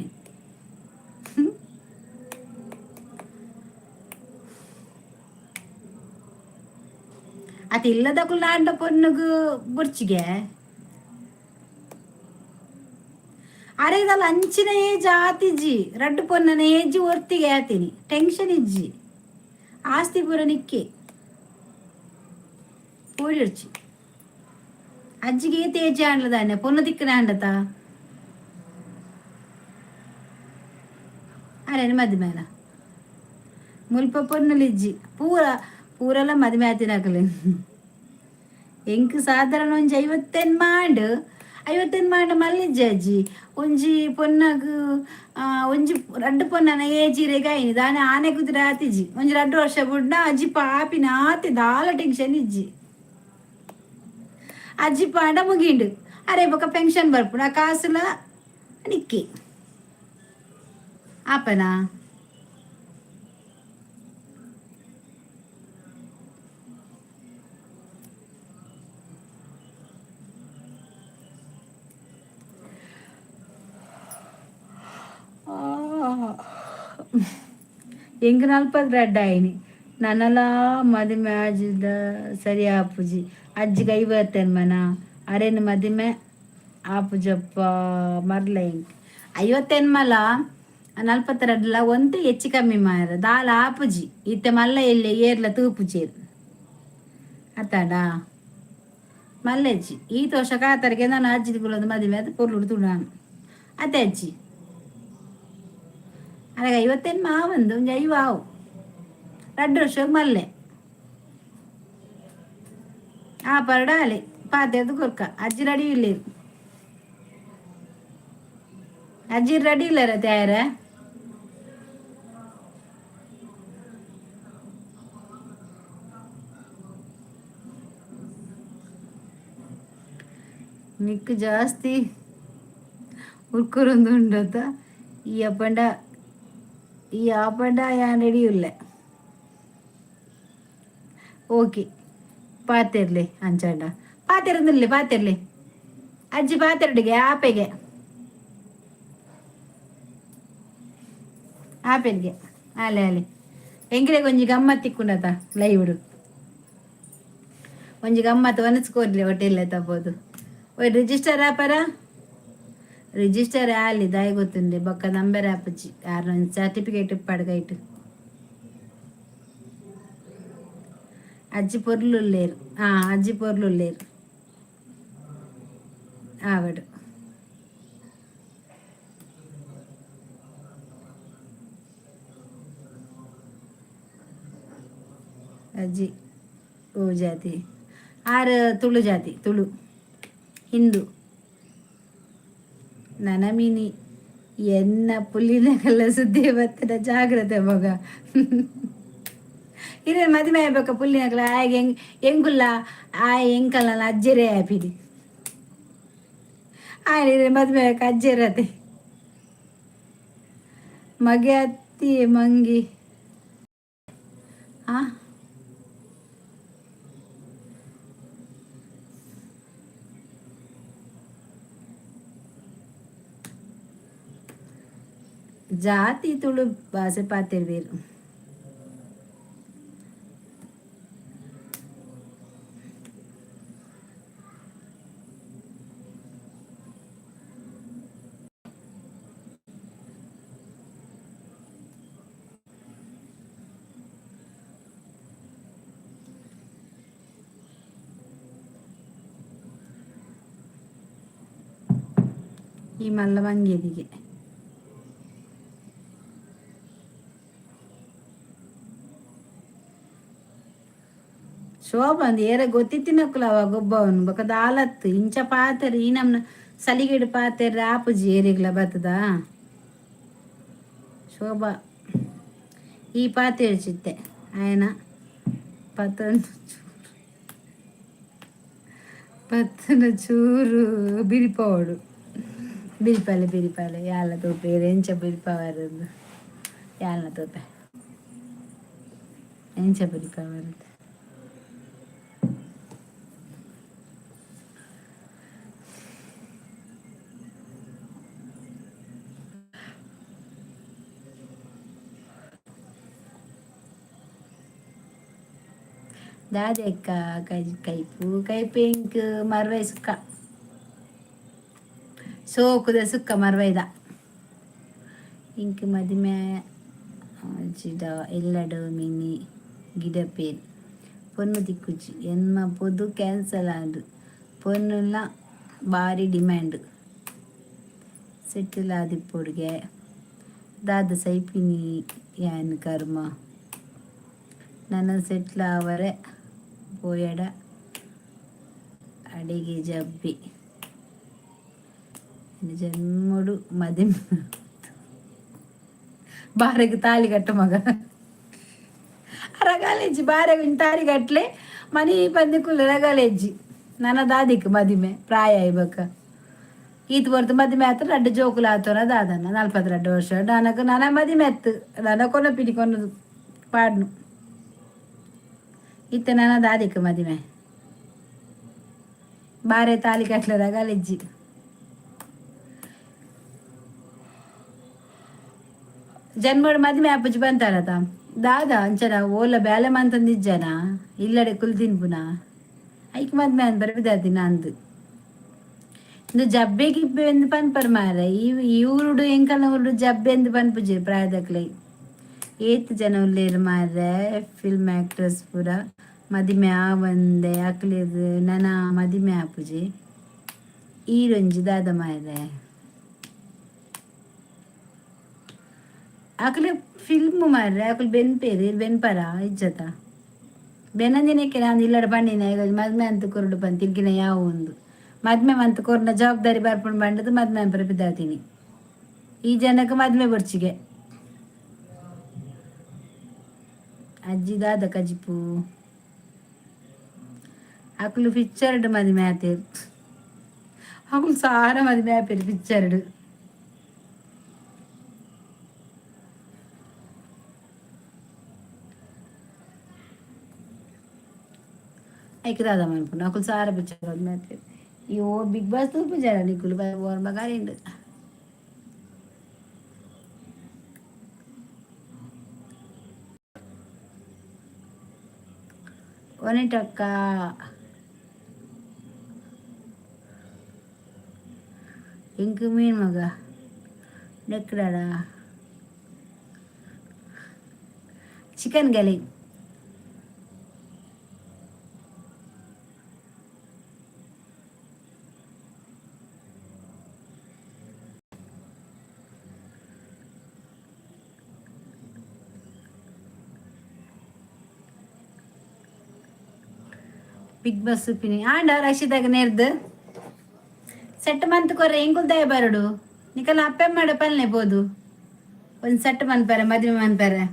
ಅತ ಇಲ್ಲದಕ್ಕಲು ನಾಂಡ ಪೊನ್ನುಗು ಬುರ್ಚಿಗೆ ಅರೆದಲ್ಲ ಅಂಚಿನ ಏಜ್ ಆತಿಜ್ಜಿ ರಡ್ಡು ಪೊನ್ನನ ಏಜ್ ಒರ್ತಿಗೆ ಆತೀನಿ ಟೆನ್ಷನ್ ಇಜ್ಜಿ ಆಸ್ತಿ ಪೂರ ನಿಕ್ಕೆ ಪೋಡಿರ್ಚಿ ಅಜ್ಜಿಗೆ ತೇಜ್ ಆಂಡ್ಲದಾನೆ ಪೊನ್ನು ತಿಕ್ಕನ ಆಂಡತ ಅರೇನು ಮದಿಮೇನ ಮುಲ್ಪ ಪೊನ್ನಲಿಜ್ಜಿ ಪೂರೆಲ್ಲ ಮದಿಮೆ ಆತಿನಾಕಲೆ ಎಂಕ್ ಸಾಧಾರಣ ಒಂಜಿ 50 ಮಾಂಡ್ ಮಲ್ಲಿಜ್ಜಿ ಅಜ್ಜಿ ಒಂಜಿ ಪೊನ್ನಗ್ ಒಂಜಿ ರಡ್ಡು ಪೊನ್ನನ ಏಜಿರೆಗ ಆಯ್ನಿ ದಾನೆ ಆನೆ ಕುದಿರ ಆತಿಜ್ಜಿ ಒಂಜಿ 2 ವರ್ಷ ಬುಡ್ಡ ಅಜ್ಜಿ ಪಾಪಿನ ಆತಿ ದಾಲ ಟೆನ್ಷನ್ ಇಜ್ಜಿ ಅಜ್ಜಿ ಪಾಂಡ ಮುಗಿಂಡು ಅರೆ ಬೊಕ ಪೆನ್ಷನ್ ಬರ್ಪುಂಡು ಆ ಕಾಸುಲ ನಿಕ್ಕಿ ಆಪನಾ ಎಂಗ್ 40 ರಡ್ಡ ಆಯ್ನಿ ನನ್ನಲ ಮದಿಮೆ ಆಜಿದ ಸರಿ ಆಪುಜಿ ಅಜ್ಜಿಗೆ 50 ಮನ ಅರೆನ್ ಮದಿಮೆ ಆಪುಜಪ್ಪ ಮರ್ಲ ಎಂಕ್ 50 ಮಲ 40 ರಡ್ಲ ಒಂದು ಹೆಚ್ಚು ಕಮ್ಮಿ ಮಾರ ದಾಲ ಆಪುಜಿ ಇತ್ತೆ ಮಲ್ಲ ಎಲ್ಲಿ ಏರ್ಲ ತೂಪುಜೇರು ಅತ್ತಾಡ ಮಲ್ಲೆಜ್ಜಿ ಈ ತೋಷ ಕಾತರಿಗೆ ನಾನು ಅಜ್ಜಿದ ಕುಲದ ಮದಿಮೆ ಅದು ಪೊರ್ಲುಡು ತುಣಾನು ಅತ್ತೆ ಅಜ್ಜಿ ಅದಾಗ 50 ಮಾವಂದು ಒಂದು 5 ಆವು 2 ವರ್ಷ ಮಲ್ಲೆ ಆ ಪರಡಾಲೆ ಪಾತೆದು ಕೊರ್ಕ ಅಜ್ಜಿ ರೆಡಿ ಇಲ್ಲೇರು ಅಜ್ಜಿ ರೆಡಿ ಇಲ್ಲರ ತಯಾರ ನಿಕ್ಕು ಜಾಸ್ತಿ ಉರ್ಕುರೊಂದು ಉಂಡತ ಈ ಆಪಂಡ ಯಾನ್ ರೆಡಿ ಇಲ್ಲ ಓಕೆ ಪಾತಿರ್ಲಿ ಅಂಚಂಡ ಪಾತಿರಂದಿರ್ಲಿ ಪಾತಿರ್ಲಿ ಅಜ್ಜಿ ಪಾತಿರಡಿಗೆ ಆಪೆಗೆ ಆಪೆನ್ಗೆ ಅಲೆ ಎಂಗಿಲೆ ಒಂಜಿ ಗಮ್ಮತ್ ತಿಕ್ಕೊಂಡತ ಲೈವ್ಡು ಒಂಜಿ ಗಮ್ಮತ್ ಒನಸ್ಕೋರ್ಲಿ ಹೊಟ್ಟೆಲ್ಲ ತಬೋದು ಒಯ್ ರಿಜಿಸ್ಟರ್ ಆಪರ ರಿಜಿಸ್ಟರ್ ಆಲಿ ದಾಯಿ ಗೊತ್ತುಂಡೆ ಬೊಕ್ಕ ನಂಬರ್ ಆಪಜ್ಜಿ ಯಾರು ಸರ್ಟಿಫಿಕೇಟ್ ಪಡ್ಗೈಟ್ ಅಜ್ಜಿ ಪೊರ್ಲುಲ್ಲೇರು ಅಜ್ಜಿ ಪೊರ್ಲುಲ್ಲೇರು ಆವಡು ಅಜ್ಜಿ ಓ ಜಾತಿ ಆರು ತುಳು ಜಾತಿ ತುಳು ಹಿಂದೂ ನನಮಿನಿ ಎನ್ನ ಪುಲ್ಲಿನ ಕಲ್ಲ ಸುದ್ದಿ ಬತ್ತದ ಜಾಗ್ರತೆ ಮಗ ಇರೇ ಮದುವೆ ಆಗ್ಬೇಕ ಪುಲ್ಲಿನಕಲ ಆಯ್ಗೆ ಹೆಂಗುಲ್ಲ ಹೆಂಕಲ್ಲ ಅಜ್ಜರೇ ಆಪಿಡಿ ಇರೇ ಮದುವೆ ಆಗ ಅಜ್ಜರತೆ ಮಗೆ ಅತ್ತಿ ಮಂಗಿ ಜಾತಿ ತುಳು ಭಾಷೆ ಪಾತಿರ್ವೇರು. ಈ ಮಲ್ಲ ಮಂಗೇದಿಗೆ ಶೋಭಂದು ಏರ ಗೊತ್ತಿತ್ತಿನಕ್ಕುಲ ಅವ ಗೊಬ್ಬವನು ಬೊಕದ ಆಲತ್ತು ಇಂಚ ಪಾತರ್ ಈ ನಮ್ನ ಸಲಿಗೆಡು ಪಾತೆರ್ ಆಪುಜಿ ಏರಿಗ್ಲ ಬತ್ತದ ಶೋಭಾ ಈ ಪಾತೇರು ಚಿತ್ತೆ ಆಯನ ಪತ್ತೊಂದು ಪತ್ತನ ಚೂರು ಬಿರಿಪವಡು ಬಿರಿಪಾಲೆ ಯಾಲ ತೋಪೆ ಎಂಚ ಬಿರಿಪವರದ್ದು ಯಾಲ ತೋಪೆ ಎಂಚ ಬಿರಿಪವರದ್ದು ದಾದೆಕ್ಕ ಕೈಪು ಇಂಕ್ ಮರ್ವೈ ಸುಕ್ಕ ಸೋಕುದ ಸುಕ್ಕ ಮರ್ವೈದ ಇಂಕ್ ಮದಿಮೆ ಜಿಡ ಎಲ್ಲಡು ಮಿನಿ ಗಿಡ ಪೇರು ಪೊನ್ನು ದಿಕ್ಕುಜಿ ಎನ್ಮ ಪೊದು ಕ್ಯಾನ್ಸಲ್ ಆಂಡು ಪೊನ್ನುಲ ಭಾರಿ ಡಿಮ್ಯಾಂಡ್ ಸೆಟ್ಟಿಲ್ ಆದಿಪ್ಪೊಡ್ಗೆ ದಾದ ಸೈಪಿನಿ ಯಾನ್ ಕರ್ಮ ನನ್ನ ಸೆಟ್ಲ್ ಅವರೇ ಪೋಯಡ ಅಡಿಗೆ ಜಬ್ಬಿ ಜನ್ಮಡು ಮದಿಮ ಬಾರೆಗೆ ತಾಳಿ ಕಟ್ಟು ಮಗ ರಗಾಲೆಜ್ಜಿ ಬಾರೆಗೆ ತಾಳಿ ಕಟ್ಲೆ ಮನಿ ಪಂದಿಕುಲು ರಗಾಲೆಜ್ಜಿ ನನ್ನ ದಾದಿಕ್ ಮದಿಮೆ ಪ್ರಾಯ ಇಬಕ ಈತ್ ಬರ್ತು ಮದಿಮೆ ಆತ ರಡ್ಡು ಜೋಕುಲು ಆತೋನ ದಾದನ 42 ವರ್ಷ ನನಗೆ ನನ್ನ ಮದಿಮೆ ಎತ್ತು ನನ್ನ ಕೊನ ಪಿಡಿ ಕೊನ್ನದು ಪಾಡ್ನು ಇತ್ತ ನನ್ನ ದಾದಿಕ್ ಮದಿಮೆ ಬಾರೆ ತಾಲಿ ಕಟ್ಲದಾಗ ಅಲೆಜ್ಜಿ ಜನ್ಮಡ್ ಮದಿಮೆ ಅಪ್ಪಜಿ ಬಂತಾರತ ದಾದ ಅಂಚನ ಓಲ ಬ್ಯಾಲೆ ಮಂತಂದಿಜ್ಜನ ಇಲ್ಲಡೆ ಕುಲ್ದಿನ್ ಪುನ ಐಕ್ ಮದ್ಮೆ ಅಂದ್ ಬರ್ಬಿದಾದಿನ ಅಂದ್ ಇಂದು ಜಬ್ಬೆ ಗಿಬ್ಬೆ ಎಂದು ಪನ್ಪರ್ ಮಾರ ಇವ್ರುಡು ಎಂಕಲ್ನ ಉರುಡು ಜಬ್ಬೆ ಎಂದು ಪನ್ಪುಜಿ ಪ್ರಾಯದಕ್ಲೆ ಏತ್ ಜನ ಉಳ್ಳೇರು ಮಾರ ಫಿಲ್ಮ್ ಆಕ್ಟ್ರೆಸ್ ಪೂರ ಮದಿಮೆ ಆವಂದೆ ಅಕ್ಲೇದು ನನ ಮದಿಮೆ ಆಪುಜಿ ಈರೊಂಜಿ ದಾದ ಮಾರೆ ಅಕ್ಲೆ ಫಿಲ್ಮ್ ಮಾರ್ರೆ ಅಕ್ಲು ಬೆನ್ಪೇರು ಬೆನ್ಪರ ಇಜ್ಜತ ಬೆನಂದಿನಕ್ಕೆ ನಾನು ಇಲ್ಲಡ ಪಂಡಿನ ಈಗ ಮದ್ಮೆ ಅಂತ ಕೊರಡು ಬಂದು ತಿರ್ಗಿನ ಯಾವ ಒಂದು ಮದ್ಮೆ ಮಂತ್ ಕೊರ್ನ ಜವಾಬ್ದಾರಿ ಬರ್ಪುಂಡು ಬಂಡದು ಮದ್ಮೆ ಅಂಪರ ಬಿದ್ದಾತೀನಿ ಈ ಜನಕ್ಕೆ ಮದ್ಮೆ ಬರ್ಚಿಗೆ ಅಜ್ಜಿ ದಾದ ಕಜಿಪು ಅಕ್ಲು ಪಿಕ್ಚರ್ಡ್ ಮದ್ಮೆ ಆತೇರು ಅಕ್ಲು ಸಾರ ಮದ್ಮೆ ಆಪೇರು ಪಿಕ್ಚರ್ಡ್ ಐಕ್ಯದಾದ ಮನ್ಪುಂಡು ಅಕ್ಲು ಸಾರ ಪಿಕ್ಚರ್ ಮದ್ಮೆ ಆತೇರು ಅಯ್ಯೋ ಬಿಗ್ ಬಾಸ್ ತೂಪು ಜರ ನಿಕ್ಕುಲು ಮಗಾರಿಂಡು ಒನೆಟಕ್ಕ ಇಂಕ್ ಮೀನ್ ಮಗ ನೆಕ್ಕಡ ಚಿಕನ್ ಗಲಿ ಬಿಗ್ ಬಾಸ್ ಪಿನಿ ಆಂಡ ರಶಿದಾಗ ನೇರ್ದು ಸೆಟ್ ಮಂತ್ ಕೊರ್ರೆ ಎಂಕುಲ್ ದಯ ಬರಡು ನಿಕಲ್ಲ ಅಪ್ಪೆ ಮಾಡ ಪಲ್ನೆ ಬೋದು ಒಂದು ಸೆಟ್ ಮನ್ಪರೆ ಮದ್ವೆ ಮನ್ಪರೆ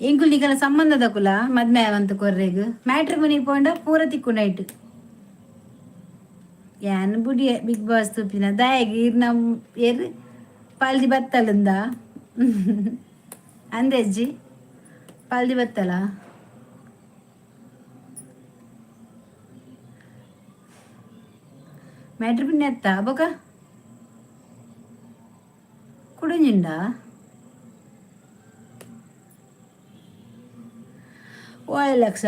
ಎಂಕುಲ್ ನಿಕಲ್ಲ ಸಂಬಂಧದ ಕುಲ ಮದ್ಮೆ ಅವಂತ ಕೊರ್ರೆಗ್ ಮ್ಯಾಟ್ರಿ ಮುನಿ ಪೋಂಡ ಪೂರ ತಿಕ್ಕು ನೈಟ್ ಯಾನ್ ಬುಡಿಯ ಬಿಗ್ ಬಾಸ್ ತುಪ್ಪಿನ ದಯಗೆ ನಮ್ ಏರ್ ಪಲ್ದಿ ಬತ್ತಲಿಂದ ಅಂದೆಜ್ಜಿ ಪಲ್ದಿ ಬತ್ತಲ ಮ್ಯಾಟ್ರಿ ಪಿನ್ ಎತ್ತ ಬೊಕ ಕುಡಿഞ്ഞിಂಡ ಓ ಲಕ್ಷ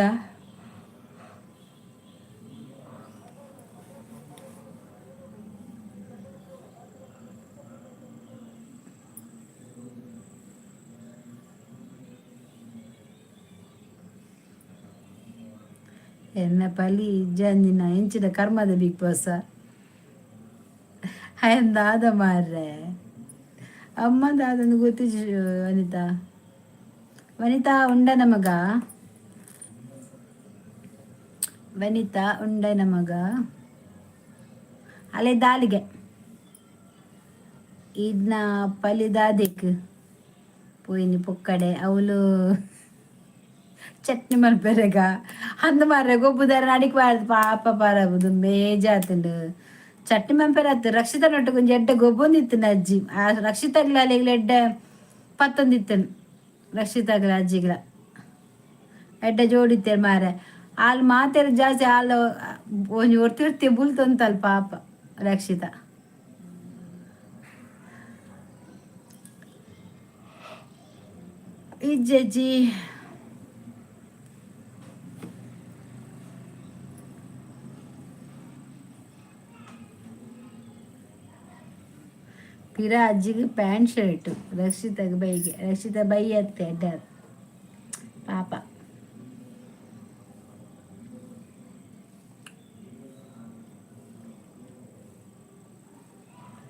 ಎನ್ನ ಪಲಿ ಇಜ್ಜಂದಿನ ಎಂಚಿನ ಕರ್ಮದ ಬಿಗ್ ಬಾಸ್ ಅಯ್ಯಂದಾದ ಮಾರ್ರೆ ಅಮ್ಮದಾದಂದು ಗೊತ್ತಿಜ್ ವನಿತಾ ವನಿತಾ ಉಂಡ ನಮಗ ವನಿತಾ ಉಂಡ ನಮಗ ಅಲೆ ದಾಲಿಗೆ ಇದನ್ನ ಪಲಿದಾದೆಕ್ ಪೋಯಿನಿ ಪೊಕ್ಕಡೆ ಅವಳು ಚಟ್ನಿ ಮಲ್ಪೆರೆಗ ಅಂದ ಮಾರ್ರೆ ಗೊಬ್ಬುದಾರ ಅಡಿಗೆ ಬಾರ್ದು ಪಾಪ ಪಾರಬುದು ಬೇಜಾತುಂಡು ಚಟ್ನಿ ಮಲ್ಪೆರತ್ತು ರಕ್ಷಿತ ನೊಟ್ಟು ಕೊಂಚ ಎಡ್ಡೆ ಗೊಬ್ಬೊಂದಿತ್ತು ಅಜ್ಜಿ ಆ ರಕ್ಷಿತಗ್ಲ ಅಲ್ಲಿಗ್ಲ ಎಡ್ಡೆ ಪತ್ತೊಂದಿತ್ತನು ರಕ್ಷಿತಗ್ಲ ಅಜ್ಜಿಗ್ಲ ಎಡ್ಡೆ ಜೋಡಿತ್ತೇರು ಮಾರೆ ಹಾಲು ಮಾತೇರು ಜಾಸ್ತಿ ಹಾಲು ಒಂಜಿ ಹೊರ್ತಿರ್ತಿ ಬುಲ್ತೊಂತಲ್ ಪಾಪ ರಕ್ಷಿತ ಇಜ್ಜಜ್ಜಿ ಪಿರ ಅಜ್ಜಿಗೆ ಪ್ಯಾಂಟ್ ಶರ್ಟು ರಕ್ಷಿತಾಗ ಬೈಗೆ ರಕ್ಷಿತ ಬೈ ಅತ್ತೆ ಅಡ್ಡ ಪಾಪ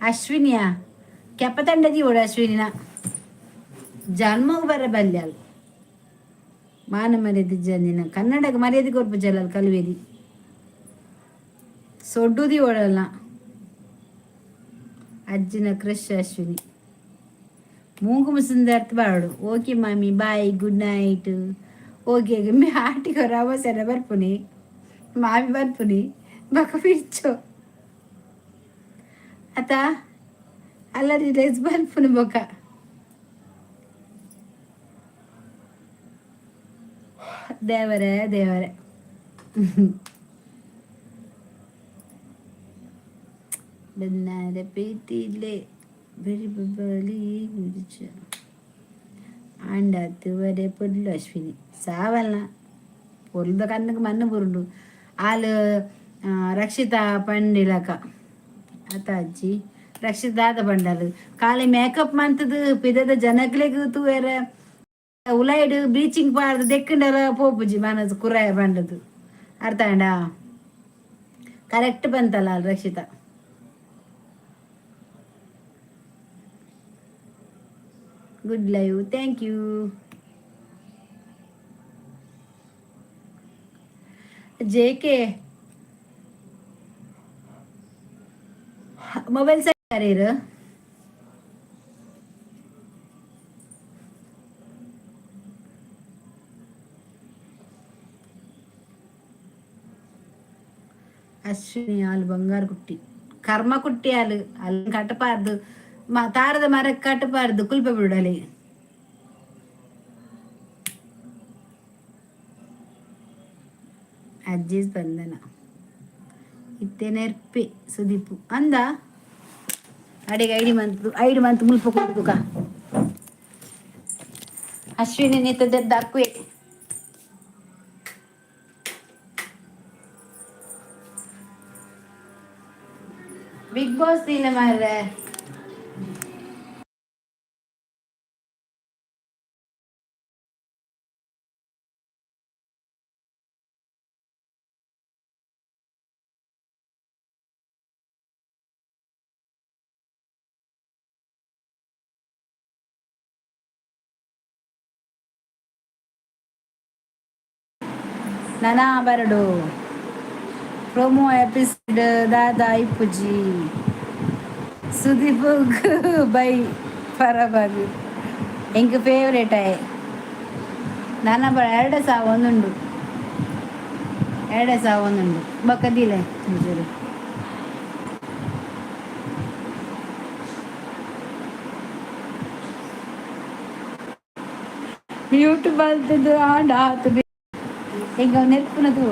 ಅಶ್ವಿನಿಯ ಕೆಪ್ಪತಂಡದಿ ಓಡ ಅಶ್ವಿನಿನ ಜನ್ಮಗ್ ಬರ ಬಲ್ಯ ಮಾನ ಮರ್ಯಾದೆ ಜನಿನ ಕನ್ನಡಕ್ಕೆ ಮರ್ಯಾದೆ ಕೊರ್ಪು ಜಲಲ್ ಕಲ್ವೇದಿ ಸೊಡ್ಡುದಿ ಓಡಲ್ಲ ಅಜ್ಜಿನ ಕ್ರಶ್ ಅಶ್ವಿನಿ ಮೂಗು ಮುಸುಂದರ್ಥ ಬಾಡು ಓಕೆ ಮಾಮಿ ಬಾಯ್ ಗುಡ್ ನೈಟ್ ಓಕೆ ಮಿ ಆಟಿಗೆ ಅವಸರ ಬರ್ಪುನಿ ಮಾಮಿ ಬರ್ಪುನಿ ಬಕ ಪಿಚ್ಚು ಅತ ಅಲ್ಲರಿ ರೆಸ್ ಬರ್ಪುನಿ ಬೊಕ ದೇವರೇ ದೇವರೇ ബന്നാര പേറ്റിയില്ലേ ബലി കുടിച്ച ആണ്ടാത്ത് വരെ പൊല്ലു അശ്വിനി സാവല്ല പൊരുದ ಕಣ್ಣಗೆ ಮಣ್ಣು ಬುರುಡು ಹಾಲು ರಕ್ಷಿತ ಪಂಡಿಲಕ ಆತ ಅಜ್ಜಿ ರಕ್ಷಿತ ಆದ ಬಂಡಲು ಖಾಲಿ ಮೇಕಪ್ ಮಂತದು ಪಿದದ ಜನಕ್ಲೆಗ್ ತೂವೇರ ಉಲೈಡು ಬ್ಲೀಚಿಂಗ್ ಪಾಡ್ದು ದೆಕ್ಕಂಡಲ ಪೋಪುಜಿ ಮನದು ಕುರಾಯ ಬಂಡದು ಅರ್ಥ ಅಂಡ ಕರೆಕ್ಟ್ ಬಂತಲ್ಲ Rakshita good live thank you JK mobile ಯಾರು ಅಶ್ವಿನಿ ಹಾಲು ಬಂಗಾರ ಕುಟ್ಟಿ ಕರ್ಮ ಕುಟ್ಟಿ ಹಾಲು ಅಲ್ಲಿ ಕಟ್ಟಬಾರ್ದು ತಾರದ ಮರಕ್ಕೆ ಕಟ್ಟಬಾರ್ದು ಕುಲ್ಪೆ ಬಿಡಲಿ ಅಜ್ಜಿ ಸ್ಪಂದನ ಇತ್ತೆ ನೆರ್ಪೆ ಸುದೀಪು ಅಂದ ಅಡಿಗೆ ಐದು ಮಂತ್ ಮುಲ್ಪ ಕೊಡುದುಕ ಅಶ್ವಿನಿ ನಿತ್ತದದ್ದು ಅಕ್ಕುವೆ ಬಿಗ್ ಬಾಸ್ ಇಲ್ಲ ಮಾರ್ರೆ ನಾನಾ ಬರಡು ಪ್ರೊಮೋ ಎಪಿಸೋಡ್ ದಾದಾ ಇಪ್ಪುಜಿ ಸುದೀಪ್ ಬೈ ಪರಬಾಗು ಎಂಕ್ ಫೇವ್ರೇಟ್ ಆಯ್ ನಾನ ಬರ 2,000 ಒಂದುಂಡು 2,000 ಒಂದುಂಡು ಬಕ್ಕದಿಲ್ಲ ಯೂಟ್ಯೂಬ್ ಅಲ್ತದ್ದು ಆಂಡ ಆತು ಹೆಂಗ ನೆರ್ಪುನದು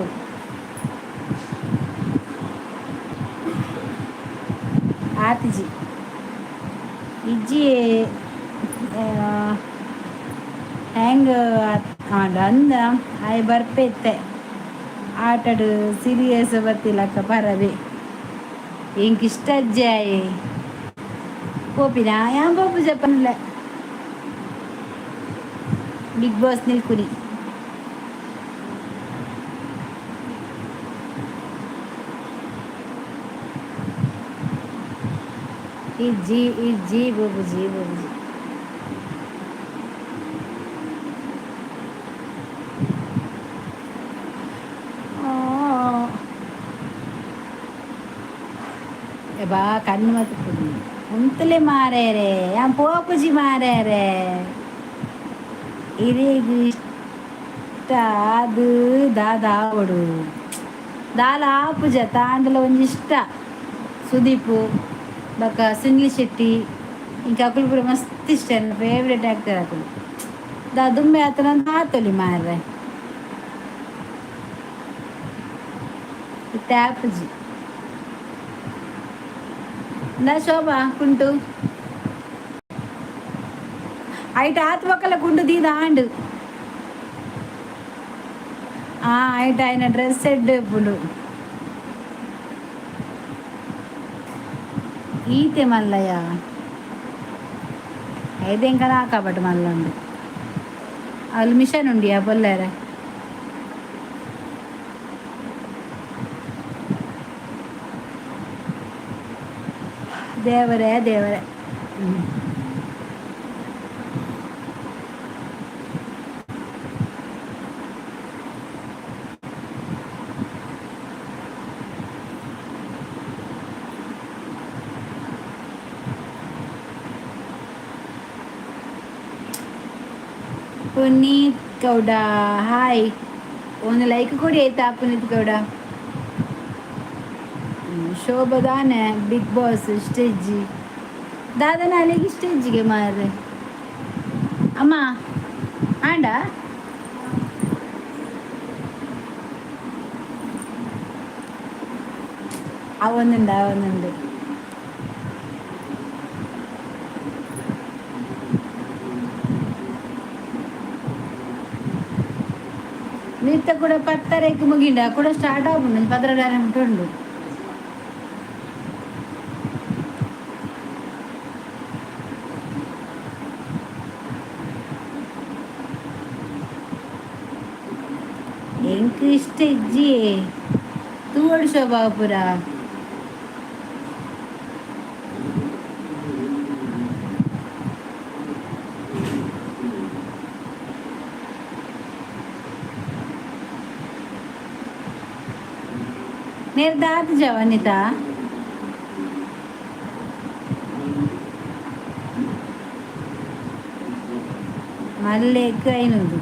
ಆತಿಜಿ ಈಗ ಇಜ್ಜಿ ಹೆಂಗ ಅಂದ ಆಯ್ ಬರ್ಪೆತ್ತೆ ಆಟಡು ಸೀರಿಯಸ್ ಬರ್ತಿಲ್ಲಕ್ಕ ಪರವೇ ಎಂಕಿಷ್ಟ ಅಜ್ಜಿ ಆಯ್ ಪೋಪಿನ ಯಾನ್ ಪೋಪು ಜಪನ್ಲ ಬಿಗ್ ಬಾಸ್ ನಿಲ್ಕುನಿ ಇಜ್ಜಿ ಇಜ್ಜಿ ಬೋಬುಜಿ ಬೋಬುಜಿ ಬಾ ಕಣ್ಣು ಮತ್ತೆ ಉಂತಲೆ ಮಾರೇರೆ ಯಾನ್ ಪೋಪುಜಿ ಮಾರೇರೆ ಇರೇಗ ಇಷ್ಟ ಅದು ದಾದ ಆವಡು ದಾಲ ಆಪುಜ ತಾಂಡಲ ಒಂಜಿಷ್ಟ ಸುದೀಪು ಬಕ ಸುನಿಲ್ ಶೆಟ್ಟಿ ಇಂಕ ಅಕುಲು ಪೂರ ಮಸ್ತ್ ಇಷ್ಟ ನನ್ನ ಫೇವ್ರೆಟ್ ಆಕ್ಟರ್ ಅಕುಲು ದಾ ದುಮ್ಮೆ ಆತನ ಆತೊಲಿ ಮಾರ್ರೆ ಇತ್ತೆ ಆಪುಜಿ ನಾ ಶೋಭಾ ಕುಂಟು ಐಟ ಆತ್ ಬಕ್ಕಲ ಕುಂಟು ದೀದ ಆಂಡು ಐಟ ಆಯ್ನ ಡ್ರೆಸ್ ಎಡ್ ಪುಂಡು ಈತೆ ಮಲ್ಲಯ್ಯ ಐದೆಂಕನ ಹಾಕಬಟ್ಟು ಮಲ್ಲುಂಡು ಅಲ್ಲಿ ಮಿಷನ್ ಉಂಡಿಯಾ ಬೊಲ್ಲಾರೆ ದೇವರೇ ದೇವರೇ ಪುನೀತ್ ಗೌಡ ಹಾಯ್ ಒಂದು ಲೈಕ್ ಕೊಡಿ ಆಯ್ತಾ ಪುನೀತ್ ಗೌಡ ಶೋಭದಾನೆ ಬಿಗ್ ಬಾಸ್ ಸ್ಟೇಜಿ ದಾದನ ಅಲ್ಲಿಗೆ ಸ್ಟೇಜಿಗೆ ಮಾರ್ರೆ ಅಮ್ಮ ಆಂಡ ಅವನೊಂದು ನಿತ್ಯ ಕೂಡ 10:30ಕ್ಕೆ ಮುಗಿಂಡ ಕೂಡ ಸ್ಟಾರ್ಟ್ ಆಗ್ಬಿಡು 12 ಉಂಟು ಎಂಕ್ ಇಷ್ಟ ಇಜ್ಜಿ ತೂವಡು ಶೋಭಾಪುರ ನಿರ್ದಾತ್ ಜವನಿತಾ ಮಲ್ಲೆಕ್ ಐನೂರು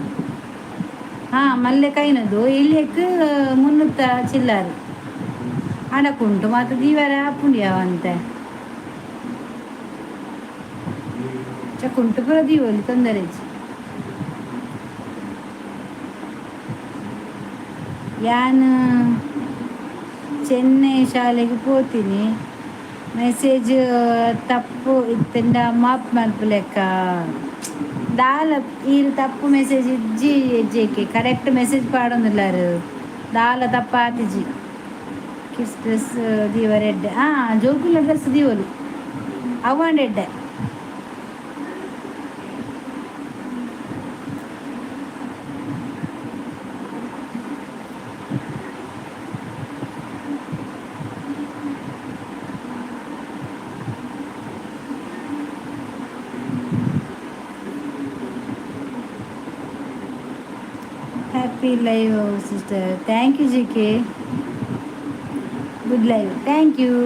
ಮಲ್ಲೆಕ್ ಐನೂರು ಇಲ್ಲೆಕ್ 300 ಚಿಲ್ಲರು ಹಣಕ್ಕುಂಟು ಮತ್ತು ದೀವರ ಪುಣ್ಯವಂತೆ ಚಕ್ಕುಂಟು ಪುರ ದೀವಲಿ ತೊಂದರೆ ಯಾನ್ ಚೆನ್ನೈ ಶಾಲೆಗೆ ಹೋಗ್ತೀನಿ ಮೆಸೇಜ್ ತಪ್ಪು ಇತ್ತಂಡ ಮಾಪ್ ಮಲ್ಪಲೆಕ್ಕ ದಾಲ ಈ ತಪ್ಪು ಮೆಸೇಜ್ ಇಜ್ಜಿ ಹೆಜ್ಜೆಗೆ ಕರೆಕ್ಟ್ ಮೆಸೇಜ್ ಪಾಡೊಂದಿಲ್ಲಾರು ದಾಲ ತಪ್ಪಾತಿಜಿ ಕಿಸ್ ಡ್ರೆಸ್ ದೀವರೆಡ್ಡೆ ಜೋಕುಲ ಡ್ರೆಸ್ ದೀವಲು ಅವಂಡೆಡ್ಡೆ Happy live, sister. Thank you, JK. Good live. Thank you.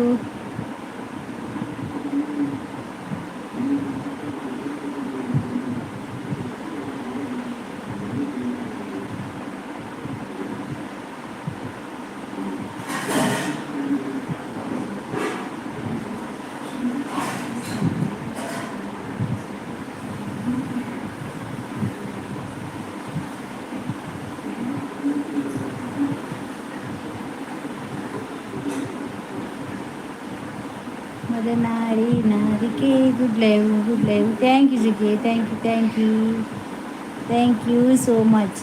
ನಾರಿ ನಾರಿ JK good live good live. Thank you JK, thank you, thank you, thank you so much.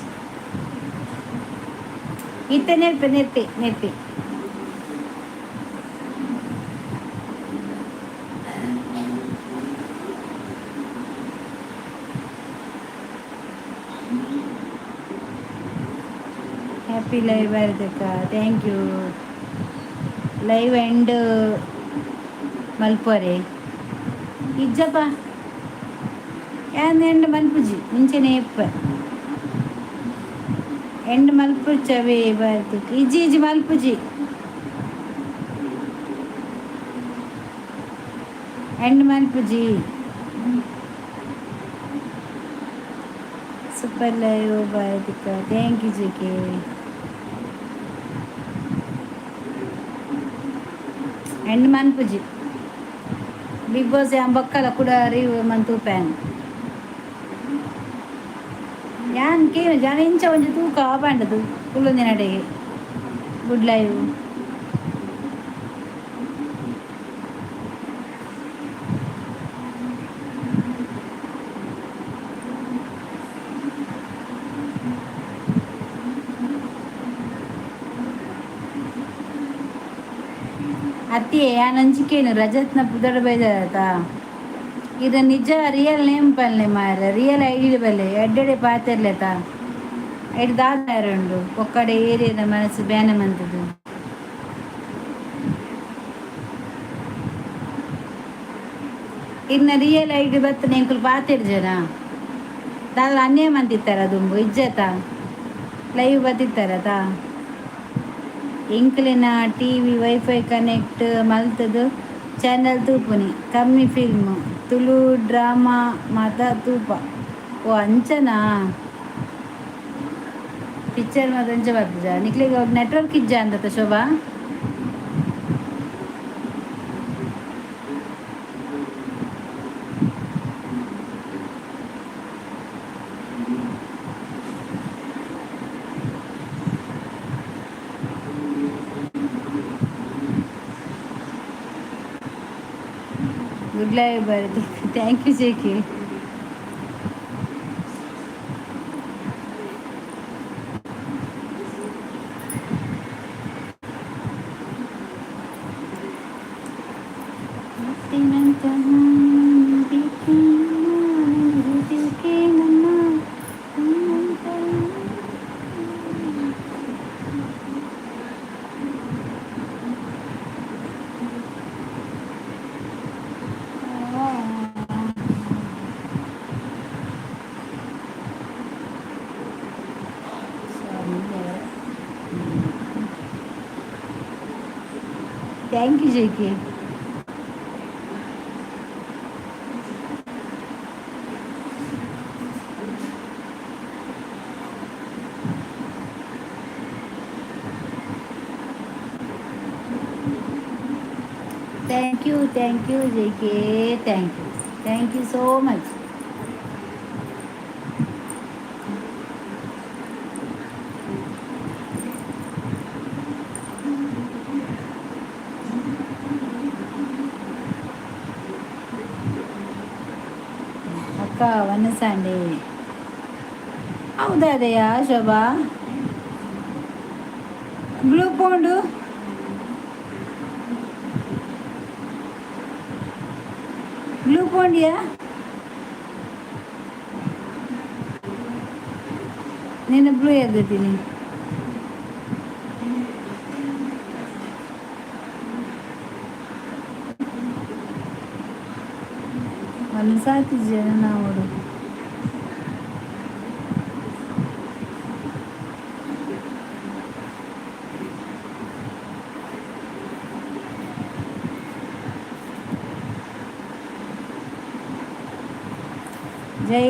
ಇತ್ತ ನೆರ್ಪೆ ನೆರ್ಪೆ ನೆರ್ಪೆ. ಹ್ಯಾಪಿ ಲೈವ್ ಬಾರದಕ್ಕ, ಥ್ಯಾಂಕ್ ಯು. ಲೈವ್ ಎಂಡ್ ಮಲ್ಪೊರೆ ಇಜ್ಜಪ್ಪ ಯಾನ್ ಎಂಡ್ ಮಲ್ಪುಜಿ ಮುಂಚೆನೆ ಎಪ್ಪ ಎಂಡ್ ಮಲ್ಪುಚ್ಚವೇ ಬಾರದಕ್ಕ ಇಜ್ಜಿ ಇಜ್ಜಿ ಮಲ್ಪುಜಿ ಎಂಡ್ ಮಲ್ಪುಜಿ. ಸೂಪರ್ ಲೈವ್ ಬಾರದಕ್ಕ, ಥ್ಯಾಂಕ್ ಯು ಜೆಕೆ. ಎಂಡ್ ಮನ್ಪುಜಿ ಬಿಗ್ ಬಾಸ್ ಬೊಕ್ಕಲ ಕೂಡ ರಿವ್ ಮಂತು ಪ್ಯಾನ್ ಯಾನ್ ಕೇನು ಜನ ಇಂಚ ಒಂಜಿ ತೂಕ ಆಪಂಡದು ಕುಲ್ಲೊಂದಿನ ನಡೆಗೆ. Good live. ಅತ್ತಿ ಯಾನ್ ಅಂಚಿಕೇನು ರಜತ್ನ ಪುದಡ ಬೈದಾತ ಇದು ನಿಜ ರಿಯಲ್ ನೇಮ್ ಪಲ್ಲೆ ಮಾರ ರಿಯಲ್ ಐಡಿ ಬಲ್ಲೆ ಎಡ್ಡೆಡೆ ಪಾತಿರ್ಲೆತ ಎಡ್ ದಾದಾರುಂಡು ಒಕ್ಕಡೆ ಏರಿಯದ ಮನಸ್ಸು ಬ್ಯಾನಮಂತದು. ಇನ್ನ ರಿಯಲ್ ಐಡಿ ಬತ್ತ ನೆಂಕುಲು ಪಾತಿರ್ ಜನ ದಾದ ಅನ್ಯ ಮಂತಿತ್ತಾರ ದುಂಬು ಇಜ್ಜತ ಲೈವ್ ಬತ್ತಿತ್ತಾರತ ಇಂಕ್ಲಿನ ಟಿವಿ ವೈಫೈ ಕನೆಕ್ಟ್ ಮಲ್ತದು ಚಾನಲ್ ತೂಪುನಿ ಕಮ್ಮಿ ಫಿಲ್ಮ್ ತುಳು ಡ್ರಾಮಾ ಮಾತ ತೂಪ. ಓ ಅಂಚನಾ ಪಿಕ್ಚರ್ ಮಾತ ಅಂಚ ಬರ್ತದ ನಿಕ್ಲಿಗೆ ನೆಟ್ವರ್ಕ್ ಇಜ್ಜ ಅಂತ ಶೋಭಾ. ಗುಡ್ ಲೈವ್ ಬರುತ್ತೆ, thank you JK. Thank you JK. Thank you JK, thank you so much. ಅಕ್ಕ ವನಸಂಡೆ ಹೌದಾ ಅದೆಯಾ ಶೋಭಾ ಬ್ಲೂ ಪೌಂಡು ಬ್ಲೂ ಪೌಂಡಿಯಾ నేను బ్లూ ఎదుగుತೀನಿ ಒಂದ್ಸಾತಿ ಜನ ನೋಡು ಜೈ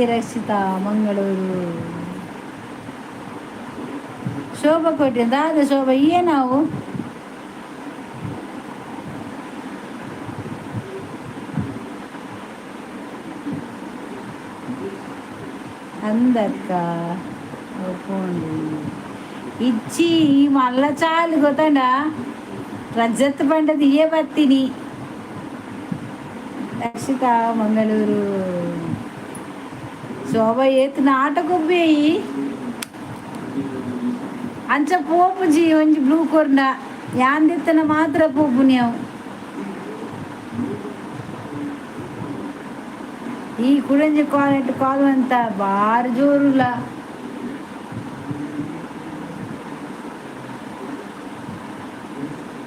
ರಕ್ಷಿತಾ ಮಂಗಳೂರು ಶೋಭಾ ಕೊಟ್ಟಿ ದಾದ ಶೋಭಾ ಏನಾವು అందక్క ఒప్పుకోండి ఇచ్చి మళ్ళా చాలు గొతండా రజత్ పంటది ఏ బత్తిని ರಕ್ಷಿತಾ ಮಂಗಳೂರು. ಶೋಭಾ ಏತ್ ನಾಟಕೊಬ್ಬೇಯಿ ಅಂಚ ಪೋಪುಜಿ ಒಂಜಿ ಬ್ಲೂ ಕೊರ್ನ ಯಾಂದೆತ್ತನ ಮಾತ್ರ ಪೋಪು ನೀವು ಈ ಕುಡಂಜಿ ಕಾಲ್ ಕಾಲು ಅಂತ ಬಾರಿ ಜೋರುಲ್ಲ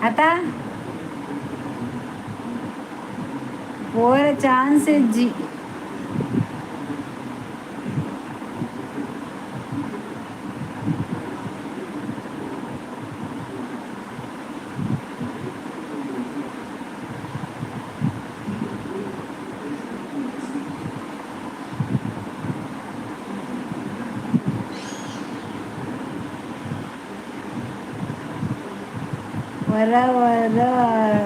ಆತ పోయే ఛాన్స్ ఇజ్జి ವರ ವರ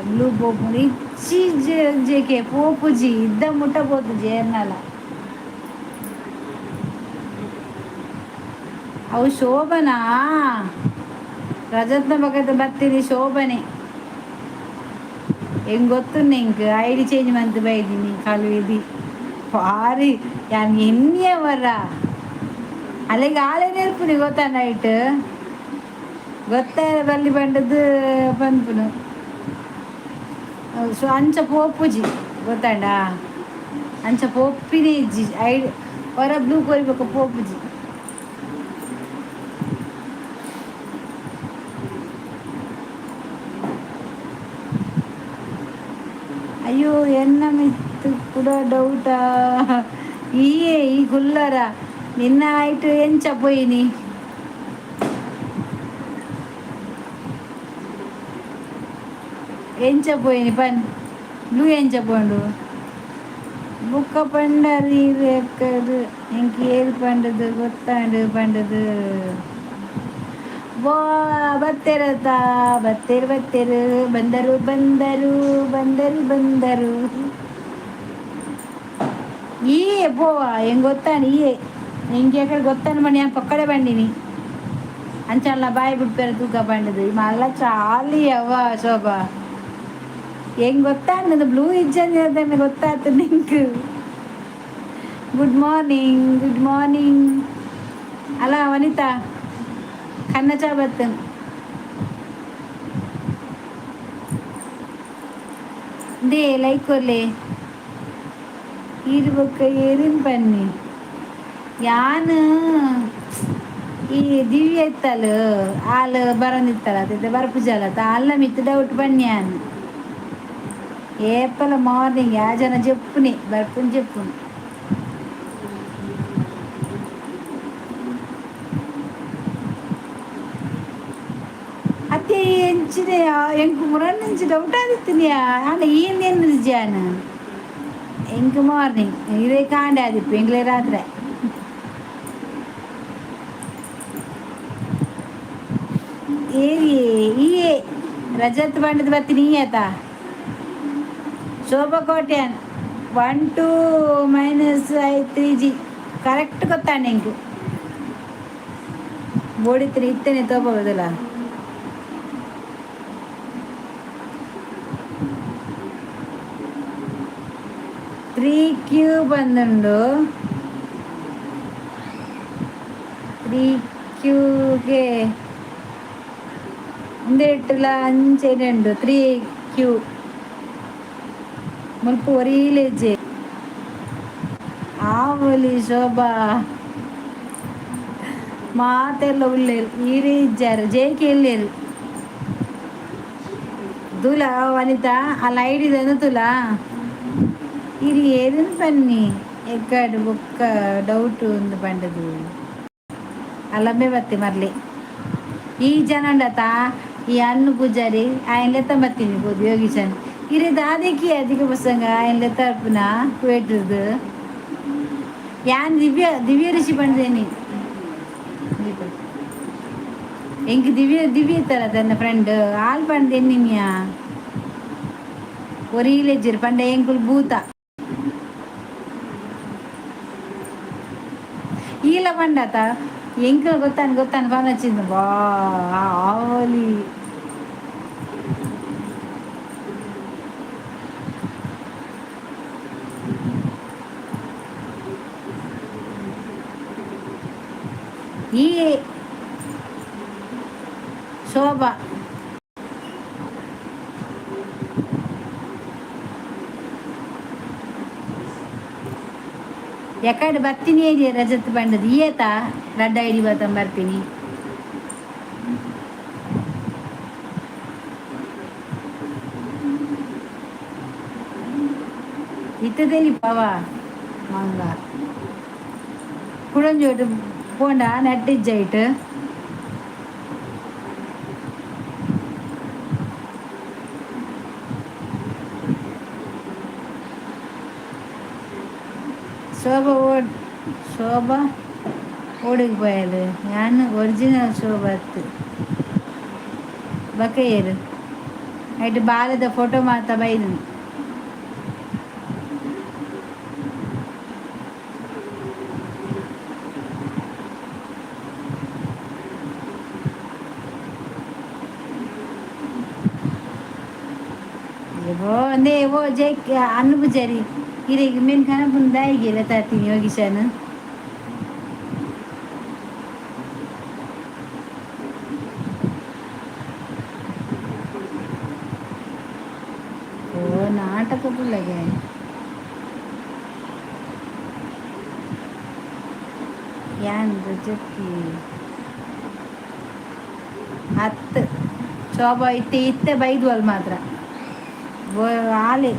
ಬ್ಲೂ ಪೋಪು ಇಚ್ಚಿ ಜೇಕೆ ಪೋಪುಜಿ ಇದ್ದ ಮುಟ್ಟ ಪೋತುಜಿ ಏರ್ನಲ ಅವು ಶೋಭನಾ ರಜತ್ನ ಬಗ್ಗೆ ಬರ್ತೀನಿ ಶೋಭನೆ ಹೆಂಗ್ ಗೊತ್ತು ನಿಂಗೆ ಐಡಿ ಚೇಂಜ್ ಮಂತ್ ಬೈದೀನಿ ಕಳುವಿದಿ ಭಾರಿ ಯಾನ್ ಎನ್ನಿಯವರ ಅಲ್ಲಿಗೆ ಆಳೆ ನೆನಪುನಿ ಗೊತ್ತಾ ನೈಟ್ ಗೊತ್ತ ಬಲ್ಲಿ ಬಂಡದ್ದು ಪನ್ಪುನು ಸೊ ಅಂಚ ಪೋಪುಜಿ ಗೊತ್ತಾಂಡ ಅಂಚ ಪೋಪಿನೇ ಇಜ್ಜಿ ಐಡಿ ಹೊರ ಬ್ಲೂ ಕೊರಿಬೇಕು ಪೋಪುಜಿ ಅಯ್ಯೋ ಎನ್ನ ಮಿತ್ತು ಕೂಡ ಡೌಟಾ ಈ ಗುಲ್ಲರ ನಿನ್ನ ಆಯ್ತು ಎಂಚ ಪೋಯಿನಿ ಎಂಚ ಪೋಯಿನಿ ಪನ್ ಬ್ಲೂ ಎಂಚ ಪೋಂಡು ಬುಕ್ಕ ಪಂಡರಿ ಬೇಕಾದು ಎಂಕಿ ಏದು ಪಂಡದು ಗೊತ್ತಾಂಡು ಪಂಡದು ಬಾ ಬತ್ತೆರತ ಬತ್ತೆರು ಬತ್ತೆರು ಬಂದರು ಬಂದರು ಬಂದರು ಬಂದರು ಈ పోవా ఏం గొత్తాను ఈ ఇంకెక్కడ గొత్తాను మని నేను పక్కడే బండిని అంచల్లా బాయ్ బిడ్డారు తూక పండుది మళ్ళా చాలు అవ్వ శోభ ఏం గొత్తాను బ్లూ ఇచ్చాను చేద్దాన్ని గొత్తాను నీకు గుడ్ మార్నింగ్ గుడ్ మార్నింగ్ అలా వనిత కన్న చాబత్తను ದೇ ಲೈಕ್ ಕೊರ್ಲೆ ಇರ್ಬೇಕ ಏರಿನ ಬನ್ನಿ ಯಾನು ಈ ದಿವ್ಯ ಇತ್ತಲ್ಲ ಹಾಲು ಬರಂದಿತ್ತಲ್ಲ ಅದ ಬರ್ಪುಜಾಲ ಅಲ್ಲ ಮಿತ್ತು ಡೌಟ್ ಬನ್ನಿ ಯಾನು ಏಪಲ ಮಾರ್ನಿಂಗ್ ಯಾ ಜನ చెప్పుని ಬರ್ಪುನ್ చెప్పుని ಅತ್ತೆ ಎಂಚಿದೆ ಎಂಕು ಮುರನ್ నుంచి ಡೌಟ್ ಆದಿತ್ತಿನಿಯಾ ಅಲ್ಲ ಏನು ಜಾನ ಎಂಕು ಮಾರ್ನಿಂಗ್ ಇದೇ ಕಾಂಡೆ ಆದಿಪ್ಪು ಎಂಗ್ಲೇ ರಾತ್ರಿ ಏರಿ ಈ ರಜತ್ ಬಂಡದ ಬರ್ತೀನಿ ಈ ಆತ ಶೋಭಾ ಕೋಟ್ಯಾನ್ 1 2 -3G ಕರೆಕ್ಟ್ ಗೊತ್ತಾನೆ ಎಂಕು ಬೋಡಿತ್ರಿ ಇತ್ತೇನೆ ತಗೋಬೋದಲ್ಲ 3Q ಬಂದುಂಡು 3Qಗೆ ಒಂದೇಟುಲ ಅಂಚೆನೆಂಡು 3Q ಮುಲ್ಪ ಒರೀಲೆಜ್ಜೆ ಆವಲಿ ಶೋಭಾ ಮಾತೆಲ್ಲ ಉಳ್ಳೇರು ಈರೇ ಇಜ್ಜಾರು ಜೇಕೆ ಎಲ್ಲೇರು ತುಲ ವನಿತಾ ಅಲ್ಲ ಐಡಿದನು ತುಲ ఇది ఏదని పని ఎక్కడ ఒక్క డౌట్ ఉంది పండదు అల్లమే బత్తి మరలి ఈ జనండత ఈ అన్ను పూజారి ఆయనలెత్త బత్తిని పోదు యోగిచాను ఇది దాదికి అధిక పుస్తకంగా ఆయనల తరపున పెట్టదు యాన్ దివ్య ఋషి పండుదేని ఇంక దివ్య ఇస్తారా తన ఫ్రెండ్ ఆల్ పండు ఎన్నియా ఒరీలెజ్జరు పండ ఎంకులు భూత ఈల పండత ఎంకులు ಗೊತ್ತಾನು ಪನ್ వచ్చింది ಬಾ ಆವಲಿ ఈ శోభ ಎಕಡೆ ಬರ್ತೀನಿ ಹೇಳಿ ರಜತ್ ಬಂಡದು ಈಯತ ರಡ್ಡ ಐಡಿ ಬರ್ತೀನಿ ಇತ್ತದಲ್ಲಿ ಪವ ಮಂಗ ಕುಡಂಜೋಟು ಪೋಂಡ ನಟ್ಟಿಜ್ಜಾಯ್ತು ശോഭ ശോഭ ഓടിക്ക് പോയത് ഞാൻ ഒറിജിനൽ ശോഭ എത്ത് ബക്കയ്യര് ആയിട്ട് ബാലದ ಫೋಟೋ ಮಾತಾ ಬೈದು वो ने वो जे अन्न बुझारी इरे मेन खाना बुंदाई गेला ताती योगीशन ओ नाटक लगे यान रजकी ಹತ್ತು ಶೋಭಾ ಇತ್ತೆ ಬೈದ್ವಲ್ ಮಾತ್ರ ಆಲೆ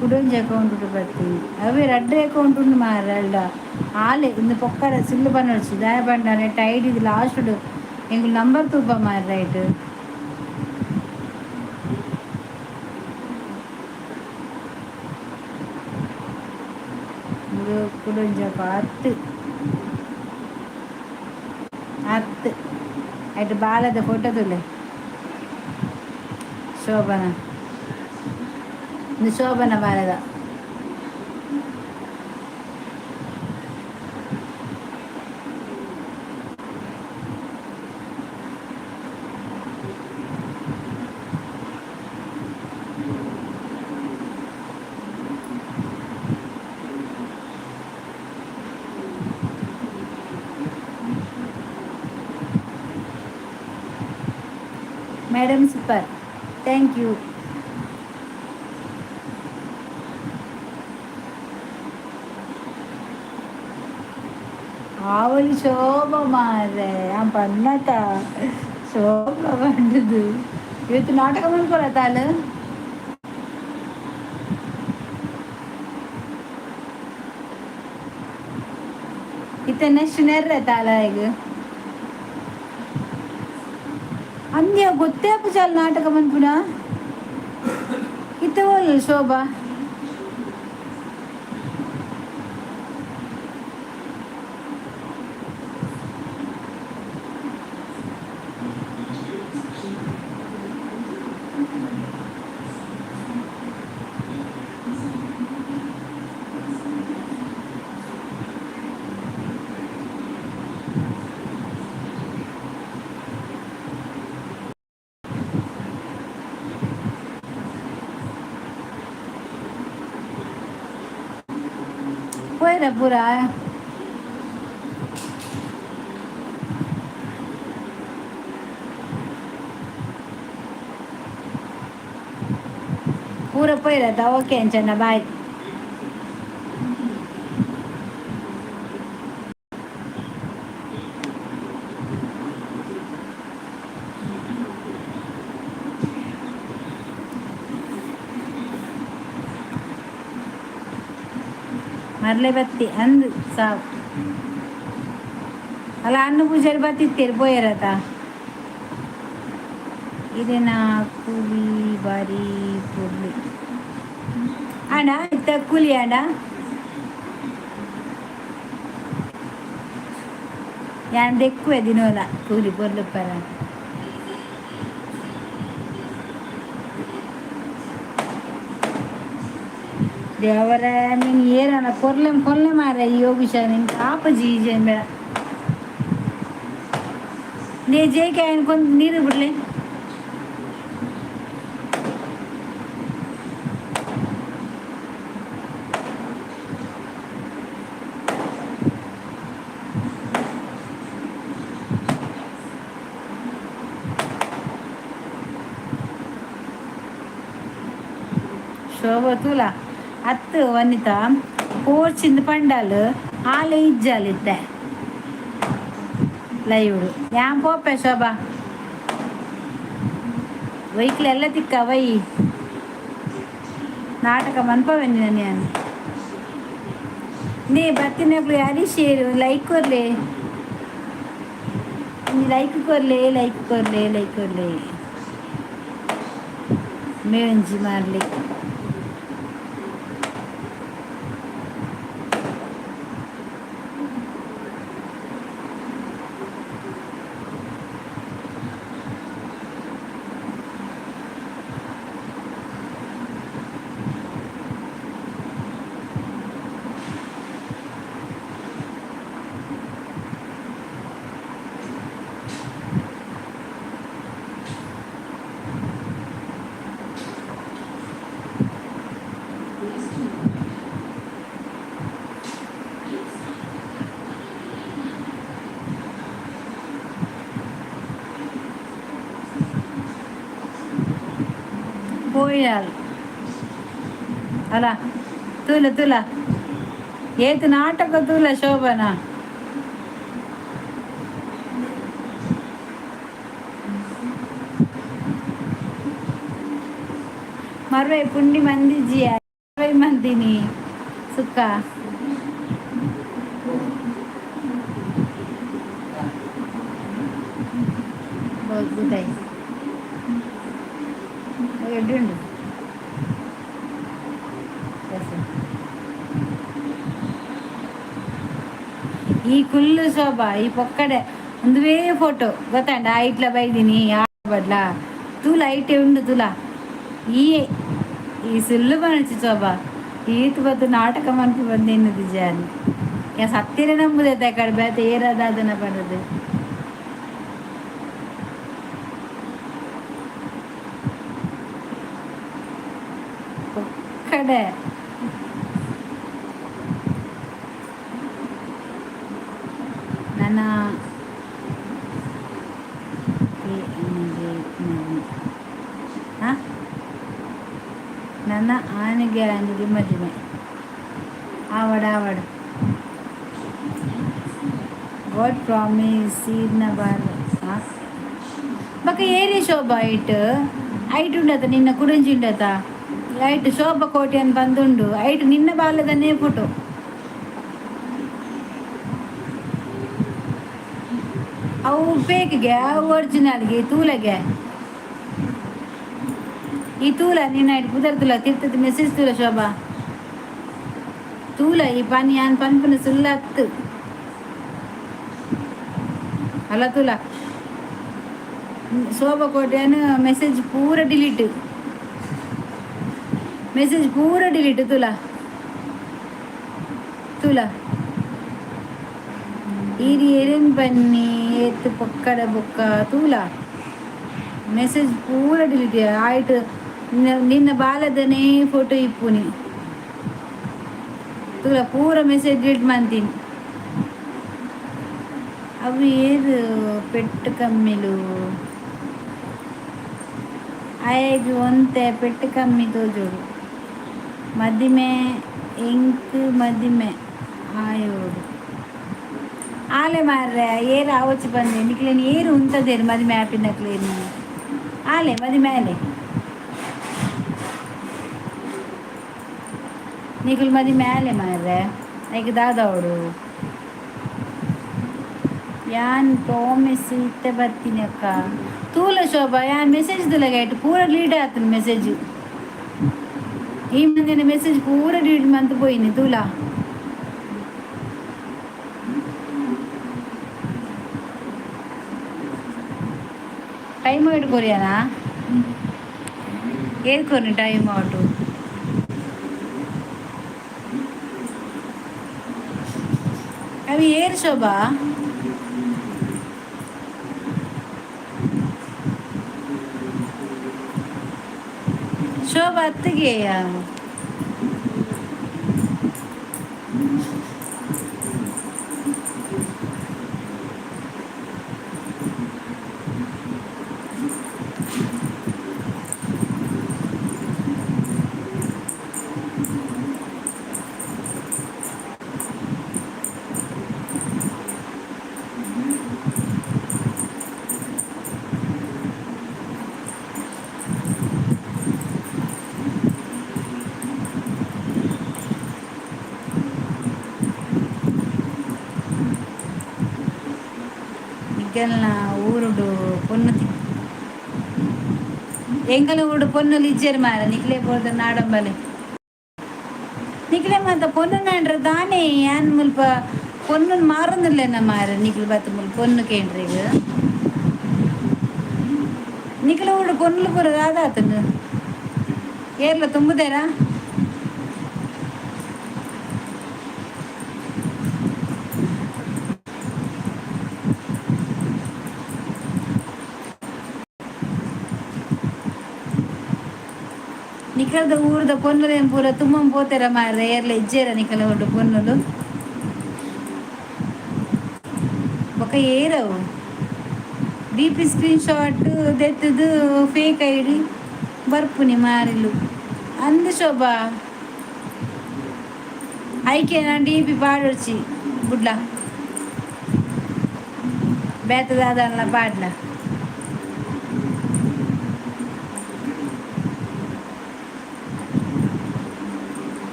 ಕುಡೊಂಜಿ ಅಕೌಂಟ್ ಬರ್ತೀನಿ ಅವೇ ರಡ್ಡ ಅಕೌಂಟ್ ಉಂಡು ಮಾರಲ್ಲ ಆಲೆ ಇಂದು ಪೊಕ್ಕಡ ಸಿಲ್ಲು ಪನ್ನೊಡ್ಚಿ ದಯ ಪಂಡ ನೆಟ್ ಐಡಿ ಇದು ಲಾಸ್ಟ್ ಎಂಗ್ ನಂಬರ್ ತೂಪ ಮಾರ ರೈಟ್ ಕುಡೊಂಜಿ ಹತ್ತು ಹತ್ತು ಆಯ್ತು ಬಾಲದ ಫೋಟೋ ತುಲೆ ಶೋಭನ ಇದು ಶೋಭನ ಬಾಲದ मैडम सुपर थैंक यू आवली शोभ मारे पन्नता शोभ पंडದು ಇವತ್ತು ನಾಟಕ ಮಾಡ್ಕೊಳತ್ತಾಳ ಇತ್ತ ನೆಕ್ಸ್ಟ್ ನೆರ್ರತಾಳ ಈಗ ಅಂದ್ಯ ಗೊತ್ತೇ ಪುಚಾಲ್ ನಾಟಕ ಮನ್ಪುನ ಇತ್ತವಲ್ಲ Shobha Fuera pura. Pura fuera, está ok, enchana, bye. ಮರಳೆ ಬತ್ತಿ ಅಂದು ಸಾವು ಅಲ್ಲ ಅನ್ನ ಪೂಜಾರಿ ಬತ್ತಿತ್ತೇರಿ ಪೋಯರತ ಇದೇನಾ ಕೂಲಿ ಬಾರಿ ಪುರ್ಲಿ ಅಣ್ಣ ಇತ್ತ ಕೂಲಿ ಅಣ್ಣ ಯಾನ್ ದೆಕ್ಕುವೆ ದಿನೋಲ ಕೂಲಿ ಪೊರ್ಲುಪ್ಪರ ದೇವರ ನೀನು ಏನಲ್ಲ ಕೊಲ್ಲೆ ಮಾರ ಯೋಗಿಶ ನಿನ್ ಪಾಪ ಜೀಜನ್ ಬೇಡ ನೀ ಜೇಕೆ ಅನ್ಕೊಂಡು ನೀರು ಬಿಡ್ಲಿ ಶೋಭ ತೂಲ ಅತ್ತು ವನಿತ ಪೋರ್ಚಿಂದ ಪಂಡಾಲು ಆಲೆ ಇಜ್ಜಾಲಿತ್ತೆ ಲೈವ್ಡು ಯಾನ್ ಪೋಪೆ ಶೋಭಾ ವೈಕ್ಲೆಲ್ಲ ತಿಕ್ಕ ವೈ ನಾಟಕ ಮನ್ಪವೆಂದಿನ ನಾನು ನೀ ಬರ್ತೀನಿ ಹರೀಶ್ ಲೈಕ್ ಕೊರ್ಲೆ ನೀ ಲೈಕ್ ಕೊರ್ಲೆ ಲೈಕ್ ಕೊರ್ಲೆ ಲೈಕ್ ಕೊರ್ಲೆ ಮೇಂಜಿ ಮಾರ್ಲಿ పోయాలి అలా తూల తూల ఏది నాటక తూల శోభన మరవై పుండి మంది జీ 20 మందిని సుక్క బొగ్గుతాయి ఎడ్డుండు ಈ ಕುಲ್ಲು ಶೋಭಾ ಈ ಪೊಕ್ಕಡೆ ಒಂದುವೇ ಫೋಟೋ ಗೊತ್ತಾಂಡ ಐಟ್ಲ ಬೈದಿನಿ ಆಡ್ಬಡ್ಲ ತೂಲ ಐಟೆ ಉಂಡು ತುಲ ಈ ಸುಳ್ಳು ಬಣಚಿ ಶೋಭಾ ಈತು ಬದ್ದು ನಾಟಕ ಮನ್ಪಿ ಬಂದೇನು ಜಾನಿ ಯಾ ಸತ್ತಿರ ನಂಬುದೈತೆ ಕಡೆ ಬೇತ ಏರಾದಾದನ ಬರೋದು ಪೊಕ್ಕಡೆ ನನ್ನ ನನ್ನ ಆನೆಗೆ ಮದುವೆ ಆವಡ ಗಾಡ್ ಪ್ರಾಮಿಸ್ ಸೀರ್ನ ಬಾರ್ ಬಕ ಏರಿ ಶೋಭಾ ಐಟ್ ಉಂಡತ ನಿನ್ನ ಕುರಂಜಿ ಉಂಡತ ಐಟ್ ಶೋಭಾ ಕೋಟೆ ಅಂತ ಬಂದುಂಡು ಐಟ್ ನಿನ್ನ ಬಾಲ್ಯದನ್ನೇ ಫೋಟೋ ಅವು ಫೇಕ್ಗೆ ಅವು ಒರಿಜಿನಲ್ಗೆ ತೂಲಗೆ ಈ ತೂಲ ನಿನ್ನ ಐಟ್ ಪುದರ್ ತುಲ ತಿರ್ತದ ಮೆಸೇಜ್ ತೂಲ ಶೋಭಾ ತೂಲ ಈ ಪಾನಿ ಯಾನ್ ಪನ್ಪನ ಸುಲ್ಲ ಹತ್ತು ಅಲ್ಲ ತೂಲ ಶೋಭಾ ಕೋಟೆಯನ್ನು ಮೆಸೇಜ್ ಪೂರ ಡಿಲೀಟ್ ತುಲ ತುಲ ಈರಿ ಎರೆನ್ ಬನ್ನಿ ಎತ್ತು ಪಕ್ಕಡ ಬೊಕ್ಕ ತೂಲ ಮೆಸೇಜ್ ಪೂರ ಡಿಲೀಟ್ ಆಯ್ತು ನಿನ್ನ ಬಾಲದನೇ ಫೋಟೋ ಇಪ್ಪುನಿ ತುಲ ಪೂರ ಮೆಸೇಜ್ ಡಿಲೀಟ್ ಮಾಡ್ತೀನಿ ಅವು ಏದು ಪೆಟ್ಟು ಕಮ್ಮಿಲು ಆಯ್ತು ಒಂತೆ ಪೆಟ್ಟು ಕಮ್ಮಿ ತೋಜೋಡು ಮದಿಮೆ ಎಂಕ್ ಮದಿಮೆ ಆಯೋಡು ಆಲೆ ಮಾರ್ರೆ ಏರು ಆವಚ್ಚು ಬಂದೆ ನಿಕ್ಲೇನು ಏರು ಉಂತದೇರು ಮದಿಮೆ ಆಪಿನಕ್ಲೇನು ಆಲೆ ಮದಿಮೆ ಆಲೆ ನಿಖಲ್ ಮದಿಮೆ ಆಲೆ ಮಾರ್ರೆ ಐಕೆ ದಾದವಡು ಯಾನ್ ಪ್ರಾಮಿಸ್ ಇತ್ತೆ ಬರ್ತೀನಿ ಅಕ್ಕ ತೂಲ ಶೋಭಾ ಯಾನ್ ಮೆಸೇಜ್ ತುಲಗಾಯ್ತು ಪೂರ ಲೀಡ್ ಆತನ ಮೆಸೇಜ್ ಈ ಮಂದಿನ ಮೆಸೇಜ್ ಪೂರ ಲೀಡ್ ಮಂತ್ ಪೋಯಿನಿ ತೂಲ ಟೈಮ್ ಔಟ್ ಕೊರಿಯಾನಾ ಏನ್ ಕೊರಿ ಟೈಮ್ ಔಟ್ ಅవి ಏರು ಶೋಭಾ ಶೋಭಾ ಅತ್ತಿಗೆ ನಿಖಲ್ನ ಊರುಡು ಪೊನ್ನು ಎಂಗಲ ಊಡು ಪೊನ್ನುಲು ಇಜ್ಜೆರ್ ಮಾರ ನಿಕ್ಲೆ ಬೋದ ನಾಡಂಬಲೆ ನಿಕ್ಲೆ ಮಾತ ಪೊನ್ನು ನಾಂಡ್ರೆ ದಾನೆ ಯಾನ್ ಮುಲ್ಪ ಪೊನ್ನು ಮಾರುಂದಿಲ್ಲೇನ ಮಾರ ನಿಕ್ಲು ಬತ್ತ ಮುಲ್ಪ ಪೊನ್ನು ಕೇಂದ್ರ ಈಗ ನಿಕ್ಲ ಊಡು ಪೊನ್ನುಲು ಪೂರ ದಾದಾತನು ಏರ್ಲ ತುಂಬುದೇರಾ ನಿಖಲ್ದ ಊರ್ದ ಪೊನ್ನುಲೇನು ಪೂರ ತುಂಬಂ ಪೋತೆರ ಮಾರ ಏರ್ಲ ಇಜ್ಜೇರ ನಿಖಲ ಊಡು ಪೊನ್ನುಲು ಬೊಕ ಏರವು ಡಿಪಿ ಸ್ಕ್ರೀನ್ ಶಾಟ್ ದೆತ್ತದು ಫೇಕ್ ಐಡಿ ಬರ್ಪುನಿ ಮಾರಿಲು ಅಂದು ಶೋಭಾ ಐಕೆ ನಾನು ಡಿಪಿ ಪಾಡೊಡ್ಚಿ ಬುಡ್ಲ ಬೇತದಾದಲ್ಲ ಪಾಡ್ಲ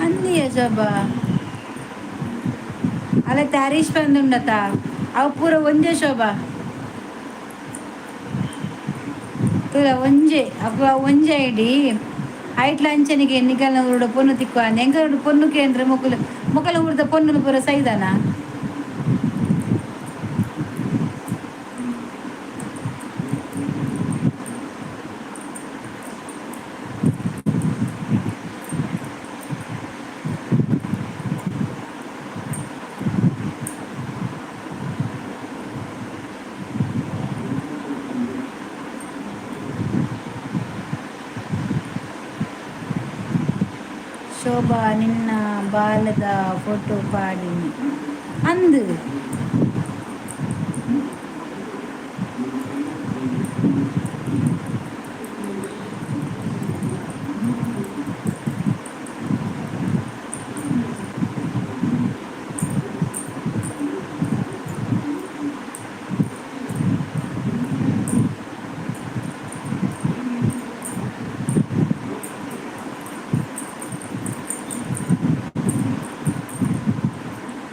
ಅಂದಿಯ ಶೋಭಾ ಅಲ್ಲ ಹರೀಶ್ ಬಂದುಂಡತ ಅವು ಪೂರ ಒಂಜೆ ಶೋಭಾ ತುಲ ಒಂಜೆ ಅಪ್ಪ ಒಂಜೆ ಐಡಿ ಐಟ್ಲ ಅಂಚನಿಗೆ ನಿಗಲ ಊರುಡು ಪೊನ್ನು ತಿಕ್ಕುವ ಎಂಗರುಡು ಪೊನ್ನು ಕೇಂದ್ರ ಮುಕ್ಕಲ ಊರ್ದ ಪೊನ್ನುಲು ಪೂರ ಸೈದಾನ ಶೋಭಾ ನಿನ್ನ ಬಾಲದ ಫೋಟೋ ಪಾಡಿನಿ ಅಂದು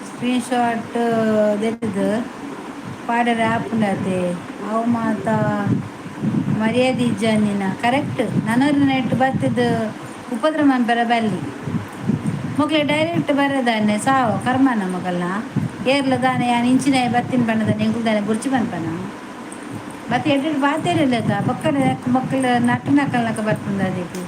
ಸ್ಕ್ರೀನ್ ಶಾಟ್ ದೆತ್ತದು ಪಾಡರ ಆಪುಂಡತೆ ಅವು ಮಾತ ಮರ್ಯಾದೆ ಇಜ್ಜಂದಿನ ಕರೆಕ್ಟ್ ನನರು ನೆಟ್ಟು ಬರ್ತದ ಉಪದ್ರ ಮನ್ಪರ ಬಲ್ಲಿ ಮೊಕ್ಲೆ ಡೈರೆಕ್ಟ್ ಬರದಾನೆ ಸಾವು ಕರ್ಮನ ಮೊಗಲ್ನ ಏರ್ಲ ದಾನೆ ಯಾನ್ ಇಂಚಿನ ಬತ್ತಿನ ಬಣ್ಣದ ಎಂಗುಲ್ದಾನೆ ಬುರ್ಚಿ ಬನ್ಪನ ಮತ್ತೆ ಎಡ್ಡೆಡ್ ಬಾತೇರಿಲ್ಲದ ಬಕ್ಕಡ ಮಕ್ಕಳ ನಟ್ಟು ನಕಲ್ನಕ ಬರ್ತಂದ ಅದಕ್ಕೆ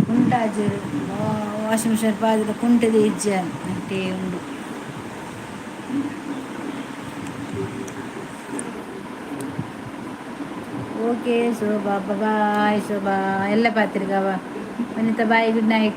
ಕುಂಟಾಜು ವಾಷಿಂಗ್ ಮಿಷನ್ ಪಾದಿದ ಕುಂಟದ ಇಜ್ಜ ಅಟ್ಟೆ ಉಂಡು ಓಕೆ ಶೋಭಾ ಬಾಯ್ ಶೋಭಾ ಎಲ್ಲ ಪಾತ್ರಿಗವ ವನಿತಾ ಬಾಯ್ ಗುಡ್ ನೈಟ್